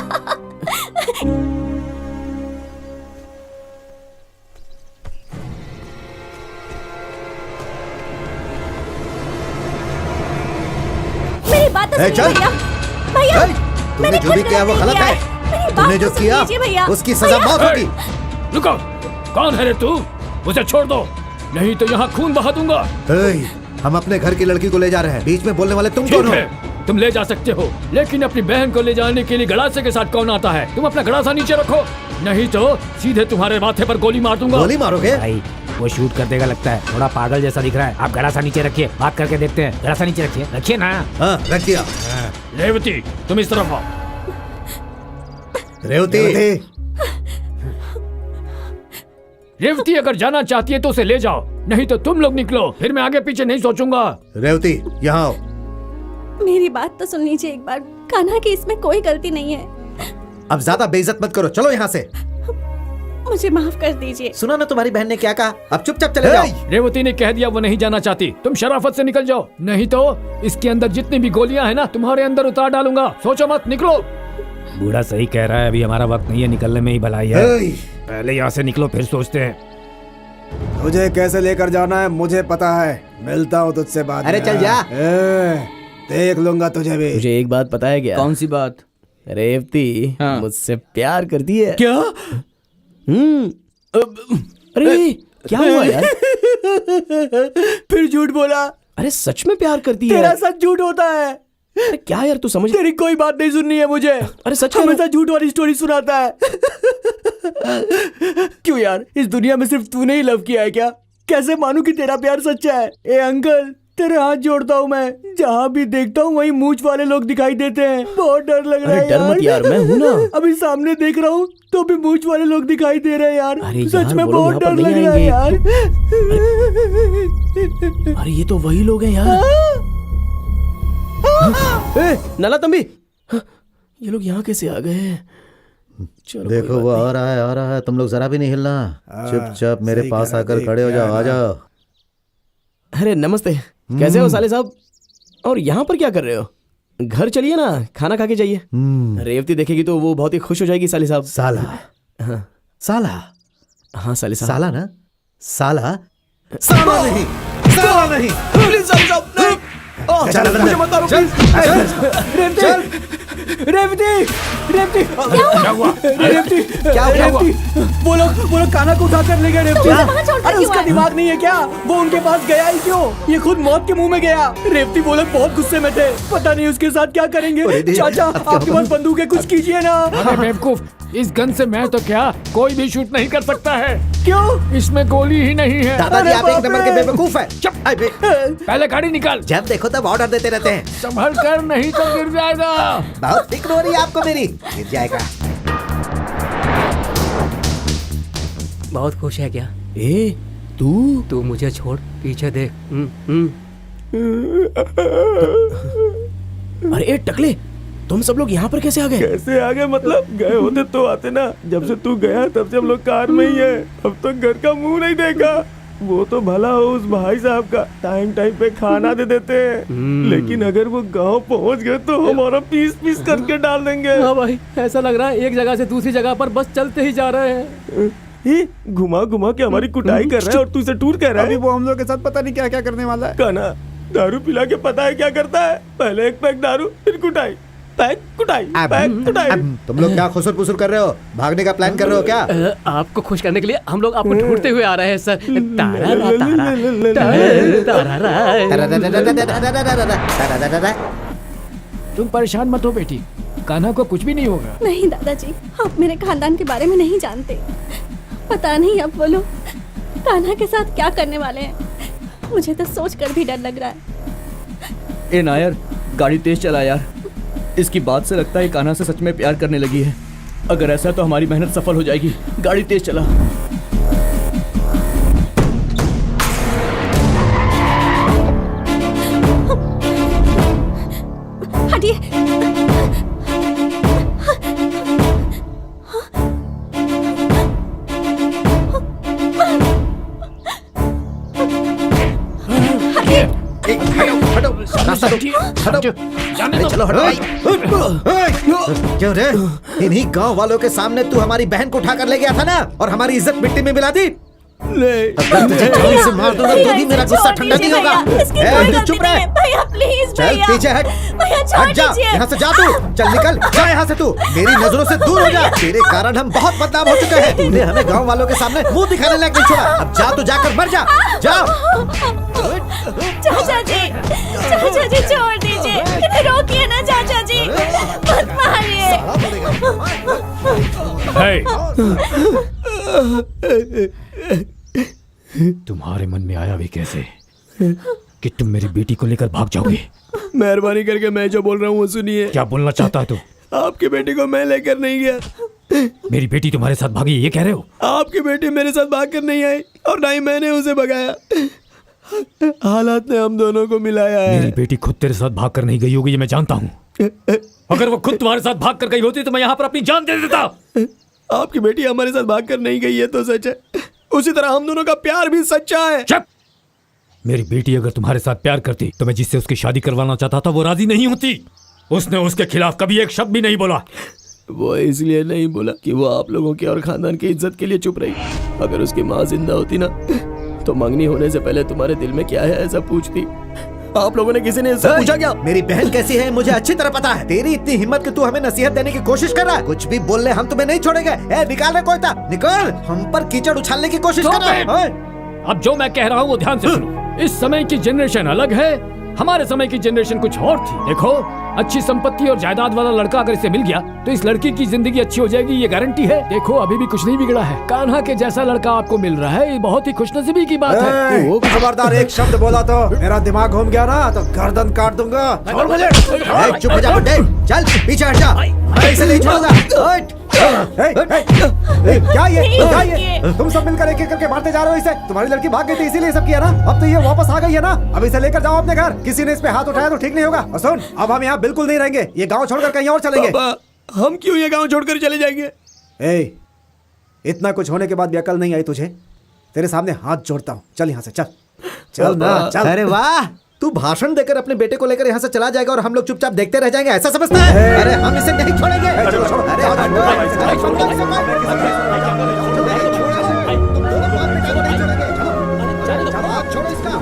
मेरी बात तो सुनिए भैया। भैया, तुमने जो भी किया वो गलत है। तुमने जो किया उसकी सजा मौत होगी। रुको, कौन है रे तू? उसे छोड़ दो, नहीं तो यहाँ खून बहा दूंगा। हम अपने घर की लड़की को ले जा रहे हैं, बीच में बोलने वाले तुम कौन हो? तुम ले जा सकते हो, लेकिन अपनी बहन को ले जाने के लिए गड़ासे के साथ कौन आता है? तुम अपना गड़ासा नीचे रखो, नहीं तो सीधे तुम्हारे माथे पर गोली मार दूंगा। गोली मारोगे? भाई वो शूट कर देगा लगता है, थोड़ा पागल जैसा दिख रहा है। आप गड़ासा नीचे रखिए, बात करके देखते हैं। गड़ासा नीचे रखिए, रखिए ना। हाँ, रख दिया। रेवती, तुम इस तरफ आओ। रेवती, रेवती अगर जाना चाहती है तो उसे ले जाओ, नहीं तो तुम लोग निकलो, फिर मैं आगे पीछे नहीं सोचूंगा। रेवती यहाँ आओ। मेरी बात तो सुन लीजिए एक बार। कान्हा की इसमें कोई गलती नहीं है। अब ज्यादा बेइज्जत मत करो, चलो यहाँ से। मुझे माफ कर दीजिए। सुना ना तुम्हारी बहन ने क्या कहा, अब चुपचाप चले जाओ। रेवती ने कह दिया वो नहीं जाना चाहती, तुम शराफत से निकल जाओ, नहीं तो इसके अंदर जितनी भी गोलियां हैं ना तुम्हारे अंदर उतार डालूंगा। सोचो मत, निकलो। बूढ़ा सही कह रहा है, अभी हमारा वक्त नहीं है, निकलने में ही भलाई है। पहले यहाँ से निकलो, फिर सोचते हैं। तुझे कैसे लेकर जाना है मुझे पता है, मिलता हूँ तुझसे बाद में। अरे चल जा। देख लूंगा तुझे भी। मुझे एक बात पता है क्या? कौन सी बात? रेवती मुझसे प्यार करती है। क्या? अरे क्या हुआ यार? फिर झूठ बोला। अरे सच में प्यार करती है? तेरा सच झूठ होता है। अरे क्या यार, तू समझ। तेरी कोई बात नहीं सुननी है मुझे। अरे सच हमेशा झूठ वाली स्टोरी सुनाता है। क्यों यार, इस दुनिया में सिर्फ तूने ही लव किया है क्या? कैसे मानूं कि तेरा प्यार सच्चा है? ए अंकल, तेरे हाथ जोड़ता हूँ मैं, जहाँ भी देखता हूँ वहीं मूंछ वाले लोग दिखाई देते हैं। बहुत डर लग रहा है डर मत यार, मैं हूँ ना। अभी सामने देख रहा हूँ तो भी मूंछ वाले लोग दिखाई दे रहे हैं यार। सच में बहुत डर लग रहा है यार। अरे ये तो वही लोग हैं यार। नाला तंबी, ये लोग यहाँ कैसे आ गए? देखो वो आ रहा है, तुम लोग जरा भी नहीं हिलना, चुपचाप मेरे पास आकर खड़े हो जाओ, आ जाओ। अरे नमस्ते, कैसे हो साले साहब? और यहाँ पर क्या कर रहे हो? घर चलिए ना, खाना खा के जाइए। रेवती देखेगी तो वो बहुत ही खुश हो जाएगी साले साहब। साला? हाँ साला? हाँ साले साहब। साला ना? साला? साला नहीं, साला नहीं। प्लीज साले साहब, नहीं। चल अंदर, रेवती, रेवती क्या हुआ? रेवती क्या हुआ? वो लोग कान्हा को उठाकर ले गए रेवती। अरे उसका दिमाग नहीं है क्या? वो उनके पास गया ही क्यों? ये खुद मौत के मुंह में गया। रेवती वो लोग बहुत गुस्से में थे, पता नहीं उसके साथ क्या करेंगे। चाचा आपके पास बंदूक है, कुछ कीजिए ना। अरे बेवकूफ, इस गन से मैं तो क्या कोई भी शूट नहीं कर सकता है। क्यों? इसमें गोली ही नहीं है। दादाजी आप एक नंबर के बेवकूफ है। चुप, पहले गाड़ी निकाल। जब देखो तब ऑर्डर देते रहते हैं। संभल कर, नहीं तो गिर जाएगा। बहुत फिक्र हो रही है आपको मेरी। गिर जाएगा। बहुत खुश है क्या? ए तू मुझे छोड़, पीछे देख। अरे टकले, तुम सब लोग यहाँ पर कैसे आ गए? कैसे आ गए मतलब? गए होते तो आते ना। जब से तू गया तब से हम लोग कार में ही है। अब तक घर का मुंह नहीं देखा। वो तो भला हो उस भाई साहब का, टाइम टाइम पे खाना दे देते हैं। लेकिन अगर वो गांव पहुंच गए तो हमारा पीस पीस करके डाल देंगे। हाँ भाई, ऐसा लग रहा है एक जगह से दूसरी जगह पर बस चलते ही जा रहे हैं। घुमा घुमा के हमारी कुटाई कर रहा है और तू इसे टूर कह रहा है। अभी वो हम लोग के साथ पता नहीं क्या क्या करने वाला है। कान्हा दारू पिला के पता है क्या करता है? पहले एक पैक दारू, फिर कुटाई, पैक कुटाई, पैक कुटाई। तुम लोग क्या खुसुर पुसुर कर रहे हो? भागने का प्लान कर रहे हो क्या? आपको खुश करने के लिए हम लोग आपको ढूंढते हुए आ रहे हैं सर। तुम परेशान मत हो बेटी, कान्हा को कुछ भी नहीं होगा। नहीं दादाजी, आप मेरे खानदान के बारे में नहीं जानते। पता नहीं अब वो लोग कान्हा के साथ क्या करने वाले हैं। मुझे तो सोच कर भी डर लग रहा है। ए नायर, गाड़ी तेज चला यार। इसकी बात से लगता है कान्हा से सच में प्यार करने लगी है। अगर ऐसा है तो हमारी मेहनत सफल हो जाएगी। गाड़ी तेज चला। हटिए। चलो हटो। क्यों रे? इन्हीं गांव वालों के सामने तू हमारी बहन को उठाकर ले गया था ना, और हमारी इज्जत मिट्टी में मिला दी। अगर तुझे जान से मार दूंगा तो भी मेरा गुस्सा ठंडा नहीं होगा। चुप रहे। चल पीछे हट। हट जा यहाँ से। जा तू, चल निकल जा यहाँ से। तू मेरी नजरों से दूर हो जा। तेरे कारण हम बहुत बदनाम हो चुके हैं। तूने हमें गांव वालों के सामने मुंह दिखाने लायक नहीं छोड़ा। अब जा तू, जाकर मर जा। जा। चाचा जी छोड़ दीजिए, रोकिए ना चाचा जी, मत मारिए। तुम्हारे मन में आया भी कैसे कि तुम मेरी बेटी को लेकर भाग जाओगे? मेहरबानी करके मैं जो बोल रहा हूँ वो सुनिए। क्या बोलना चाहता है तू? आपकी बेटी को मैं लेकर नहीं गया। मेरी बेटी तुम्हारे साथ भागी, ये कह रहे हो? आपकी बेटी मेरे साथ भाग कर नहीं आई और ना ही मैंने उसे भगाया। हालात ने हम दोनों को मिलाया है। मेरी बेटी खुद तेरे साथ भाग कर नहीं गई होगी, ये मैं जानता हूँ। अगर वो खुद तुम्हारे साथ भाग कर गई होती तो मैं यहाँ पर अपनी जान दे देता। आपकी बेटी हमारे साथ भाग कर नहीं गई है तो सच है, उसी तरह हम दोनों का प्यार भी सच्चा है। चुप! मेरी बेटी अगर तुम्हारे साथ प्यार करती तो मैं जिससे उसकी शादी करवाना चाहता था वो राजी नहीं होती। उसने उसके खिलाफ कभी एक शब्द भी नहीं बोला। वो इसलिए नहीं बोला कि वो आप लोगों की और खानदान की इज्जत के लिए चुप रही। अगर उसकी माँ जिंदा होती ना तो मंगनी होने से पहले तुम्हारे दिल में क्या है ऐसा पूछती। आप लोगों ने किसी ने इससे पूछा क्या? मेरी बहन कैसी है मुझे अच्छी तरह पता है। तेरी इतनी हिम्मत कि तू हमें नसीहत देने की कोशिश कर रहा है। कुछ भी बोल ले, हम तुम्हें नहीं छोड़ेंगे। ए, निकाल रे कोयता, निकल। हम पर कीचड़ उछालने की कोशिश कर रहा है। अब जो मैं कह रहा हूँ वो ध्यान से सुनो। इस समय की जनरेशन अलग है, हमारे समय की जनरेशन कुछ और थी। देखो, अच्छी संपत्ति और जायदाद वाला लड़का अगर इसे मिल गया तो इस लड़की की जिंदगी अच्छी हो जाएगी, ये गारंटी है। देखो, अभी भी कुछ नहीं बिगड़ा है। कान्हा के जैसा लड़का आपको मिल रहा है, ये बहुत ही खुशनसीबी की बात है। खबरदार, एक शब्द बोला तो मेरा दिमाग घूम गया ना तो गर्दन काट दूंगा। चुप हो जा बुड्ढे, चल पीछे हट जा, मैं इसे नहीं छोड़ूंगा। क्या ये तुम सब मिलकर एक एक करके मारते जा रहे हो इसे? तुम्हारी लड़की भाग गई थी इसीलिए सब किया ना? अब तो ये वापस आ गई है ना, अब इसे लेकर जाओ अपने घर। किसी ने इस पे हाथ उठाया तो ठीक नहीं होगा। और सुन, अब हम यहाँ बिल्कुल नहीं रहेंगे, ये गांव छोड़कर कहीं और चलेंगे। हम क्यों ये गांव छोड़कर चले जाएंगे? इतना कुछ होने के बाद भी अकल नहीं आई तुझे? तेरे सामने हाथ जोड़ता हूँ, चल यहाँ से, चल चल ना चल। अरे वाह, तू भाषण देकर अपने बेटे को लेकर यहाँ से चला जाएगा और हम लोग चुपचाप देखते रह जाएंगे, ऐसा समझता है? अरे हम इसे नहीं छोड़ेंगे। छोड़ो इसका।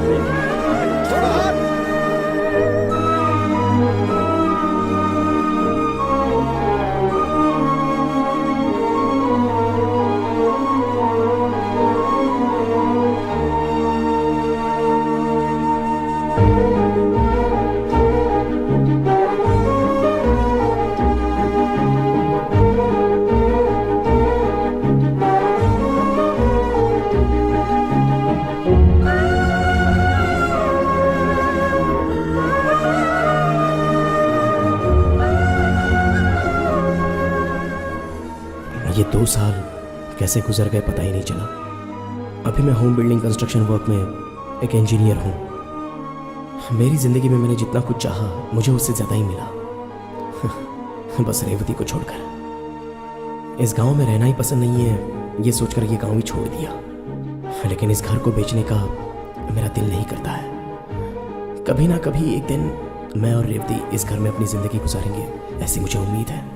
2 साल कैसे गुजर गए पता ही नहीं चला। अभी मैं होम बिल्डिंग कंस्ट्रक्शन वर्क में एक इंजीनियर हूँ। मेरी जिंदगी में मैंने जितना कुछ चाहा मुझे उससे ज्यादा ही मिला, बस रेवती को छोड़कर। इस गांव में रहना ही पसंद नहीं है ये सोचकर ये गांव ही छोड़ दिया, लेकिन इस घर को बेचने का मेरा दिल नहीं करता है। कभी ना कभी एक दिन मैं और रेवती इस घर में अपनी जिंदगी गुजारेंगे, ऐसी मुझे उम्मीद है।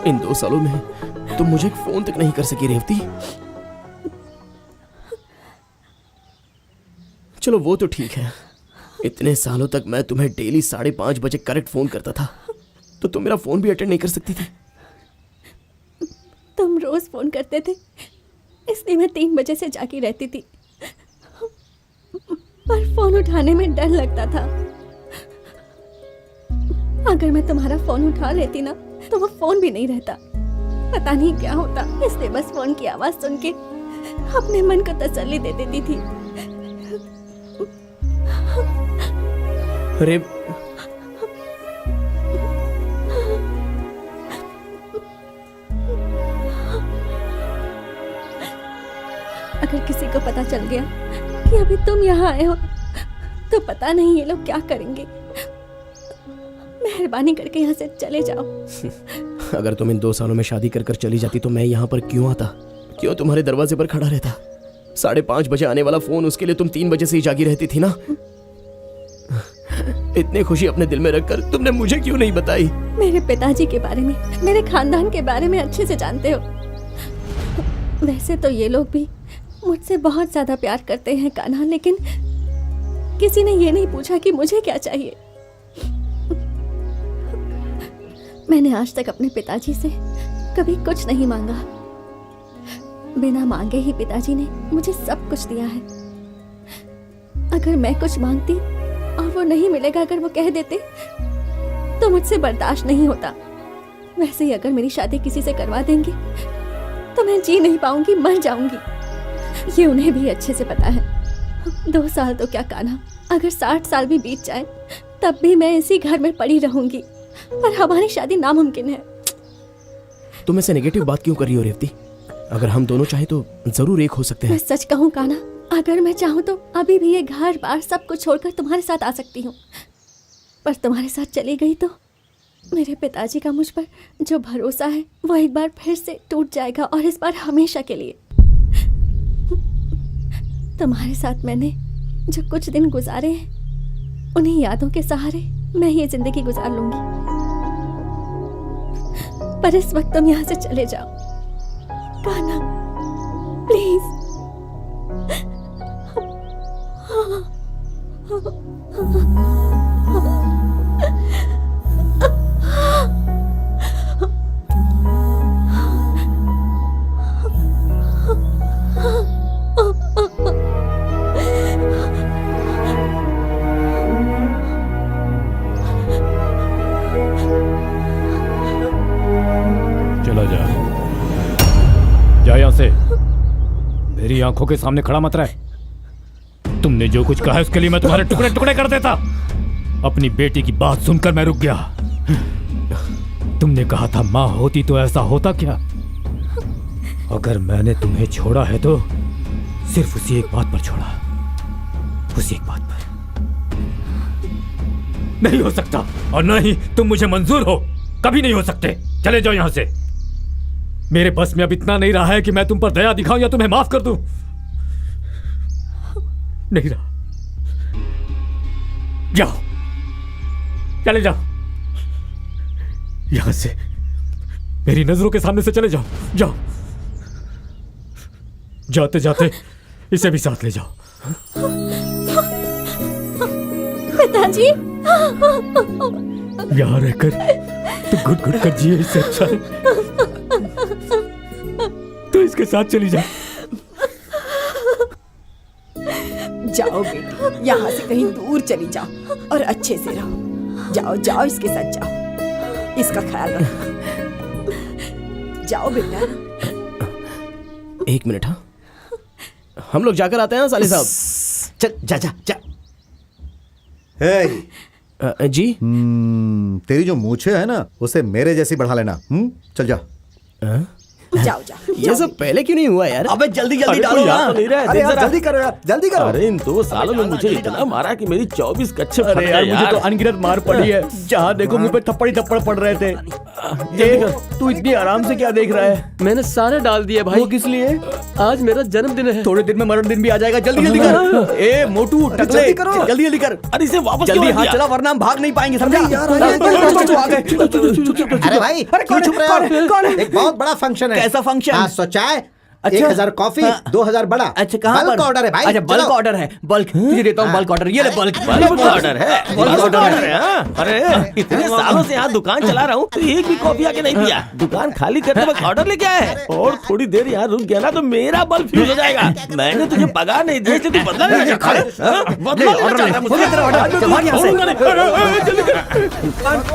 इन 2 सालों में तुम मुझे एक फोन तक नहीं कर सकी रेवती। चलो वो तो ठीक है, इतने सालों तक मैं तुम्हें डेली 5:30 बजे करेक्ट फोन करता था, तो तुम मेरा फोन भी अटेंड नहीं कर सकती थी। तुम रोज फोन करते थे, इसलिए मैं 3 बजे से जागी रहती थी, पर फोन उठाने में डर लगता था। अगर मैं तुम्हारा फोन उठा लेती ना तो वो फोन भी नहीं रहता, पता नहीं क्या होता। इसलिए बस फोन की आवाज सुन के अपने मन को तसल्ली दे देती थी। अरे अगर किसी को पता चल गया कि अभी तुम यहाँ आए हो तो पता नहीं ये लोग क्या करेंगे। मेहरबानी करके यहाँ से चले जाओ। अगर तुम इन 2 सालों में शादी कर कर चली जाती तो मैं यहाँ पर क्यों आता, क्यों तुम्हारे दरवाजे पर खड़ा रहता? 5:30 बजे आने वाला फोन, उसके लिए तुम 3 बजे से ही जागी रहती थी ना। इतनी खुशी अपने दिल में रखकर तुमने मुझे क्यों नहीं बताई? मेरे पिताजी के बारे में, मेरे खानदान के बारे में अच्छे से जानते हो। वैसे तो ये लोग भी मुझसे बहुत ज्यादा प्यार करते हैं कान्हा, लेकिन किसी ने ये नहीं पूछा कि मुझे क्या चाहिए। मैंने आज तक अपने पिताजी से कभी कुछ नहीं मांगा। बिना मांगे ही पिताजी ने मुझे सब कुछ दिया है। अगर मैं कुछ मांगती और वो नहीं मिलेगा, अगर वो कह देते, तो मुझसे बर्दाश्त नहीं होता। वैसे ही अगर मेरी शादी किसी से करवा देंगे तो मैं जी नहीं पाऊंगी, मर जाऊंगी। ये उन्हें भी अच्छे से पता है। 2 साल तो क्या कान्हा, अगर 60 साल भी बीत जाए तब भी मैं इसी घर में पड़ी रहूंगी, पर हमारी शादी नामुमकिन है। तुम ऐसे नेगेटिव बात क्यों कर रही हो रेवती? अगर हम दोनों चाहे तो जरूर एक हो सकते हैं। मैं सच कहूँ कान्हा, अगर मैं चाहूँ तो अभी भी ये घर बार सब कुछ छोड़कर तुम्हारे साथ आ सकती हूँ, पर तुम्हारे साथ चली गई तो मेरे पिताजी का मुझ पर जो भरोसा है वो एक बार फिर से टूट जाएगा, और इस बार हमेशा के लिए। तुम्हारे साथ मैंने जो कुछ दिन गुजारे हैं, उन्हीं यादों के सहारे मैं ये जिंदगी गुजार लूंगी। पर इस वक्त तुम यहाँ से चले जाओ कान्हा, प्लीज। चला जा, जा यहाँ से। मेरी आंखों के सामने खड़ा मत रहे। तुमने जो कुछ कहा उसके लिए मैं तुम्हारे टुकड़े टुकड़े कर देता। अपनी बेटी की बात सुनकर मैं रुक गया। तुमने कहा था माँ होती तो ऐसा होता क्या? अगर मैंने तुम्हें छोड़ा है तो सिर्फ उसी एक बात पर छोड़ा, उसी एक बात पर। नहीं हो सकता, और ना ही तुम मुझे मंजूर हो, कभी नहीं हो सकते। चले जाओ यहां से। मेरे बस में अब इतना नहीं रहा है कि मैं तुम पर दया दिखाऊं या तुम्हें माफ कर दूं। नहीं रहा। जाओ, चले जाओ यहां से, मेरी नजरों के सामने से चले जाओ। जाओ, जाते जाते इसे भी साथ ले जाओ। पिताजी, यहां रहकर तो घुट घुट कर जिए, इससे अच्छा है तो इसके साथ चली जा। जाओ बेटी, यहाँ से कहीं दूर चली जाओ और अच्छे से रहो। जाओ जाओ, इसके साथ जाओ, इसका ख्याल रखो। जाओ बेटा। एक मिनट, हाँ हम लोग जाकर आते हैं साले साहब। चल जा जा जा। जी तेरी जो मूछें है ना उसे मेरे जैसी बढ़ा लेना। चल जा। जाओ जाओ। ये सब पहले क्यों नहीं हुआ यार? अबे जल्दी जल्दी डालो यार। नहीं रहा, अरे यार जल्दी करो यार, जल्दी करो। अरे इन 2 सालों में मुझे इतना मारा कि मेरी 24 कच्चे फट गए यार, मुझे तो अनगिनत मार पड़ी है। जहाँ देखो मुंह पे थप्पड़ ही थप्पड़ पड़ रहे थे। तू इतनी आराम से क्या देख रहा है? मैंने सारे डाल दिए भाई। वो किस लिए? आज मेरा जन्मदिन है। थोड़े दिन में मरण दिन भी आ जाएगा। जल्दी जल्दी कर। ए मोटू, टकले, जल्दी करो। जल्दी जल्दी कर। अरे इसे वापस जल्दी क्यों हाथ दिया? चला वरना हम भाग नहीं पाएंगे, समझा? यार, आ गए। अरे भाई क्यों छुप रहे हो? कौन है? एक बहुत बड़ा फंक्शन है। कैसा फंक्शन? 500 चाय, अच्छा। 1000 कॉफी, 2000 बड़ा। अच्छा, कहाँ बल्क पर? ऑर्डर है भाई। अच्छा, बल्क ऑर्डर है। बल्क तुझे देता हूँ बल्क ऑर्डर। ये ले बल्क ऑर्डर है। बल्क ऑर्डर है। हाँ? अरे इतने सालों से यहाँ दुकान चला रहा हूँ तो एक भी कॉफी आके नहीं पिया। दुकान खाली करते वक्त ऑर्डर लेके आया है, और थोड़ी देर यहाँ रुक गया ना तो मेरा बल्ब फ्यूज हो जाएगा। मैंने तुझे पगार नहीं दी इसलिए तू बदला लेना चाहता है? बदला लेना चाहता है मुझसे?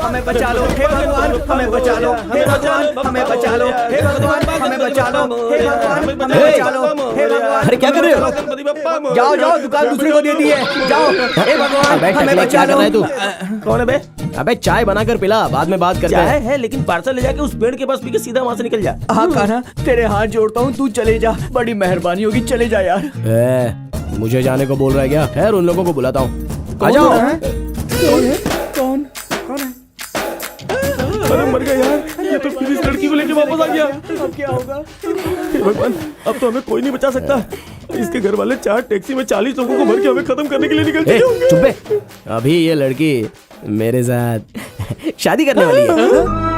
हमें बचा लो हे भगवान, हमें बचा लो हे भगवान, हमें बचा लो हे भगवान, हमें बचा लो हे भगवान, हमें बचा लो हे भगवान। अरे क्या कर रहे हो? जाओ जाओ, दुकान दूसरे को दे दी है। जाओ हे भगवान, हमें बचा लो। तू कौन है बे? अबे चाय बनाकर पिला, बाद में बात करते चाय हैं। है लेकिन पार्सल ले जाके उस पेड़ के पास पी के सीधा वहाँ से निकल जा। हाँ कान्हा, तेरे हाथ जोड़ता हूँ, तू चले जा। बड़ी मेहरबानी होगी, चले जा यार। मुझे जाने को बोल रहा है क्या? खैर उन लोगों को बुलाता हूँ। आ जाओ। कौन? अरे मर गया यार, ये तो फिर इस लड़की को लेके वापस आ गया। अब क्या होगा? हे भगवान, अब तो हमें कोई नहीं बचा सकता। इसके घर वाले 4 टैक्सी में 40 लोगों को भर के हमें खत्म करने के लिए निकल चुके होंगे। चुप बे। अभी ये लड़की मेरे साथ शादी करने वाली है।